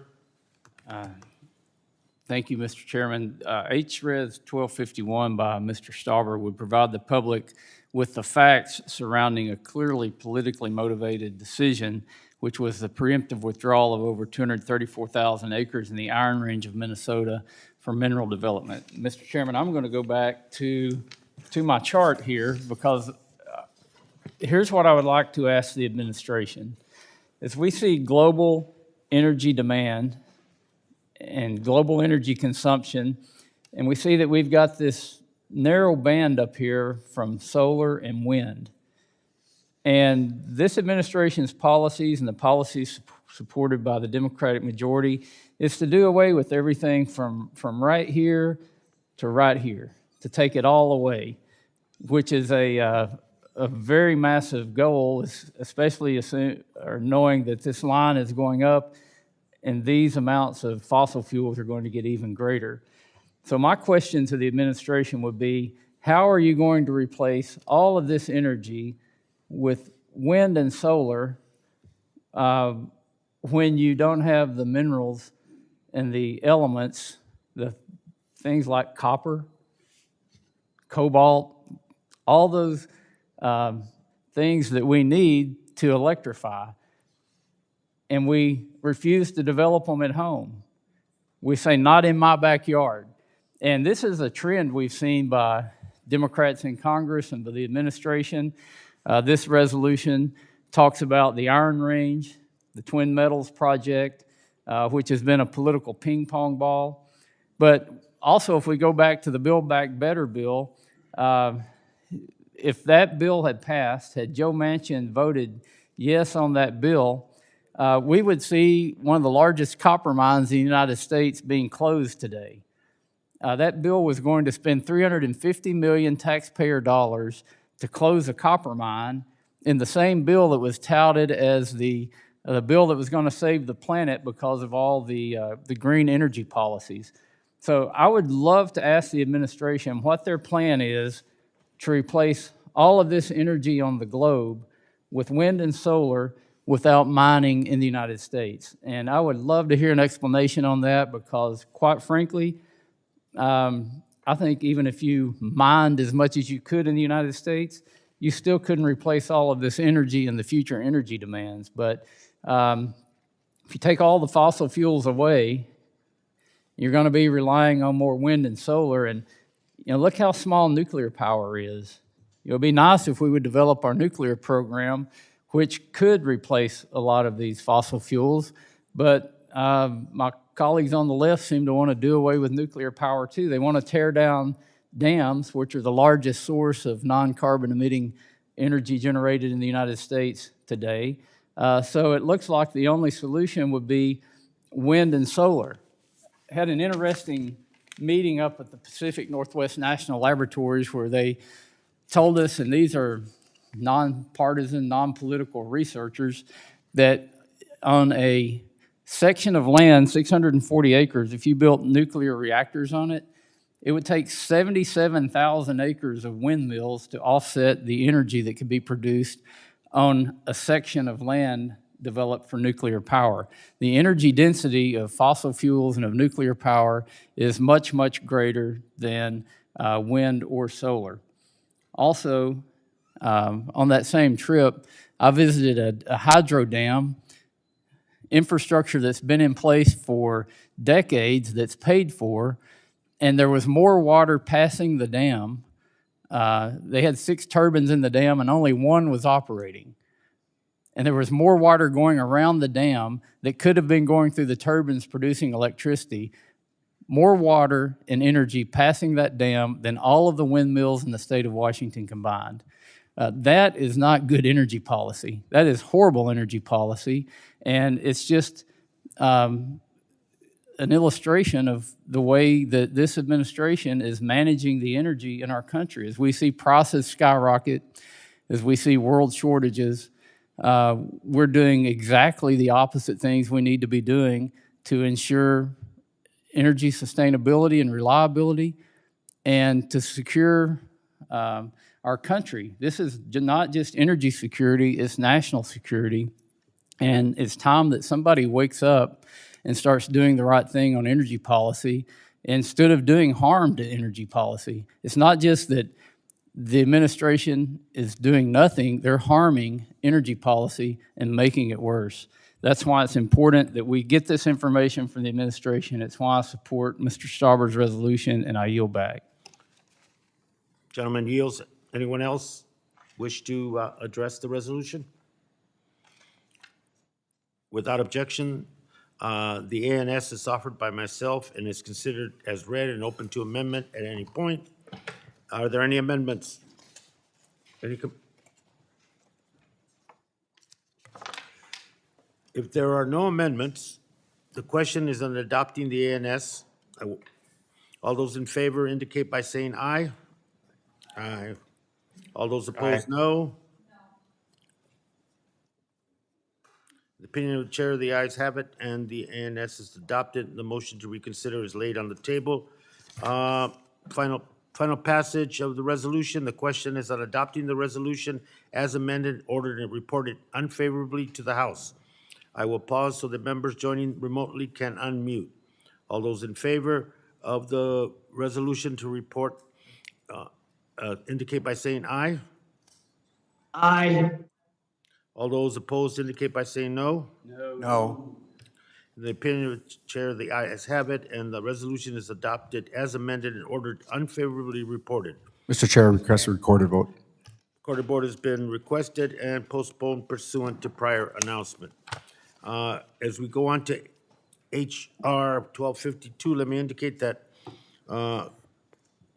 Thank you, Mr. Chairman. HRES 1251 by Mr. Stauber would provide the public with the facts surrounding a clearly politically motivated decision, which was the preemptive withdrawal of over 234,000 acres in the Iron Range of Minnesota for mineral development. Mr. Chairman, I'm going to go back to my chart here because here's what I would like to ask the administration. As we see global energy demand and global energy consumption, and we see that we've got this narrow band up here from solar and wind. And this administration's policies and the policies supported by the Democratic majority is to do away with everything from right here to right here, to take it all away, which is a very massive goal, especially knowing that this line is going up and these amounts of fossil fuels are going to get even greater. So my question to the administration would be, how are you going to replace all of this energy with wind and solar when you don't have the minerals and the elements, the things like copper, cobalt, all those things that we need to electrify, and we refuse to develop them at home? We say, not in my backyard. And this is a trend we've seen by Democrats in Congress and by the administration. This resolution talks about the Iron Range, the Twin Metals project, which has been a political ping pong ball. But also, if we go back to the Build Back Better bill, if that bill had passed, had Joe Manchin voted yes on that bill, we would see one of the largest copper mines in the United States being closed today. That bill was going to spend $350 million taxpayer dollars to close a copper mine in the same bill that was touted as the bill that was going to save the planet because of all the green energy policies. So I would love to ask the administration what their plan is to replace all of this energy on the globe with wind and solar without mining in the United States. And I would love to hear an explanation on that because, quite frankly, I think even if you mined as much as you could in the United States, you still couldn't replace all of this energy and the future energy demands. But if you take all the fossil fuels away, you're going to be relying on more wind and solar. And look how small nuclear power is. It would be nice if we would develop our nuclear program, which could replace a lot of these fossil fuels. But my colleagues on the left seem to want to do away with nuclear power too. They want to tear down dams, which are the largest source of non-carbon emitting energy generated in the United States today. So it looks like the only solution would be wind and solar. Had an interesting meeting up at the Pacific Northwest National Laboratories where they told us, and these are nonpartisan, non-political researchers, that on a section of land, 640 acres, if you built nuclear reactors on it, it would take 77,000 acres of windmills to offset the energy that could be produced on a section of land developed for nuclear power. The energy density of fossil fuels and of nuclear power is much, much greater than wind or solar. Also, on that same trip, I visited a hydro dam, infrastructure that's been in place for decades, that's paid for, and there was more water passing the dam. They had 6 turbines in the dam and only one was operating. And there was more water going around the dam that could have been going through the turbines producing electricity, more water and energy passing that dam than all of the windmills in the state of Washington combined. That is not good energy policy. That is horrible energy policy, and it's just an illustration of the way that this administration is managing the energy in our country. As we see prices skyrocket, as we see world shortages, we're doing exactly the opposite things we need to be doing to ensure energy sustainability and reliability and to secure our our country. This is not just energy security, it's national security. And it's time that somebody wakes up and starts doing the right thing on energy policy instead of doing harm to energy policy. It's not just that the administration is doing nothing, they're harming energy policy and making it worse. That's why it's important that we get this information from the administration. It's why I support Mr. Stauber's resolution, and I yield back. Gentleman yields. Anyone else wish to address the resolution? Without objection, the ANS is offered by myself and is considered as read and open to amendment at any point. Are there any amendments? If there are no amendments, the question is on adopting the ANS. All those in favor indicate by saying aye. Aye. All those opposed, no. The opinion of the chair, the ayes have it, and the ANS is adopted. The motion to reconsider is laid on the table. Final passage of the resolution. The question is on adopting the resolution as amended, ordered and reported unfavorably to the House. I will pause so that members joining remotely can unmute. All those in favor of the resolution to report indicate by saying aye. Aye. All those opposed indicate by saying no. No. In the opinion of the chair, the ayes have it, and the resolution is adopted as amended and ordered unfavorably reported. Mr. Chair, request a recorded vote. Recorded vote has been requested and postponed pursuant to prior announcement. As we go on to HR 1252, let me indicate that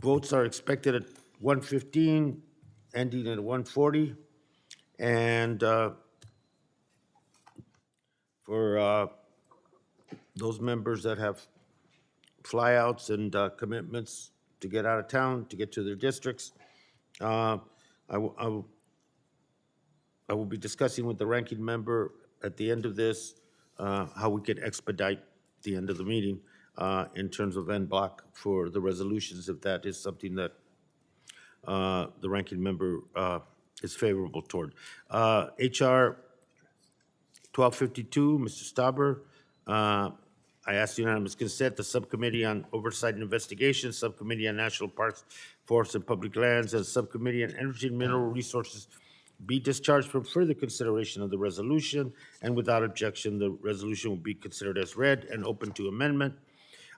votes are expected at 1:15, ending at 1:40. And for those members that have flyouts and commitments to get out of town, to get to their districts, I will be discussing with the ranking member at the end of this how we can expedite the end of the meeting in terms of en bloc for the resolutions, if that is something that the ranking member is favorable toward. HR 1252, Mr. Stauber. I ask unanimous consent, the Subcommittee on Oversight and Investigation, Subcommittee on National Parks, Forests, and Public Lands, and Subcommittee on Energy and Mineral Resources be discharged from further consideration of the resolution, and without objection, the resolution will be considered as read and open to amendment.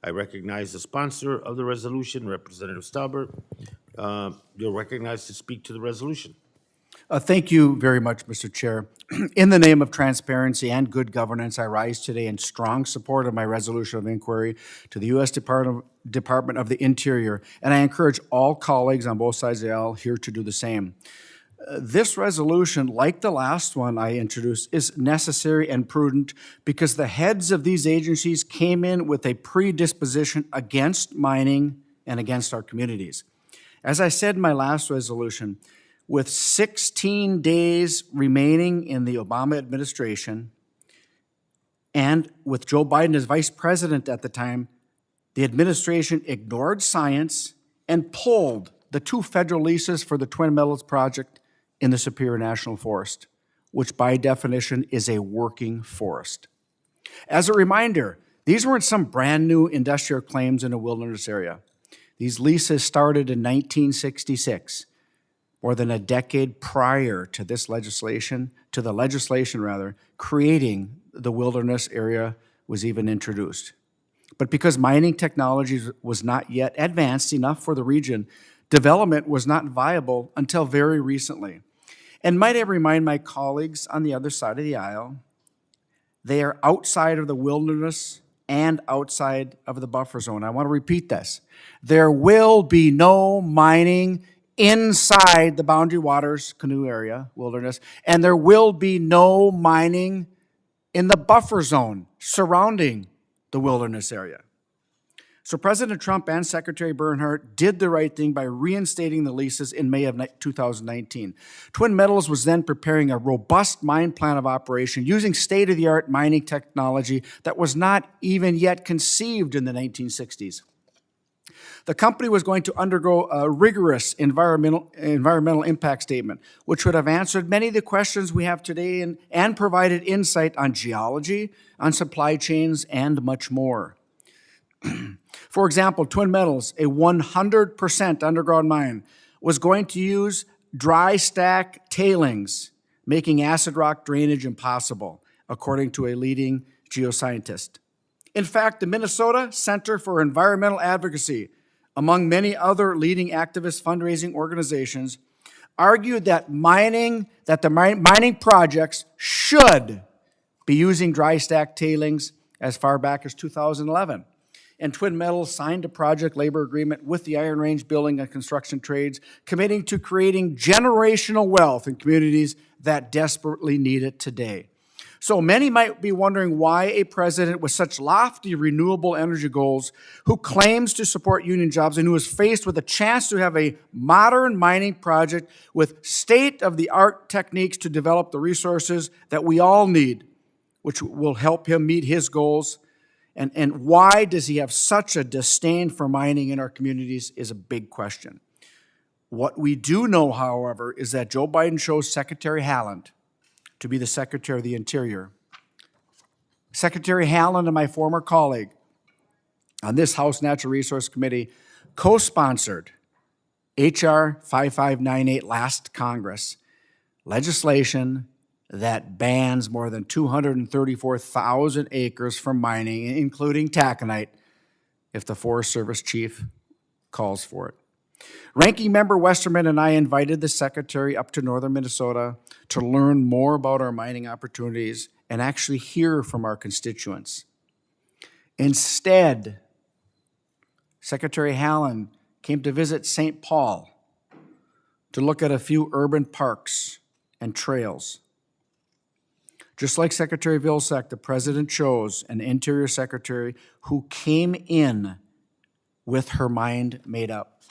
I recognize the sponsor of the resolution, Representative Stauber. You're recognized to speak to the resolution. Thank you very much, Mr. Chair. In the name of transparency and good governance, I rise today in strong support of my resolution of inquiry to the U.S. Department of the Interior, and I encourage all colleagues on both sides of the aisle here to do the same. This resolution, like the last one I introduced, is necessary and prudent because the heads of these agencies came in with a predisposition against mining and against our communities. As I said in my last resolution, with 16 days remaining in the Obama administration, and with Joe Biden as vice president at the time, the administration ignored science and pulled the 2 federal leases for the Twin Metals project in the Superior National Forest, which by definition is a working forest. As a reminder, these weren't some brand new industrial claims in a wilderness area. These leases started in 1966. More than a decade prior to this legislation, creating the wilderness area was even introduced. But because mining technology was not yet advanced enough for the region, development was not viable until very recently. And might I remind my colleagues on the other side of the aisle, they are outside of the wilderness and outside of the buffer zone. I want to repeat this. There will be no mining inside the Boundary Waters Canoe Area, wilderness, and there will be no mining in the buffer zone surrounding the wilderness area. So President Trump and Secretary Bernhardt did the right thing by reinstating the leases in May of 2019. Twin Metals was then preparing a robust mine plan of operation using state-of-the-art mining technology that was not even yet conceived in the 1960s. The company was going to undergo a rigorous environmental impact statement, which would have answered many of the questions we have today and provided insight on geology, on supply chains, and much more. For example, Twin Metals, a 100% underground mine, was going to use dry stack tailings, making acid rock drainage impossible, according to a leading geoscientist. In fact, the Minnesota Center for Environmental Advocacy, among many other leading activist fundraising organizations, argued that the mining projects should be using dry stack tailings as far back as 2011. And Twin Metals signed a project labor agreement with the Iron Range Building and Construction Trades, committing to creating generational wealth in communities that desperately need it today. So many might be wondering why a president with such lofty renewable energy goals, who claims to support union jobs and who is faced with a chance to have a modern mining project with state-of-the-art techniques to develop the resources that we all need, which will help him meet his goals, and why does he have such a disdain for mining in our communities is a big question. What we do know, however, is that Joe Biden chose Secretary Haaland to be the Secretary of the Interior. Secretary Haaland and my former colleague on this House Natural Resource Committee co-sponsored H.R. 5598 last Congress, legislation that bans more than 234,000 acres from mining, including taconite, if the Forest Service chief calls for it. Ranking Member Westerman and I invited the Secretary up to northern Minnesota to learn more about our mining opportunities and actually hear from our constituents. Instead, Secretary Haaland came to visit St. Paul to look at a few urban parks and trails. Just like Secretary Vilsack, the President chose an Interior Secretary who came in with her mind made up.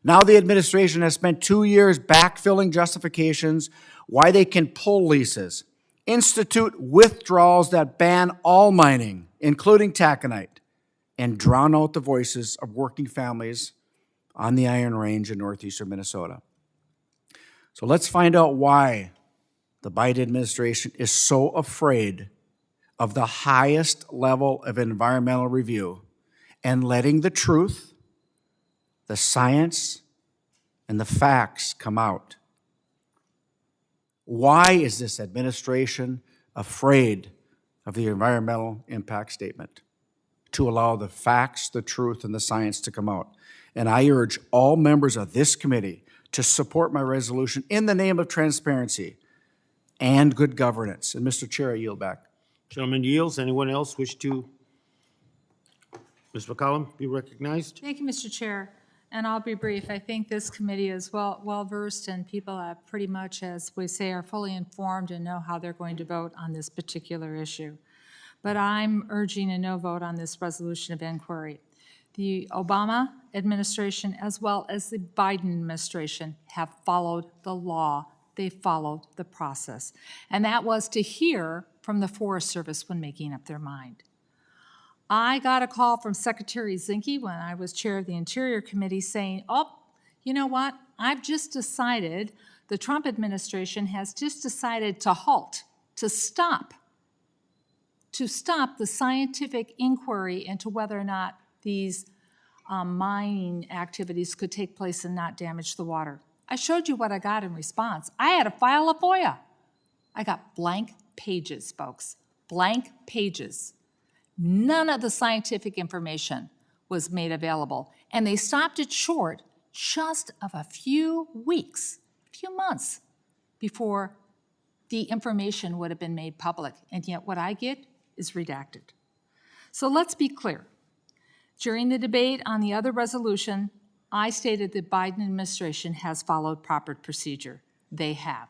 Now the administration has spent 2 years backfilling justifications why they can pull leases, institute withdrawals that ban all mining, including taconite, and drown out the voices of working families on the Iron Range in northeastern Minnesota. So let's find out why the Biden administration is so afraid of the highest level of environmental review and letting the truth, the science, and the facts come out. Why is this administration afraid of the environmental impact statement? To allow the facts, the truth, and the science to come out. And I urge all members of this committee to support my resolution in the name of transparency and good governance. And Mr. Chair, I yield back. Gentleman yields. Anyone else wish to? Ms. McCollum, be recognized. Thank you, Mr. Chair. And I'll be brief. I think this committee is well-versed, and people have pretty much, as we say, are fully informed and know how they're going to vote on this particular issue. But I'm urging a no vote on this resolution of inquiry. The Obama administration, as well as the Biden administration, have followed the law. They followed the process. And that was to hear from the Forest Service when making up their mind. I got a call from Secretary Zinke when I was chair of the Interior Committee saying, oh, you know what? I've just decided, the Trump administration has just decided to halt, to stop the scientific inquiry into whether or not these mining activities could take place and not damage the water. I showed you what I got in response. I had to file a FOIA. I got blank pages, folks, blank pages. None of the scientific information was made available, and they stopped it short just of a few weeks, a few months before the information would have been made public, and yet what I get is redacted. So let's be clear. During the debate on the other resolution, I stated the Biden administration has followed proper procedure. They have.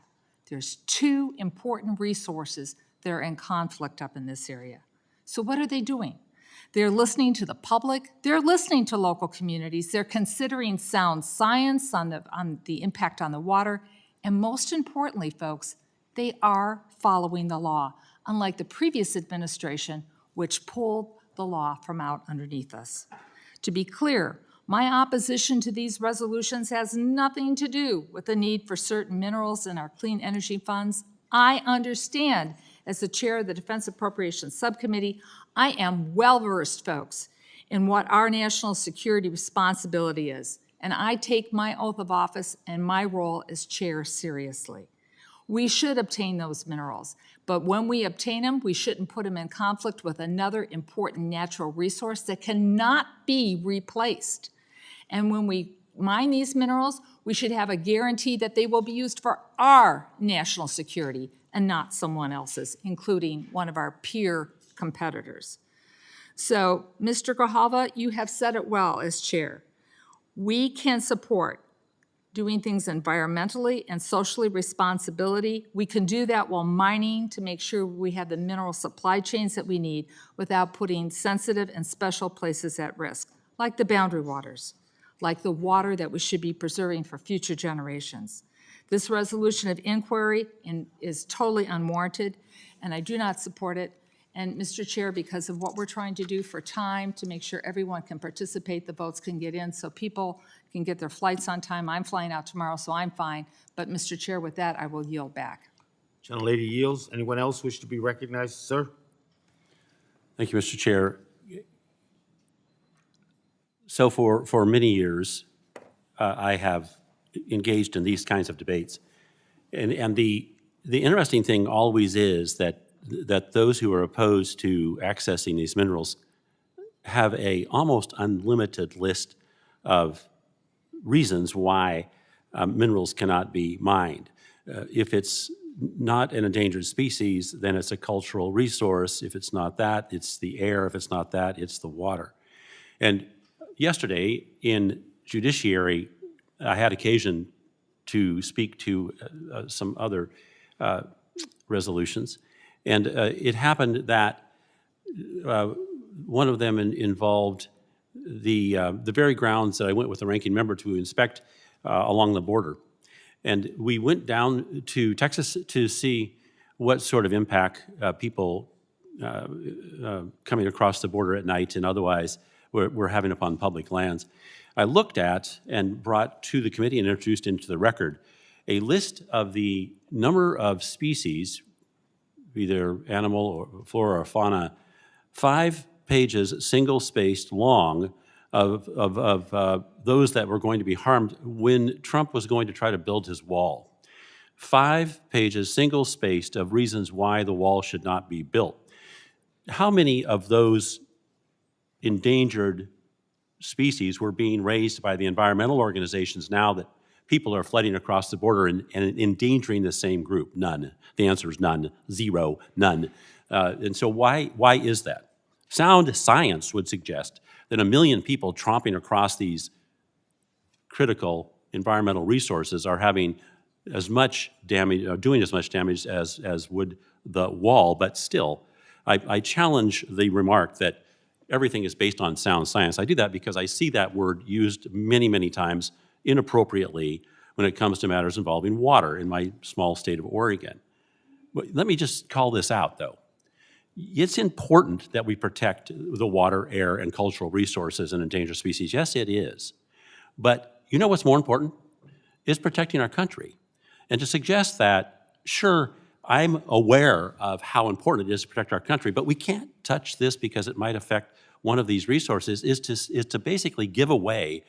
There's two important resources that are in conflict up in this area. So what are they doing? They're listening to the public. They're listening to local communities. They're considering sound science on the impact on the water. And most importantly, folks, they are following the law, unlike the previous administration, which pulled the law from out underneath us. To be clear, my opposition to these resolutions has nothing to do with the need for certain minerals in our clean energy funds. I understand, as the chair of the Defense Appropriations Subcommittee, I am well-versed, folks, in what our national security responsibility is, and I take my oath of office and my role as chair seriously. We should obtain those minerals, but when we obtain them, we shouldn't put them in conflict with another important natural resource that cannot be replaced. And when we mine these minerals, we should have a guarantee that they will be used for our national security and not someone else's, including one of our peer competitors. So, Mr. Grijalva, you have said it well as chair. We can support doing things environmentally and socially responsibility. We can do that while mining to make sure we have the mineral supply chains that we need without putting sensitive and special places at risk, like the boundary waters, like the water that we should be preserving for future generations. This resolution of inquiry is totally unwarranted, and I do not support it. And Mr. Chair, because of what we're trying to do for time to make sure everyone can participate, the votes can get in so people can get their flights on time. I'm flying out tomorrow, so I'm fine. But Mr. Chair, with that, I will yield back. Gentlelady yields. Anyone else wish to be recognized, sir? Thank you, Mr. Chair. So for many years, I have engaged in these kinds of debates. And the interesting thing always is that those who are opposed to accessing these minerals have a almost unlimited list of reasons why minerals cannot be mined. If it's not an endangered species, then it's a cultural resource. If it's not that, it's the air. If it's not that, it's the water. And yesterday in Judiciary, I had occasion to speak to some other resolutions. And it happened that one of them involved the very grounds that I went with the ranking member to inspect along the border. And we went down to Texas to see what sort of impact people coming across the border at night and otherwise were having upon public lands. I looked at and brought to the committee and introduced into the record a list of the number of species, either animal or flora or fauna, 5 pages, single-spaced long, of those that were going to be harmed when Trump was going to try to build his wall. 5 pages, single-spaced, of reasons why the wall should not be built. How many of those endangered species were being raised by the environmental organizations now that people are flooding across the border and endangering the same group? None. The answer is none. 0. None. And so why is that? Sound science would suggest that 1 million people tromping across these critical environmental resources are having as much damage, doing as much damage as would the wall, but still, I challenge the remark that everything is based on sound science. I do that because I see that word used many, many times inappropriately when it comes to matters involving water in my small state of Oregon. But let me just call this out, though. It's important that we protect the water, air, and cultural resources and endangered species. Yes, it is. But you know what's more important? Is protecting our country. And to suggest that, sure, I'm aware of how important it is to protect our country, but we can't touch this because it might affect one of these resources, is to basically give away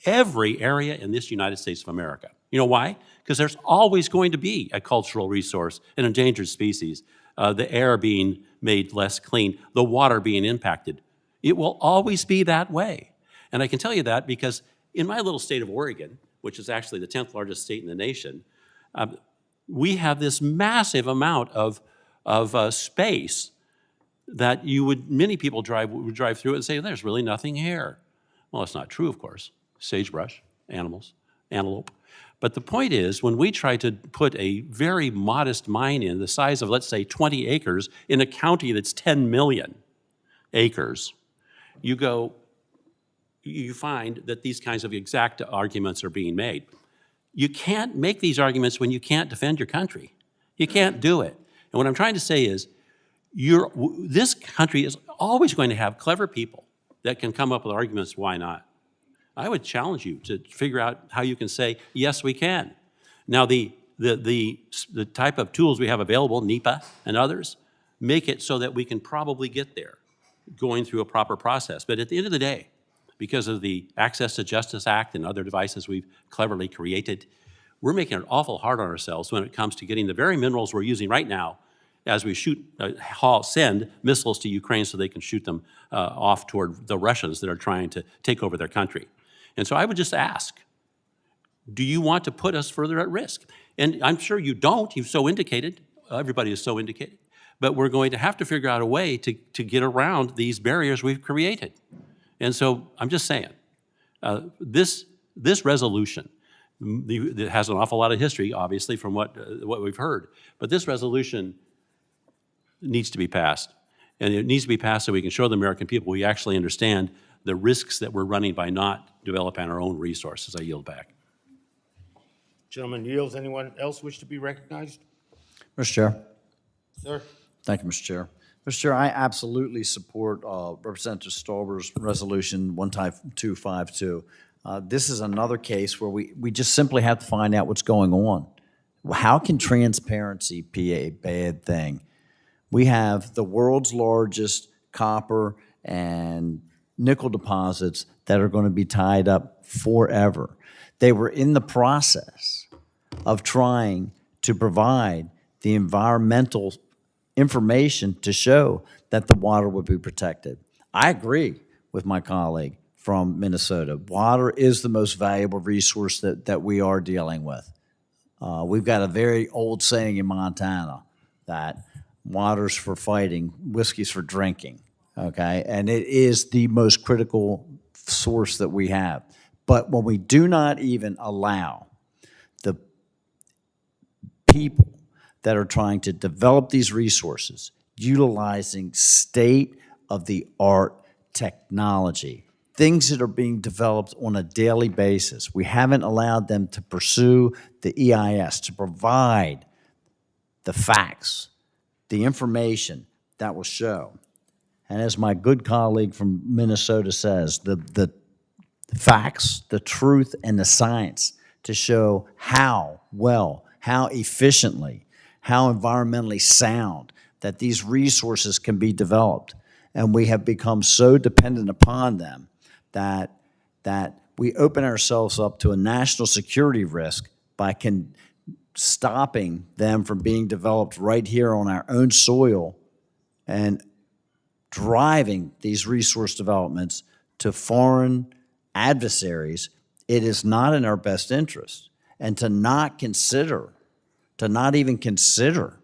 every area in this United States of America. You know why? Because there's always going to be a cultural resource, an endangered species, the air being made less clean, the water being impacted. It will always be that way. And I can tell you that because in my little state of Oregon, which is actually the 10th largest state in the nation, we have this massive amount of space that many people would drive through it and say, there's really nothing here. Well, that's not true, of course. Sagebrush, animals, antelope. But the point is, when we try to put a very modest mine in the size of, let's say, 20 acres in a county that's 10 million acres, you find that these kinds of exact arguments are being made. You can't make these arguments when you can't defend your country. You can't do it. And what I'm trying to say is, this country is always going to have clever people that can come up with arguments why not. I would challenge you to figure out how you can say, yes, we can. Now, the type of tools we have available, NEPA and others, make it so that we can probably get there, going through a proper process. But at the end of the day, because of the Access to Justice Act and other devices we've cleverly created, we're making it awful hard on ourselves when it comes to getting the very minerals we're using right now as we send missiles to Ukraine so they can shoot them off toward the Russians that are trying to take over their country. And so I would just ask, do you want to put us further at risk? And I'm sure you don't. You've so indicated. Everybody has so indicated. But we're going to have to figure out a way to get around these barriers we've created. And so I'm just saying, this resolution that has an awful lot of history, obviously, from what we've heard. But this resolution needs to be passed. And it needs to be passed so we can show the American people we actually understand the risks that we're running by not developing our own resources. I yield back. Gentleman yields. Anyone else wish to be recognized? Mr. Chair. Sir? Thank you, Mr. Chair. Mr. Chair, I absolutely support Representative Stauber's resolution 1252. This is another case where we just simply have to find out what's going on. How can transparency be a bad thing? We have the world's largest copper and nickel deposits that are going to be tied up forever. They were in the process of trying to provide the environmental information to show that the water would be protected. I agree with my colleague from Minnesota. Water is the most valuable resource that we are dealing with. We've got a very old saying in Montana that water's for fighting, whiskey's for drinking, okay? And it is the most critical source that we have. But when we do not even allow the people that are trying to develop these resources, utilizing state-of-the-art technology, things that are being developed on a daily basis. We haven't allowed them to pursue the EIS, to provide the facts, the information that will show. And as my good colleague from Minnesota says, the facts, the truth, and the science to show how well, how efficiently, how environmentally sound that these resources can be developed. And we have become so dependent upon them that we open ourselves up to a national security risk by stopping them from being developed right here on our own soil and driving these resource developments to foreign adversaries. It is not in our best interest. And to not even consider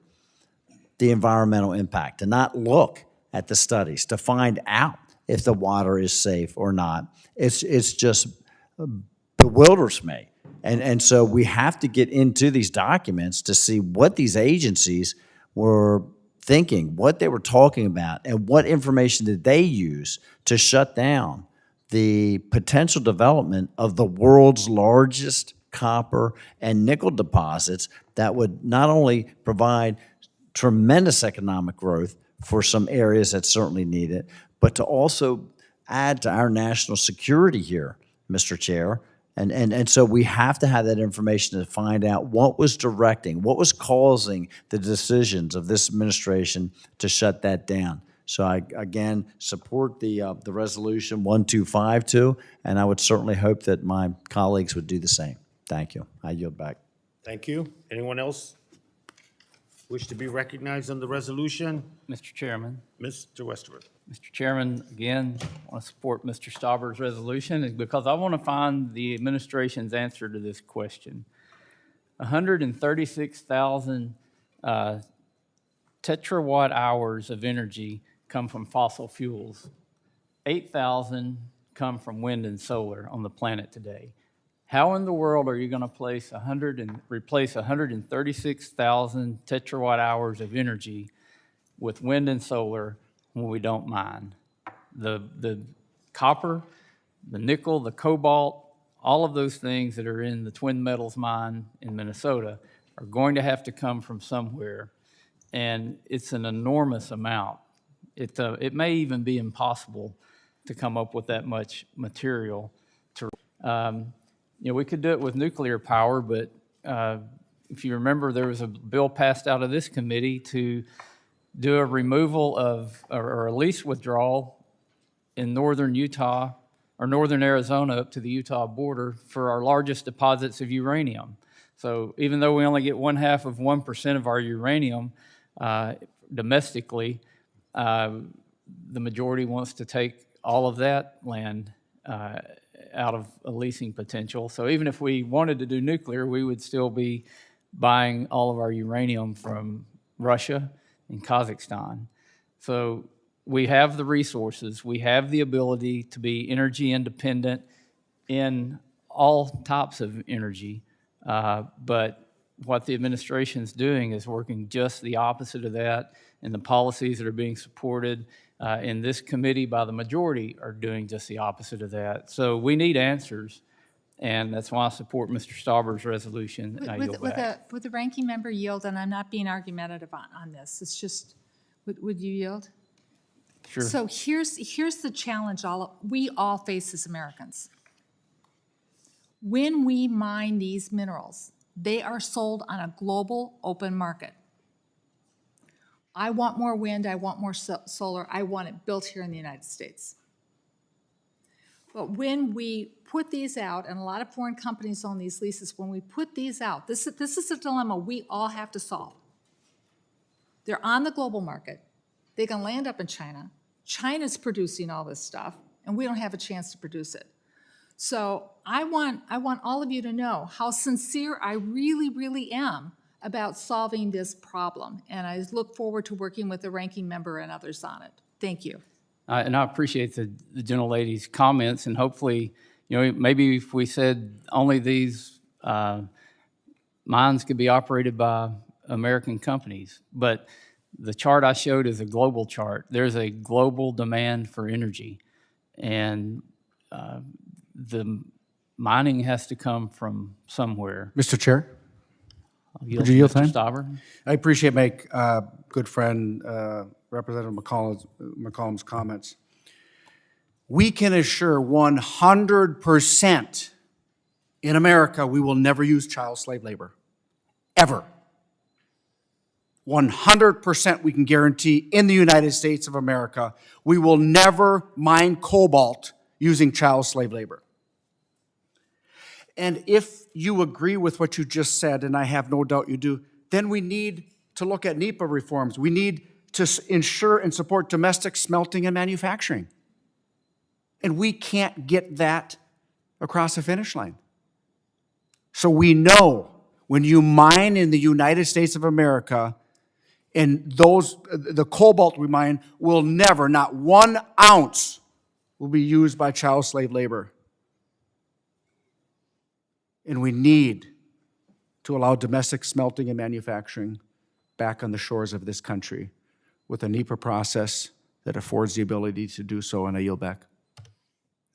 the environmental impact, to not look at the studies, to find out if the water is safe or not, it's just bewilders me. And so we have to get into these documents to see what these agencies were thinking, what they were talking about, and what information did they use to shut down the potential development of the world's largest copper and nickel deposits that would not only provide tremendous economic growth for some areas that certainly need it, but to also add to our national security here, Mr. Chair. And so we have to have that information to find out what was directing, what was causing the decisions of this administration to shut that down. So I, again, support the resolution 1252, and I would certainly hope that my colleagues would do the same. Thank you. I yield back. Thank you. Anyone else wish to be recognized on the resolution? Mr. Chairman. Mr. Westerworth. Mr. Chairman, again, I want to support Mr. Stauber's resolution because I want to find the administration's answer to this question. 136,000 tetrawatt hours of energy come from fossil fuels. 8,000 come from wind and solar on the planet today. How in the world are you going to replace 136,000 tetrawatt hours of energy with wind and solar when we don't mine? The copper, the nickel, the cobalt, all of those things that are in the Twin Metals mine in Minnesota are going to have to come from somewhere, and it's an enormous amount. It may even be impossible to come up with that much material. We could do it with nuclear power, but if you remember, there was a bill passed out of this committee to do a removal of, or a lease withdrawal in northern Utah or northern Arizona up to the Utah border for our largest deposits of uranium. So even though we only get 0.5% of our uranium domestically, the majority wants to take all of that land out of a leasing potential. So even if we wanted to do nuclear, we would still be buying all of our uranium from Russia and Kazakhstan. So we have the resources, we have the ability to be energy independent in all types of energy, but what the administration's doing is working just the opposite of that, and the policies that are being supported in this committee by the majority are doing just the opposite of that. So we need answers, and that's why I support Mr. Stauber's resolution. And I yield back. Would the ranking member yield? And I'm not being argumentative on this. It's just, would you yield? Sure. So here's the challenge we all face as Americans. When we mine these minerals, they are sold on a global open market. I want more wind, I want more solar, I want it built here in the United States. But when we put these out, and a lot of foreign companies own these leases, when we put these out, this is a dilemma we all have to solve. They're on the global market. They can land up in China. China's producing all this stuff, and we don't have a chance to produce it. So I want all of you to know how sincere I really, really am about solving this problem. And I look forward to working with the ranking member and others on it. Thank you. And I appreciate the gentlelady's comments, and hopefully, maybe if we said only these mines could be operated by American companies, but the chart I showed is a global chart. There's a global demand for energy, and the mining has to come from somewhere. Mr. Chair? Would you yield Mr. time? Stauber? I appreciate my good friend, Representative McCollum's comments. We can assure 100% in America we will never use child slave labor, ever. 100% we can guarantee in the United States of America we will never mine cobalt using child slave labor. And if you agree with what you just said, and I have no doubt you do, then we need to look at NEPA reforms. We need to ensure and support domestic smelting and manufacturing. And we can't get that across the finish line. So we know when you mine in the United States of America, and the cobalt we mine will never, not 1 ounce, will be used by child slave labor. And we need to allow domestic smelting and manufacturing back on the shores of this country with a NEPA process that affords the ability to do so, and I yield back.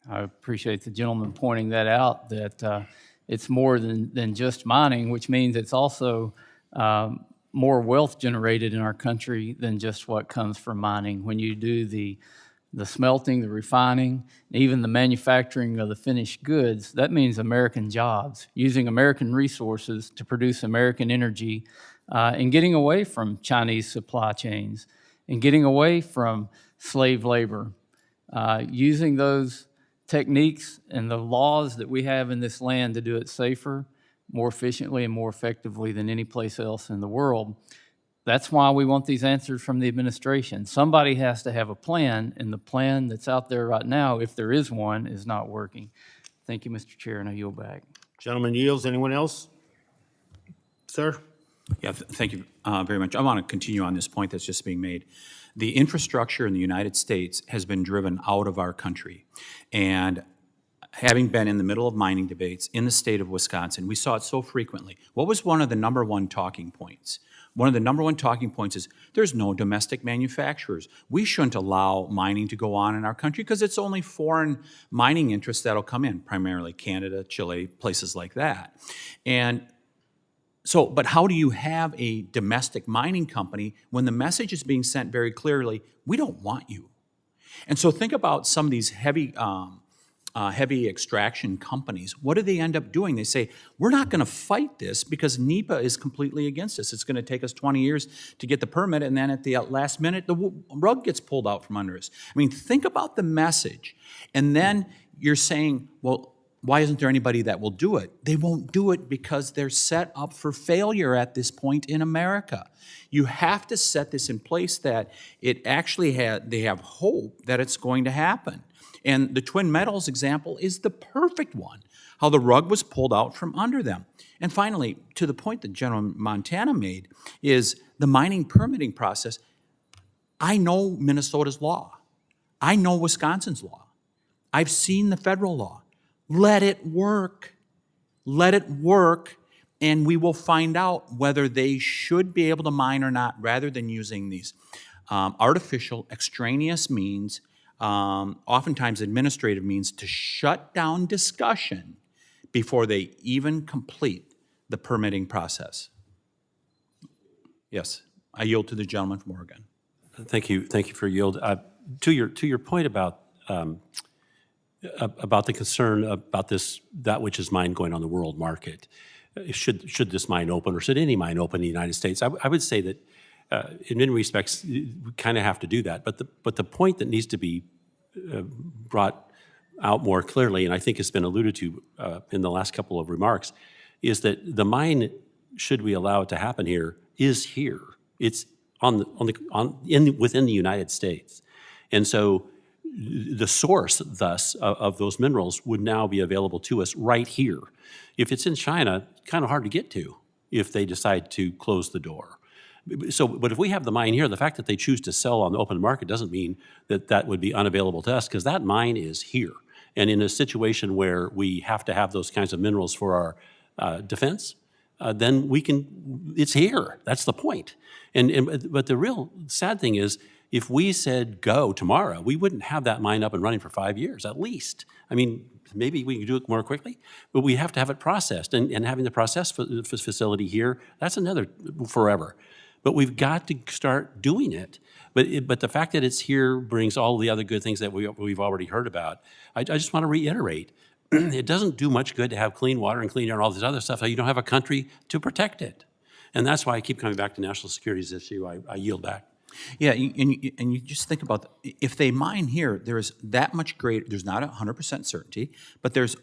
I appreciate the gentleman pointing that out, that it's more than just mining, which means it's also more wealth generated in our country than just what comes from mining. When you do the smelting, the refining, even the manufacturing of the finished goods, that means American jobs, using American resources to produce American energy, and getting away from Chinese supply chains, and getting away from slave labor, using those techniques and the laws that we have in this land to do it safer, more efficiently, and more effectively than any place else in the world. That's why we want these answers from the administration. Somebody has to have a plan, and the plan that's out there right now, if there is one, is not working. Thank you, Mr. Chair, and I yield back. Gentleman yields. Anyone else? Sir? Yeah, thank you very much. I want to continue on this point that's just being made. The infrastructure in the United States has been driven out of our country. And having been in the middle of mining debates in the state of Wisconsin, we saw it so frequently. What was one of the #1 talking points? One of the #1 talking points is there's no domestic manufacturers. We shouldn't allow mining to go on in our country because it's only foreign mining interests that'll come in, primarily Canada, Chile, places like that. And so, but how do you have a domestic mining company when the message is being sent very clearly, we don't want you? And so think about some of these heavy extraction companies. What do they end up doing? They say, we're not going to fight this because NEPA is completely against us. It's going to take us 20 years to get the permit, and then at the last minute, the rug gets pulled out from under us. I mean, think about the message. And then you're saying, well, why isn't there anybody that will do it? They won't do it because they're set up for failure at this point in America. You have to set this in place that it actually they have hope that it's going to happen. And the Twin Metals example is the perfect one, how the rug was pulled out from under them. And finally, to the point that General Montana made, is the mining permitting process. I know Minnesota's law. I know Wisconsin's law. I've seen the federal law. Let it work. Let it work, and we will find out whether they should be able to mine or not, rather than using these artificial, extraneous means, oftentimes administrative means, to shut down discussion before they even complete the permitting process. Yes, I yield to the gentleman from Oregon. Thank you for yield. To your point about the concern about that which is mine going on the world market. Should this mine open, or should any mine open in the United States? I would say that in many respects we kind of have to do that. But the point that needs to be brought out more clearly, and I think it's been alluded to in the last couple of remarks, is that the mine, should we allow it to happen here, is here. It's within the United States, and so the source, thus, of those minerals would now be available to us right here. If it's in China, kind of hard to get to if they decide to close the door. So, but if we have the mine here, the fact that they choose to sell on the open market doesn't mean that that would be unavailable to us, because that mine is here. And in a situation where we have to have those kinds of minerals for our defense, then it's here. That's the point. But the real sad thing is, if we said go tomorrow, we wouldn't have that mine up and running for 5 years, at least. I mean, maybe we can do it more quickly, but we have to have it processed. And having the process facility here, that's another forever. But we've got to start doing it. But the fact that it's here brings all the other good things that we've already heard about. I just want to reiterate, it doesn't do much good to have clean water and clean air and all this other stuff if you don't have a country to protect it. And that's why I keep coming back to national security issue. I yield back. Yeah, and you just think about, if they mine here, there's that much greater, there's not 100% certainty, but there's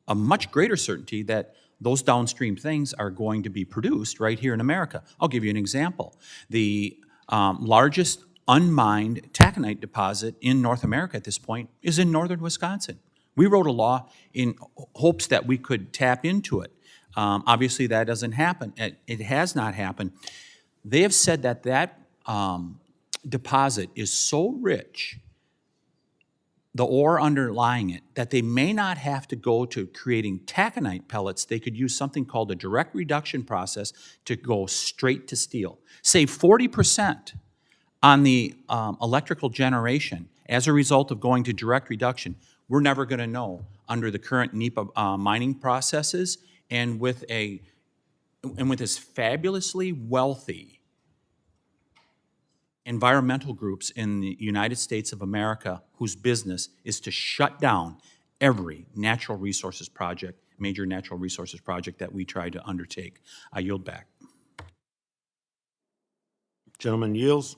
a much greater certainty that those downstream things are going to be produced right here in America. I'll give you an example. The largest unmined taconite deposit in North America at this point is in northern Wisconsin. We wrote a law in hopes that we could tap into it. Obviously, that doesn't happen. It has not happened. They have said that deposit is so rich, the ore underlying it, that they may not have to go to creating taconite pellets. They could use something called a direct reduction process to go straight to steel. Save 40% on the electrical generation as a result of going to direct reduction. We're never going to know under the current NEPA mining processes, and with this fabulously wealthy environmental groups in the United States of America whose business is to shut down every natural resources project, major natural resources project that we try to undertake. I yield back. Gentleman yields.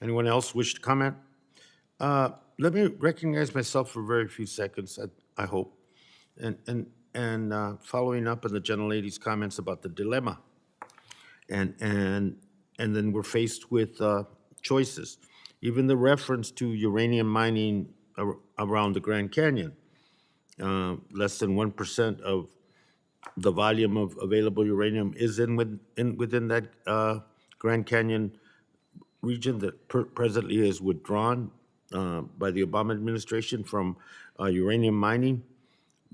Anyone else wish to comment? Let me recognize myself for very few seconds, I hope. And following up on the gentlelady's comments about the dilemma. And then we're faced with choices. Even the reference to uranium mining around the Grand Canyon, less than 1% of the volume of available uranium is within that Grand Canyon region that presently is withdrawn by the Obama administration from uranium mining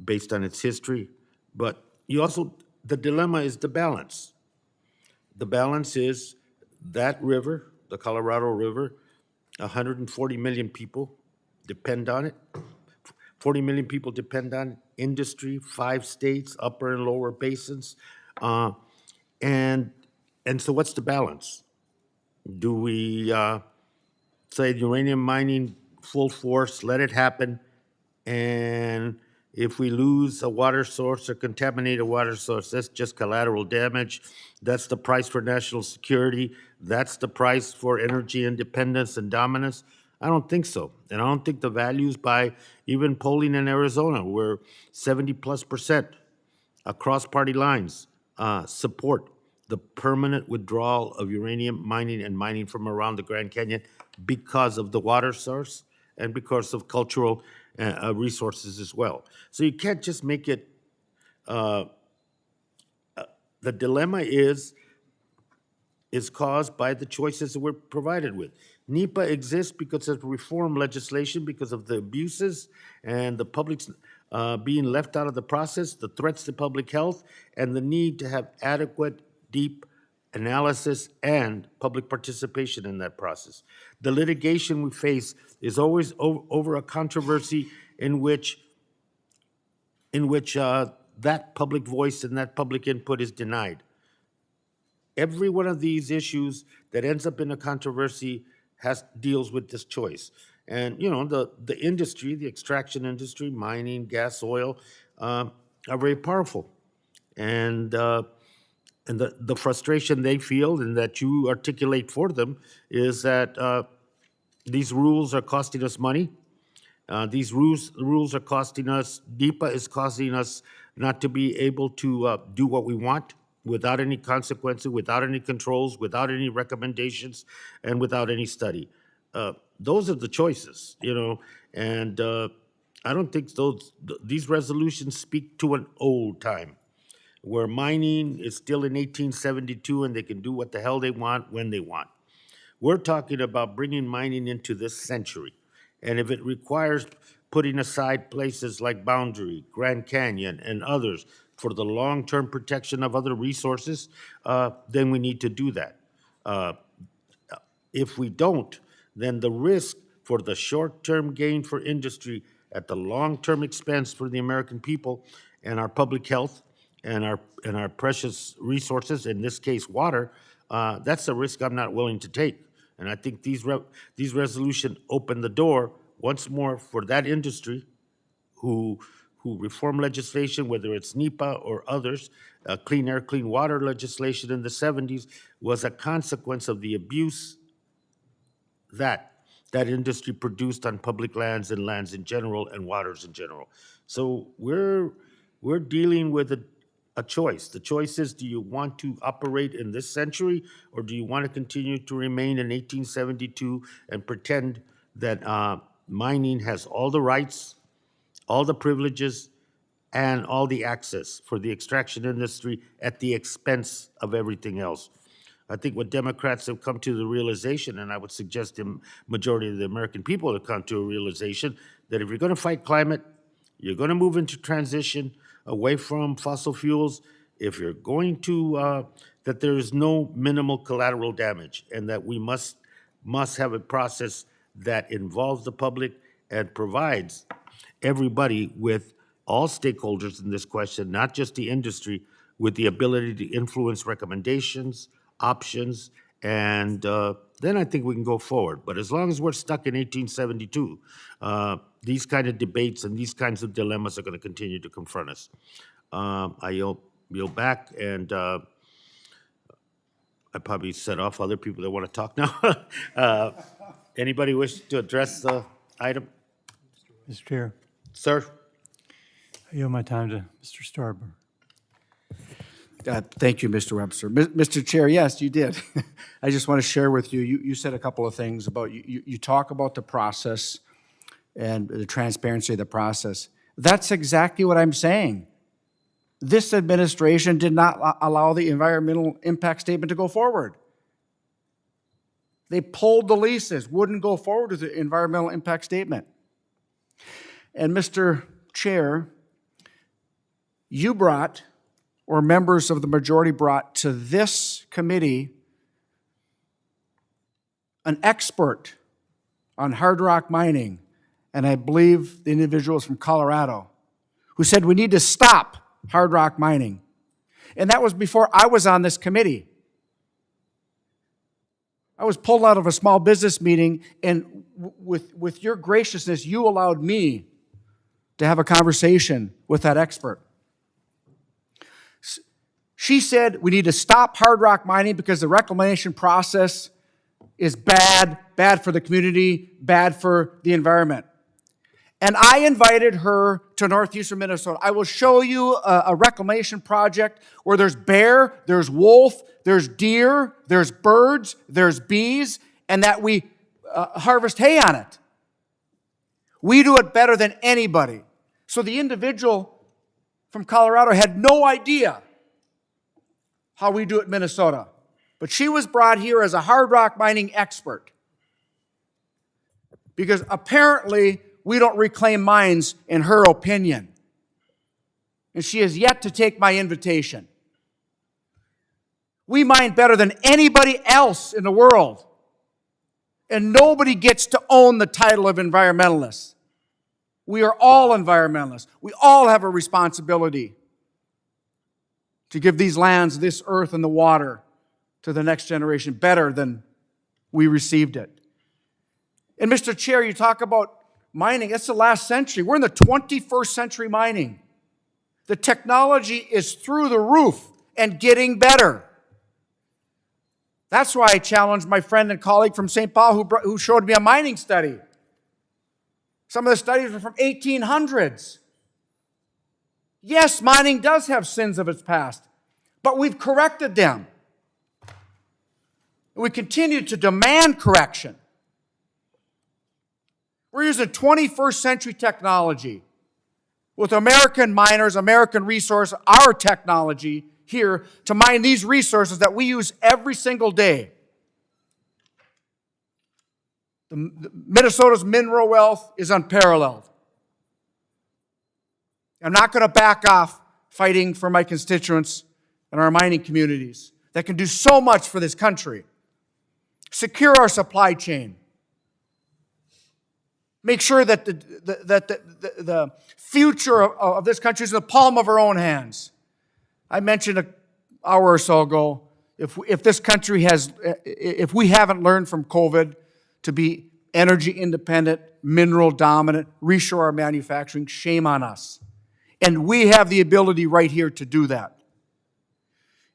based on its history. But the dilemma is the balance. The balance is that river, the Colorado River, 140 million people depend on it. 40 million people depend on it. Industry, 5 states, upper and lower basins. And so what's the balance? Do we say uranium mining full force, let it happen. And if we lose a water source or contaminate a water source, that's just collateral damage. That's the price for national security. That's the price for energy independence and dominance. I don't think so. And I don't think the values by even polling in Arizona, where 70+% across party lines support the permanent withdrawal of uranium mining and mining from around the Grand Canyon because of the water source and because of cultural resources as well. So you can't just make it, the dilemma is caused by the choices that we're provided with. NEPA exists because of reform legislation, because of the abuses and the public's being left out of the process, the threats to public health, and the need to have adequate, deep analysis and public participation in that process. The litigation we face is always over a controversy in which that public voice and that public input is denied. Every one of these issues that ends up in a controversy deals with this choice. And, you know, the industry, the extraction industry, mining, gas, oil, are very powerful. And the frustration they feel and that you articulate for them is that these rules are costing us money. These rules are costing us, NEPA is costing us not to be able to do what we want without any consequences, without any controls, without any recommendations, and without any study. Those are the choices, you know, and I don't think these resolutions speak to an old time where mining is still in 1872 and they can do what the hell they want when they want. We're talking about bringing mining into this century. And if it requires putting aside places like Boundary, Grand Canyon, and others for the long-term protection of other resources, then we need to do that. If we don't, then the risk for the short-term gain for industry at the long-term expense for the American people and our public health and our precious resources, in this case, water, that's a risk I'm not willing to take. And I think these resolutions open the door once more for that industry who reform legislation, whether it's NEPA or others, clean air, clean water legislation in the 70s was a consequence of the abuse that industry produced on public lands and lands in general and waters in general. So we're dealing with a choice. The choice is, do you want to operate in this century or do you want to continue to remain in 1872 and pretend that mining has all the rights, all the privileges, and all the access for the extraction industry at the expense of everything else? I think what Democrats have come to the realization, and I would suggest the majority of the American people have come to a realization, that if you're going to fight climate, you're going to move into transition away from fossil fuels, if you're going to, that there is no minimal collateral damage, and that we must have a process that involves the public and provides everybody with all stakeholders in this question, not just the industry, with the ability to influence recommendations, options, and then I think we can go forward. But as long as we're stuck in 1872, these kind of debates and these kinds of dilemmas are going to continue to confront us. I yield back, and I probably set off other people that want to talk now. Anybody wish to address the item? Mr. Chair, Sir? I yield my time to Mr. Stauber. Thank you, Mr. Webster. Mr. Chair, yes, you did. I just want to share with you, you said a couple of things about, you talk about the process and the transparency of the process. That's exactly what I'm saying. This administration did not allow the environmental impact statement to go forward. They pulled the leases, wouldn't go forward with the environmental impact statement. And Mr. Chair, you brought, or members of the majority brought to this committee, an expert on hard rock mining, and I believe the individual is from Colorado, who said we need to stop hard rock mining. And that was before I was on this committee. I was pulled out of a small business meeting, and with your graciousness, you allowed me to have a conversation with that expert. She said we need to stop hard rock mining because the reclamation process is bad for the community, bad for the environment. And I invited her to northeastern Minnesota. I will show you a reclamation project where there's bear, there's wolf, there's deer, there's birds, there's bees, and that we harvest hay on it. We do it better than anybody. So the individual from Colorado had no idea how we do it in Minnesota. But she was brought here as a hard rock mining expert because apparently we don't reclaim mines in her opinion. And she has yet to take my invitation. We mine better than anybody else in the world. And nobody gets to own the title of environmentalist. We are all environmentalists. We all have a responsibility to give these lands, this earth and the water to the next generation better than we received it. And Mr. Chair, you talk about mining. It's the last century. We're in the 21st century mining. The technology is through the roof and getting better. That's why I challenged my friend and colleague from St. Paul who showed me a mining study. Some of the studies were from 1800s. Yes, mining does have sins of its past, but we've corrected them. And we continue to demand correction. We're using 21st century technology with American miners, American resource, our technology here to mine these resources that we use every single day. Minnesota's mineral wealth is unparalleled. I'm not going to back off fighting for my constituents and our mining communities that can do so much for this country. Secure our supply chain. Make sure that the future of this country is in the palm of our own hands. I mentioned an hour or so ago, if this country if we haven't learned from COVID to be energy independent, mineral dominant, reshore our manufacturing, shame on us. And we have the ability right here to do that.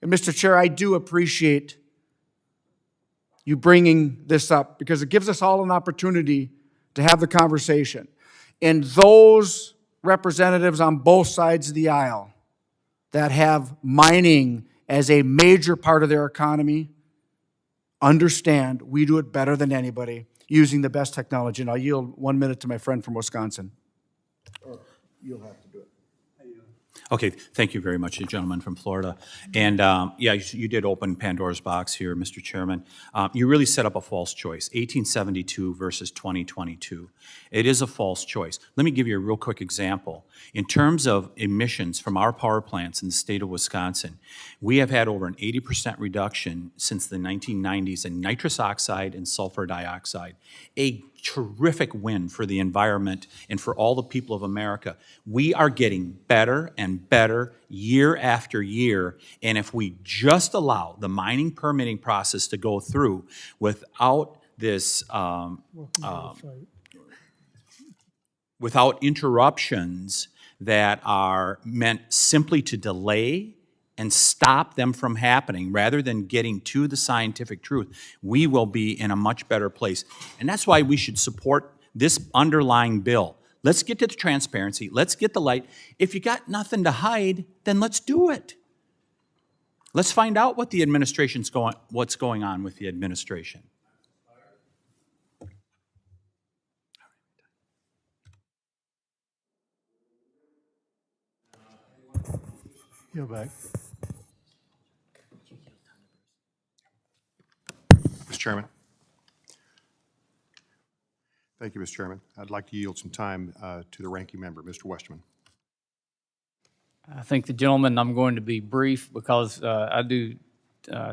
And Mr. Chair, I do appreciate you bringing this up because it gives us all an opportunity to have the conversation. And those representatives on both sides of the aisle that have mining as a major part of their economy understand we do it better than anybody using the best technology. And I'll yield 1 minute to my friend from Wisconsin. Or you'll have to do it. Okay, thank you very much, the gentleman from Florida. And yeah, you did open Pandora's box here, Mr. Chairman. You really set up a false choice, 1872 versus 2022. It is a false choice. Let me give you a real quick example. In terms of emissions from our power plants in the state of Wisconsin, we have had over an 80% reduction since the 1990s in nitrous oxide and sulfur dioxide. A terrific win for the environment and for all the people of America. We are getting better and better year after year, and if we just allow the mining permitting process to go through without this, without interruptions that are meant simply to delay and stop them from happening rather than getting to the scientific truth, we will be in a much better place. And that's why we should support this underlying bill. Let's get to the transparency. Let's get the light. If you got nothing to hide, then let's do it. Let's find out what the administration's what's going on with the administration. Yield back. Mr. Chairman. Thank you, Mr. Chairman. I'd like to yield some time to the ranking member, Mr. Westerman. I think the gentleman, I'm going to be brief because I do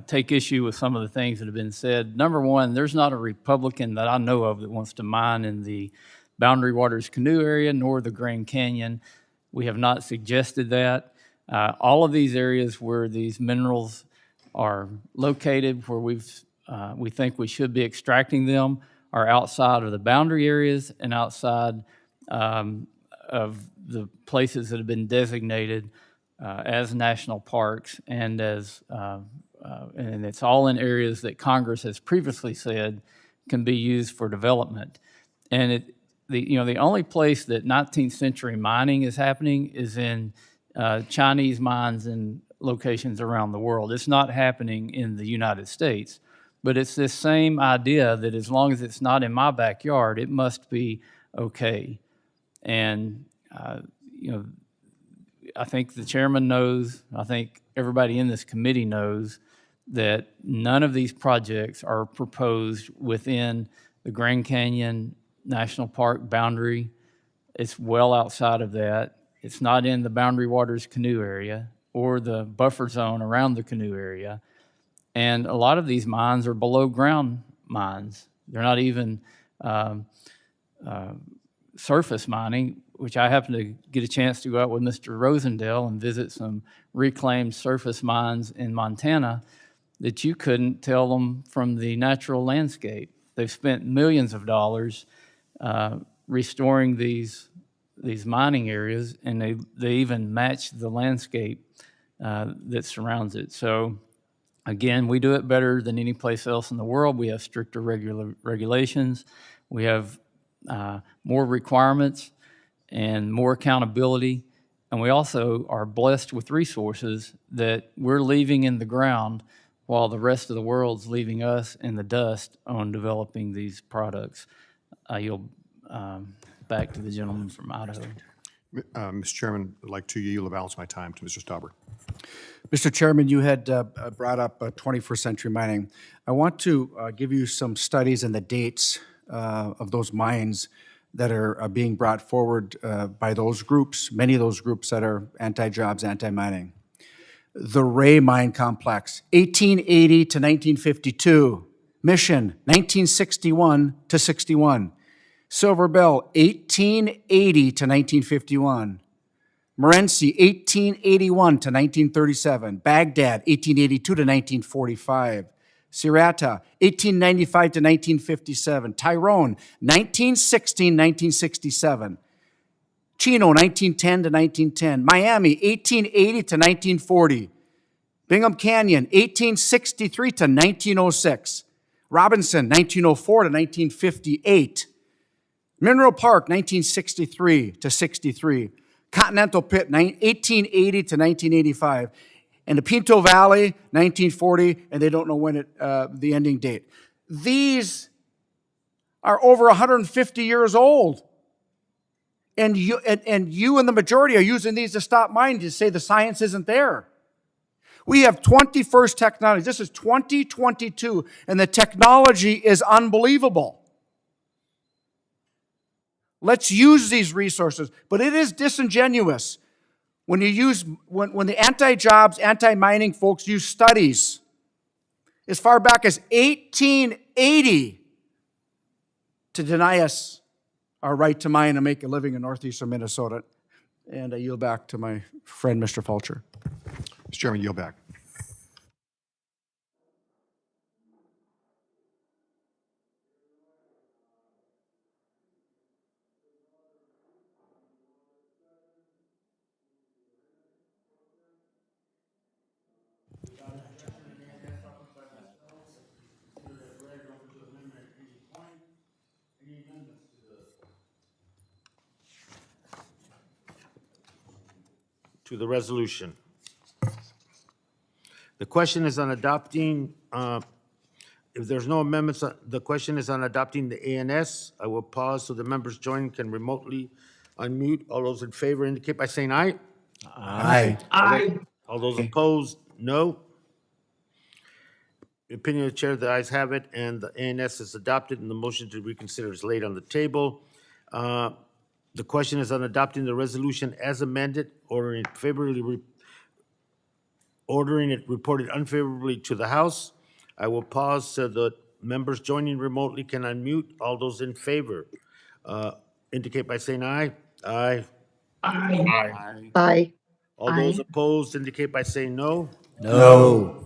take issue with some of the things that have been said. Number one, there's not a Republican that I know of that wants to mine in the Boundary Waters Canoe area nor the Grand Canyon. We have not suggested that. All of these areas where these minerals are located, where we've we think we should be extracting them are outside of the boundary areas and outside of the places that have been designated as national parks and and it's all in areas that Congress has previously said can be used for development. And the only place that 19th century mining is happening is in Chinese mines in locations around the world. It's not happening in the United States. But it's this same idea that as long as it's not in my backyard, it must be okay. And, I think the chairman knows, I think everybody in this committee knows that none of these projects are proposed within the Grand Canyon National Park boundary. It's well outside of that. It's not in the Boundary Waters canoe area or the buffer zone around the canoe area. And a lot of these mines are below ground mines. They're not even surface mining, which I happen to get a chance to go out with Mr. Rosendale and visit some reclaimed surface mines in Montana that you couldn't tell them from the natural landscape. They've spent millions of dollars restoring these mining areas, and they even match the landscape that surrounds it. So again, we do it better than any place else in the world. We have stricter regulations. We have more requirements and more accountability. And we also are blessed with resources that we're leaving in the ground while the rest of the world's leaving us in the dust on developing these products. I yield back to the gentleman from Idaho. Mr. Chairman, I'd like to yield the balance of my time to Mr. Stauber. Mr. Chairman, you had brought up 21st century mining. I want to give you some studies and the dates of those mines that are being brought forward by those groups, many of those groups that are anti-jobs, anti-mining. The Ray Mine Complex, 1880 to 1952. Mission, 1961 to 61. Silver Bell, 1880 to 1951. Morenci, 1881 to 1937. Baghdad, 1882 to 1945. Sirata, 1895 to 1957. Tyrone, 1916, 1967. Chino, 1910 to 1910. Miami, 1880 to 1940. Bingham Canyon, 1863 to 1906. Robinson, 1904 to 1958. Mineral Park, 1963 to 63. Continental Pit, 1880 to 1985. And the Pinto Valley, 1940, and they don't know when the ending date. These are over 150 years old. And you and the majority are using these to stop mining to say the science isn't there. We have 21st technology. This is 2022, and the technology is unbelievable. Let's use these resources, but it is disingenuous when the anti-jobs, anti-mining folks use studies as far back as 1880 to deny us our right to mine and make a living in northeastern Minnesota. And I yield back to my friend, Mr. Fulcher. Mr. Chairman, yield back. To the resolution. The question is on adopting, if there's no amendments, the question is on adopting the ANS. I will pause so the members joining can remotely unmute. All those in favor indicate by saying aye. Aye. Aye. All those opposed, no. The opinion of the chair, the ayes have it, and the ANS is adopted, and the motion to reconsider is laid on the table. The question is on adopting the resolution as amended, ordering it reported unfavorably to the House. I will pause so the members joining remotely can unmute. All those in favor indicate by saying aye. Aye. Aye. Aye. All those opposed indicate by saying no. No.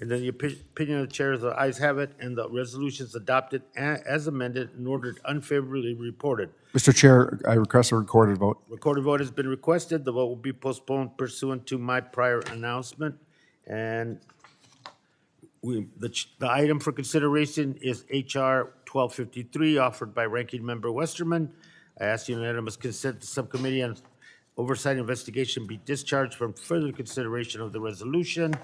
In the opinion of the chair, the ayes have it, and the resolution is adopted as amended and ordered unfavorably reported. Mr. Chair, I request a recorded vote. Recorded vote has been requested. The vote will be postponed pursuant to my prior announcement. And the item for consideration is H.R. 1253, offered by Ranking Member Westerman. I ask unanimous consent the Subcommittee on Oversight and Investigation be discharged from further consideration of the resolution.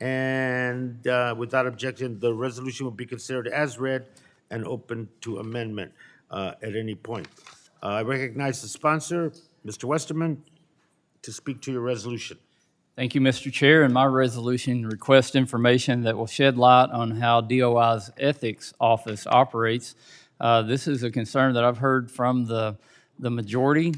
And without objection, the resolution will be considered as read and open to amendment at any point. I recognize the sponsor, Mr. Westerman, to speak to your resolution. Thank you, Mr. Chair. And my resolution requests information that will shed light on how DOI's Ethics Office operates. This is a concern that I've heard from the majority.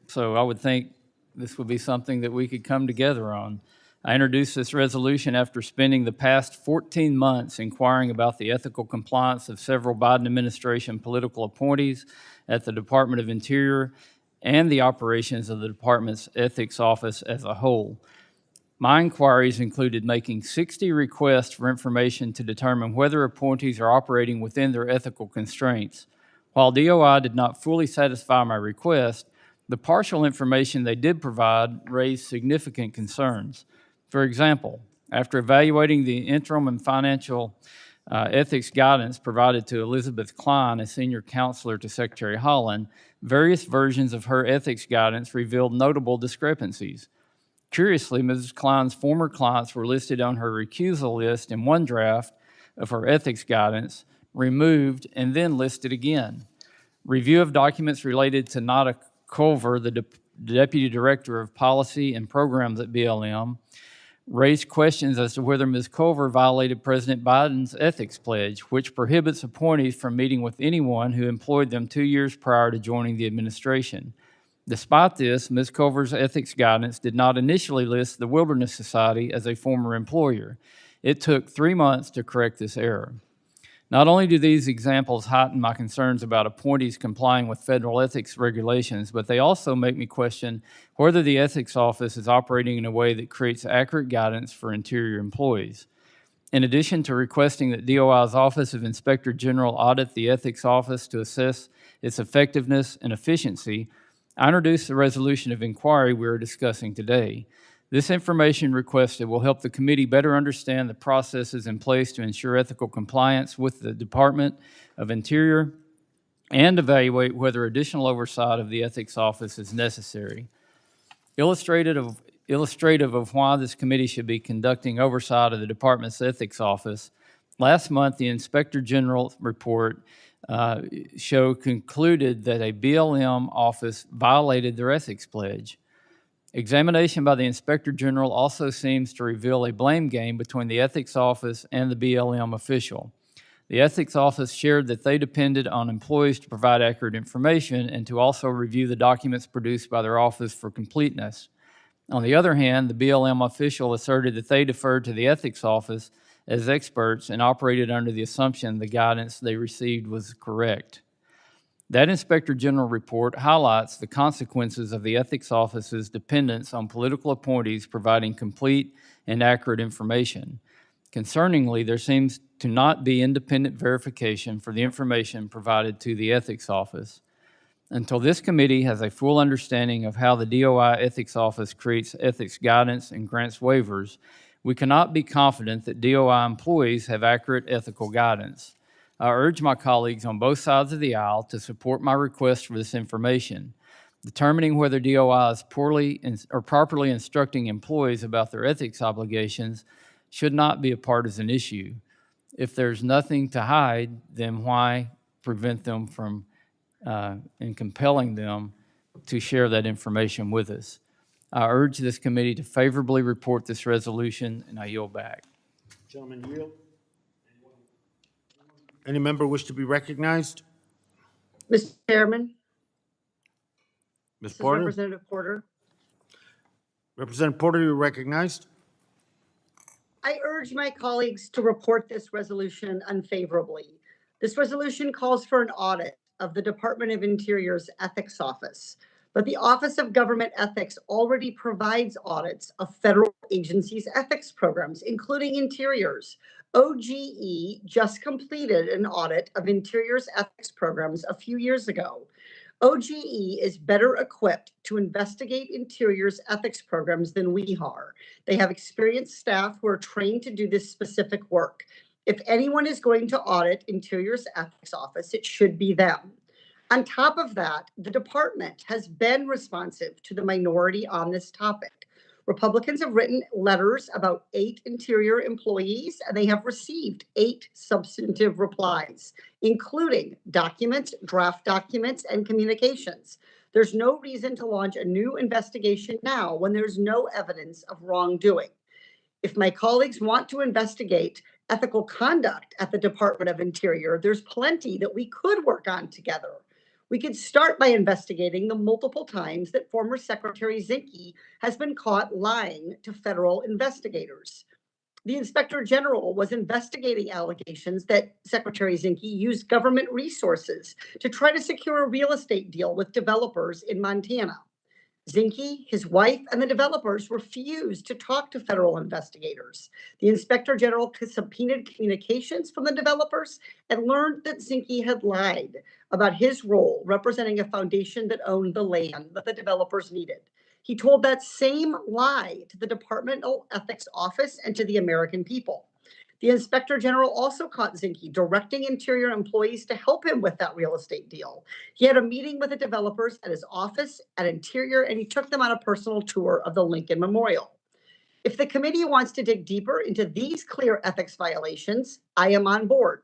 So I would think this would be something that we could come together on. I introduced this resolution after spending the past 14 months inquiring about the ethical compliance of several Biden administration political appointees at the Department of Interior and the operations of the department's ethics office as a whole. My inquiries included making 60 requests for information to determine whether appointees are operating within their ethical constraints. While DOI did not fully satisfy my request, the partial information they did provide raised significant concerns. For example, after evaluating the interim and financial ethics guidance provided to Elizabeth Klein, a senior counselor to Secretary Holland, various versions of her ethics guidance revealed notable discrepancies. Curiously, Mrs. Klein's former clients were listed on her recusal list in one draft of her ethics guidance, removed, and then listed again. Review of documents related to Nada Culver, the Deputy Director of Policy and Programs at BLM, raised questions as to whether Ms. Culver violated President Biden's ethics pledge, which prohibits appointees from meeting with anyone who employed them 2 years prior to joining the administration. Despite this, Ms. Culver's ethics guidance did not initially list the Wilderness Society as a former employer. It took 3 months to correct this error. Not only do these examples heighten my concerns about appointees complying with federal ethics regulations, but they also make me question whether the Ethics Office is operating in a way that creates accurate guidance for Interior employees. In addition to requesting that DOI's Office of Inspector General audit the Ethics Office to assess its effectiveness and efficiency, I introduced the resolution of inquiry we are discussing today. This information requested will help the committee better understand the processes in place to ensure ethical compliance with the Department of Interior and evaluate whether additional oversight of the Ethics Office is necessary. Illustrative of why this committee should be conducting oversight of the Department's Ethics Office, last month the Inspector General's report concluded that a BLM office violated their ethics pledge. Examination by the Inspector General also seems to reveal a blame game between the Ethics Office and the BLM official. The Ethics Office shared that they depended on employees to provide accurate information and to also review the documents produced by their office for completeness. On the other hand, the BLM official asserted that they deferred to the Ethics Office as experts and operated under the assumption the guidance they received was correct. That Inspector General report highlights the consequences of the Ethics Office's dependence on political appointees providing complete and accurate information. Concerningly, there seems to not be independent verification for the information provided to the Ethics Office. Until this committee has a full understanding of how the DOI Ethics Office creates ethics guidance and grants waivers, we cannot be confident that DOI employees have accurate ethical guidance. I urge my colleagues on both sides of the aisle to support my request for this information. Determining whether DOI is properly instructing employees about their ethics obligations should not be a partisan issue. If there's nothing to hide, then why prevent them from and compelling them to share that information with us? I urge this committee to favorably report this resolution, and I yield back. Gentlemen, yield. Any member wish to be recognized? Mr. Chairman, Ms. this is Porter? Representative Porter. Representative Porter, you're recognized. I urge my colleagues to report this resolution unfavorably. This resolution calls for an audit of the Department of Interior's Ethics Office, but the Office of Government Ethics already provides audits of federal agencies' ethics programs, including Interior's. OGE just completed an audit of Interior's ethics programs a few years ago. OGE is better equipped to investigate Interior's ethics programs than we are. They have experienced staff who are trained to do this specific work. If anyone is going to audit Interior's ethics office, it should be them. On top of that, the department has been responsive to the minority on this topic. Republicans have written letters about 8 Interior employees, and they have received 8 substantive replies, including documents, draft documents, and communications. There's no reason to launch a new investigation now when there's no evidence of wrongdoing. If my colleagues want to investigate ethical conduct at the Department of Interior, there's plenty that we could work on together. We could start by investigating the multiple times that former Secretary Zinke has been caught lying to federal investigators. The Inspector General was investigating allegations that Secretary Zinke used government resources to try to secure a real estate deal with developers in Montana. Zinke, his wife, and the developers refused to talk to federal investigators. The Inspector General subpoenaed communications from the developers and learned that Zinke had lied about his role representing a foundation that owned the land that the developers needed. He told that same lie to the Departmental Ethics Office and to the American people. The Inspector General also caught Zinke directing Interior employees to help him with that real estate deal. He had a meeting with the developers at his office at Interior, and he took them on a personal tour of the Lincoln Memorial. If the committee wants to dig deeper into these clear ethics violations, I am on board.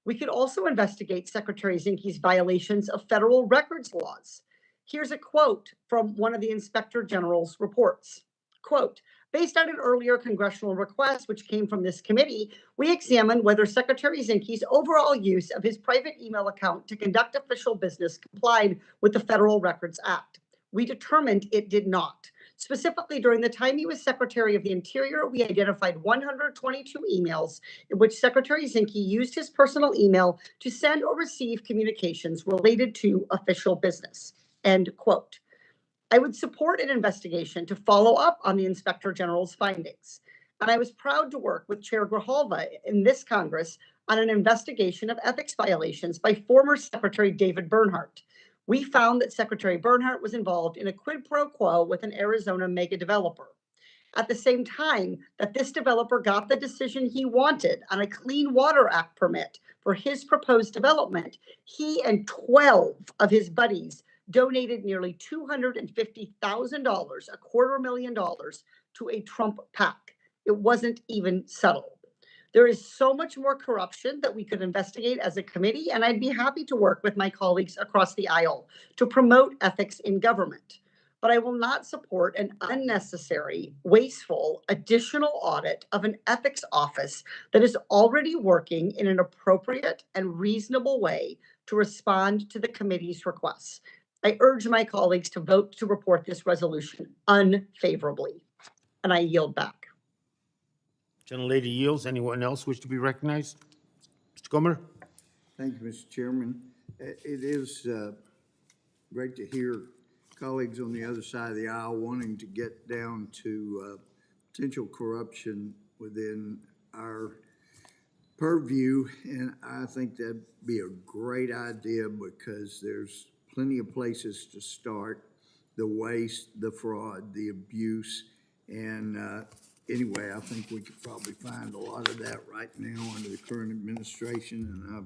We could also investigate Secretary Zinke's violations of federal records laws. Here's a quote from one of the Inspector General's reports. Quote, based on an earlier congressional request, which came from this committee, we examined whether Secretary Zinke's overall use of his private email account to conduct official business complied with the Federal Records Act. We determined it did not. Specifically, during the time he was Secretary of the Interior, we identified 122 emails in which Secretary Zinke used his personal email to send or receive communications related to official business. End quote. I would support an investigation to follow up on the Inspector General's findings. And I was proud to work with Chair Grijalva in this Congress on an investigation of ethics violations by former Secretary David Bernhardt. We found that Secretary Bernhardt was involved in a quid pro quo with an Arizona mega developer. At the same time that this developer got the decision he wanted on a Clean Water Act permit for his proposed development, he and 12 of his buddies donated nearly $250,000, $250,000 to a Trump PAC. It wasn't even subtle. There is so much more corruption that we could investigate as a committee, and I'd be happy to work with my colleagues across the aisle to promote ethics in government. But I will not support an unnecessary, wasteful, additional audit of an ethics office that is already working in an appropriate and reasonable way to respond to the committee's requests. I urge my colleagues to vote to report this resolution unfavorably, and I yield back. Gentlelady yields. Anyone else wish to be recognized? Mr. Gomer? Thank you, Mr. Chairman. It is great to hear colleagues on the other side of the aisle wanting to get down to potential corruption within our purview, and I think that'd be a great idea because there's plenty of places to start: the waste, the fraud, the abuse, and anyway, I think we could probably find a lot of that right now under the current administration, and I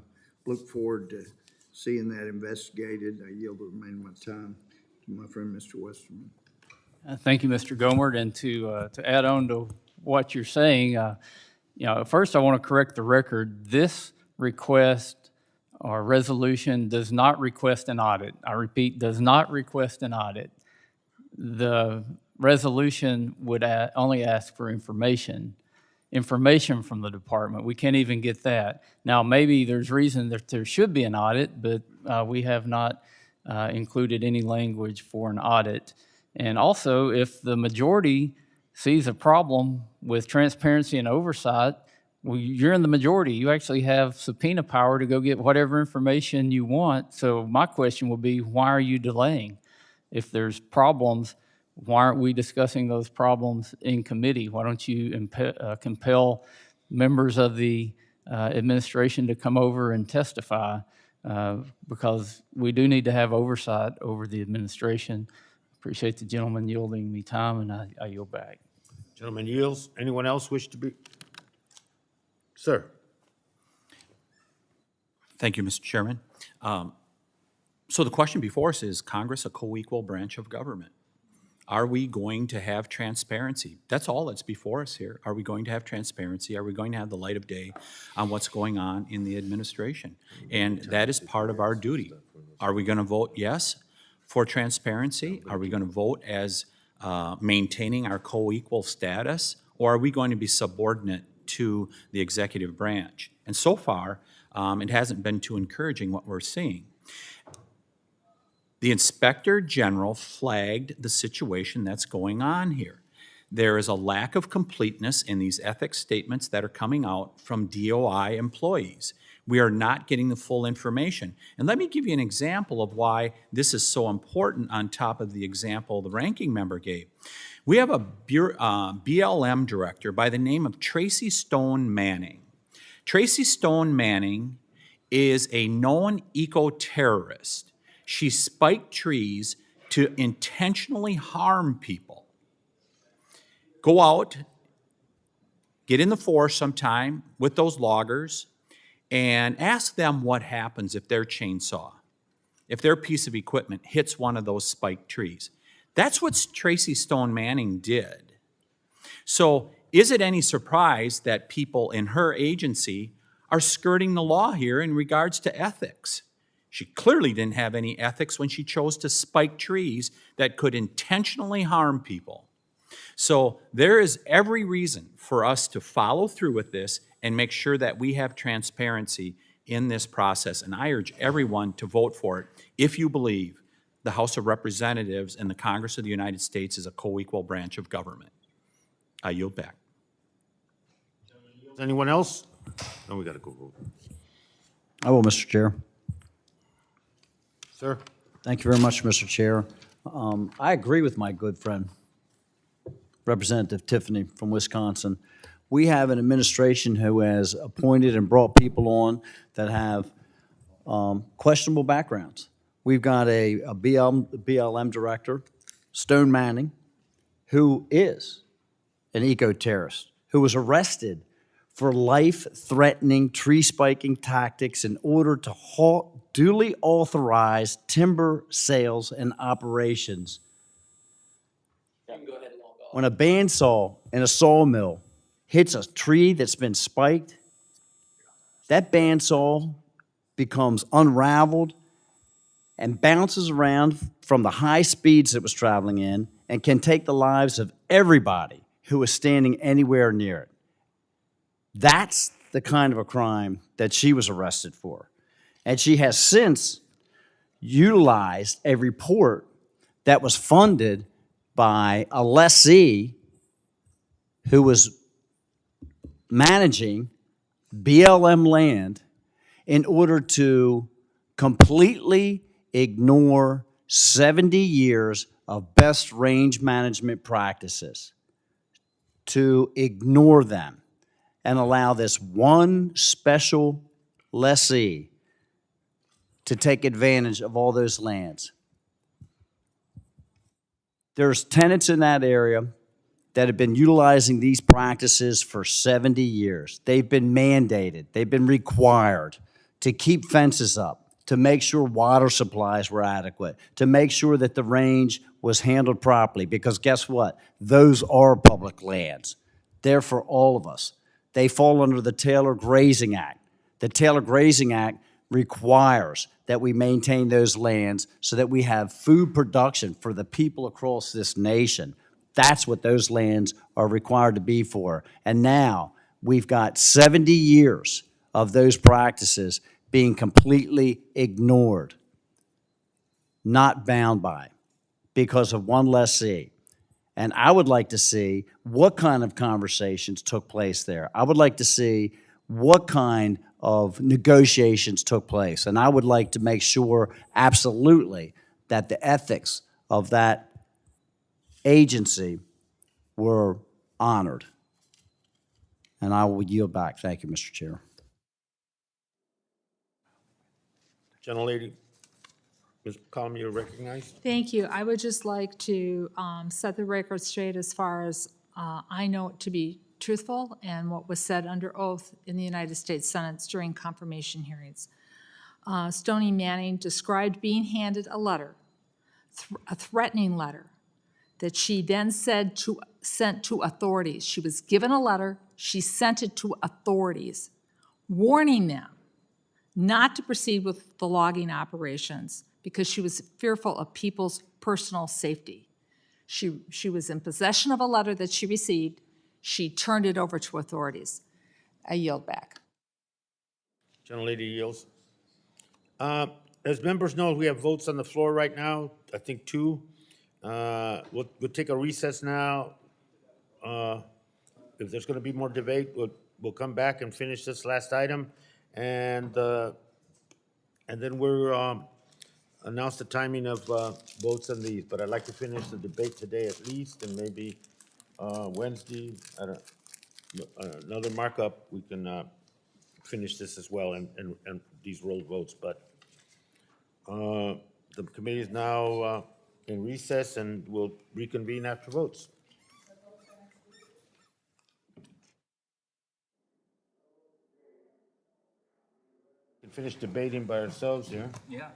look forward to seeing that investigated. I yield the remainder of my time to my friend, Mr. Westerman. Thank you, Mr. Gomer. And to add on to what you're saying, first I want to correct the record. This request or resolution does not request an audit. I repeat, does not request an audit. The resolution would only ask for information from the department. We can't even get that. Now, maybe there's reason that there should be an audit, but we have not included any language for an audit. And also, if the majority sees a problem with transparency and oversight, well, you're in the majority. You actually have subpoena power to go get whatever information you want. So my question will be, why are you delaying? If there's problems, why aren't we discussing those problems in committee? Why don't you compel members of the administration to come over and testify? Because we do need to have oversight over the administration. Appreciate the gentleman yielding me time, and I yield back. Gentleman yields. Anyone else wish to be? Sir. Thank you, Mr. Chairman. So the question before us is Congress a co-equal branch of government? Are we going to have transparency? That's all that's before us here. Are we going to have transparency? Are we going to have the light of day on what's going on in the administration? And that is part of our duty. Are we going to vote yes for transparency? Are we going to vote as maintaining our co-equal status? Or are we going to be subordinate to the executive branch? And so far, it hasn't been too encouraging what we're seeing. The Inspector General flagged the situation that's going on here. There is a lack of completeness in these ethics statements that are coming out from DOI employees. We are not getting the full information. And let me give you an example of why this is so important on top of the example the ranking member gave. We have a BLM director by the name of Tracy Stone Manning. Tracy Stone Manning is a known eco-terrorist. She spiked trees to intentionally harm people. Go out, get in the forest sometime with those loggers, and ask them what happens if their chainsaw, if their piece of equipment hits one of those spiked trees. That's what Tracy Stone Manning did. So is it any surprise that people in her agency are skirting the law here in regards to ethics? She clearly didn't have any ethics when she chose to spike trees that could intentionally harm people. So there is every reason for us to follow through with this and make sure that we have transparency in this process. And I urge everyone to vote for it if you believe the House of Representatives and the Congress of the United States is a co-equal branch of government. I yield back. Anyone else? No, we got to go vote. I will, Mr. Chair. Sir? Thank you very much, Mr. Chair. I agree with my good friend, Representative Tiffany from Wisconsin. We have an administration who has appointed and brought people on that have questionable backgrounds. We've got a BLM director, Stone Manning, who is an eco-terrorist, who was arrested for life-threatening tree spiking tactics in order to halt duly authorized timber sales and operations. When a bandsaw in a sawmill hits a tree that's been spiked, that bandsaw becomes unraveled and bounces around from the high speeds it was traveling in and can take the lives of everybody who is standing anywhere near it. That's the kind of a crime that she was arrested for. And she has since utilized a report that was funded by a lessee who was managing BLM land in order to completely ignore 70 years of best range management practices, to ignore them and allow this one special lessee to take advantage of all those lands. There's tenants in that area that have been utilizing these practices for 70 years. They've been mandated, they've been required to keep fences up, to make sure water supplies were adequate, to make sure that the range was handled properly, because guess what? Those are public lands. They're for all of us. They fall under the Taylor Grazing Act. The Taylor Grazing Act requires that we maintain those lands so that we have food production for the people across this nation. That's what those lands are required to be for. And now we've got 70 years of those practices being completely ignored, not bound by, because of one lessee. And I would like to see what kind of conversations took place there. I would like to see what kind of negotiations took place. And I would like to make sure absolutely that the ethics of that agency were honored. And I will yield back. Thank you, Mr. Chair. Gentlelady, Ms. McCollum, you're recognized. Thank you. I would just like to set the record straight as far as I know it to be truthful and what was said under oath in the United States Senate during confirmation hearings. Stoney Manning described being handed a letter, a threatening letter, that she then sent to authorities. She was given a letter, she sent it to authorities, warning them not to proceed with the logging operations because she was fearful of people's personal safety. She was in possession of a letter that she received. She turned it over to authorities. I yield back. Gentlelady yields. As members know, we have votes on the floor right now, I think 2. We'll take a recess now. If there's going to be more debate, we'll come back and finish this last item. And then we'll announce the timing of votes on these. But I'd like to finish the debate today at least, and maybe Wednesday, another markup, we can finish this as well and these rolled votes. But the committee is now in recess and will reconvene after votes. We can finish debating by ourselves here. Yeah.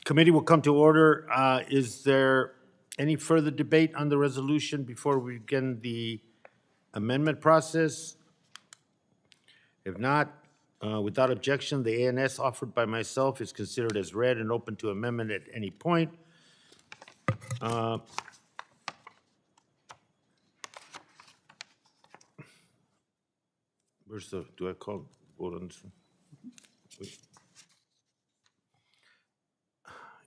Committee will come to order. Is there any further debate on the resolution before we begin the amendment process? If not, without objection, the ANS offered by myself is considered as read and open to amendment at any point. Where's the, do I call vote on this one? Wait.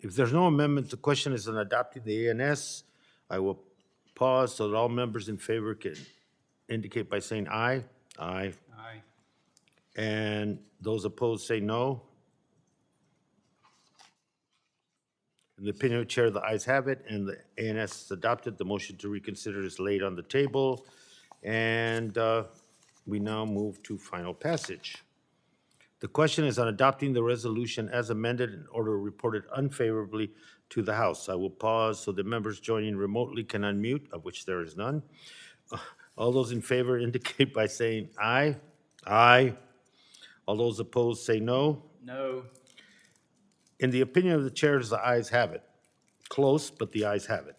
If there's no amendment, the question is on adopting the ANS. I will pause so that all members in favor can indicate by saying aye. Aye. Aye. And those opposed say no. In the opinion of the chair, the ayes have it, and the ANS is adopted. The motion to reconsider is laid on the table. And we now move to final passage. The question is on adopting the resolution as amended in order reported unfavorably to the House. I will pause so the members joining remotely can unmute, of which there is none. All those in favor indicate by saying aye. Aye. All those opposed say no. No. In the opinion of the chairs, the ayes have it. Close, but the ayes have it.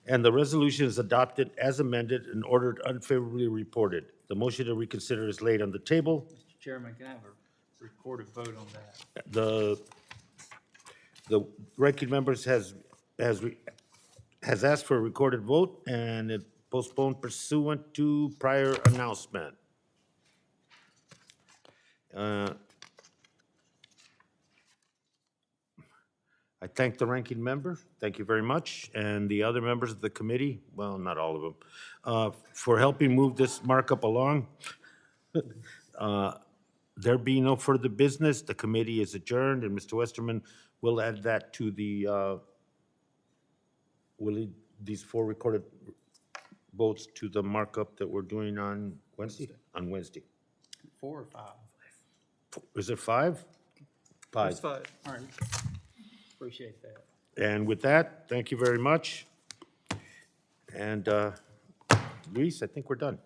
And the resolution is adopted as amended and ordered unfavorably reported. The motion to reconsider is laid on the table. Mr. Chairman, can I have a recorded vote on that? The ranking members has asked for a recorded vote, and it postponed pursuant to prior announcement. I thank the ranking member, thank you very much, and the other members of the committee, well, not all of them, for helping move this markup along. There being no further business, the committee is adjourned, and Mr. Westerman will add that to the, these 4 recorded votes to the markup that we're doing on Wednesday? On Wednesday. 4 or 5? Is it 5? 5. It's 5. All right. Appreciate that. And with that, thank you very much. And Luis, I think we're done.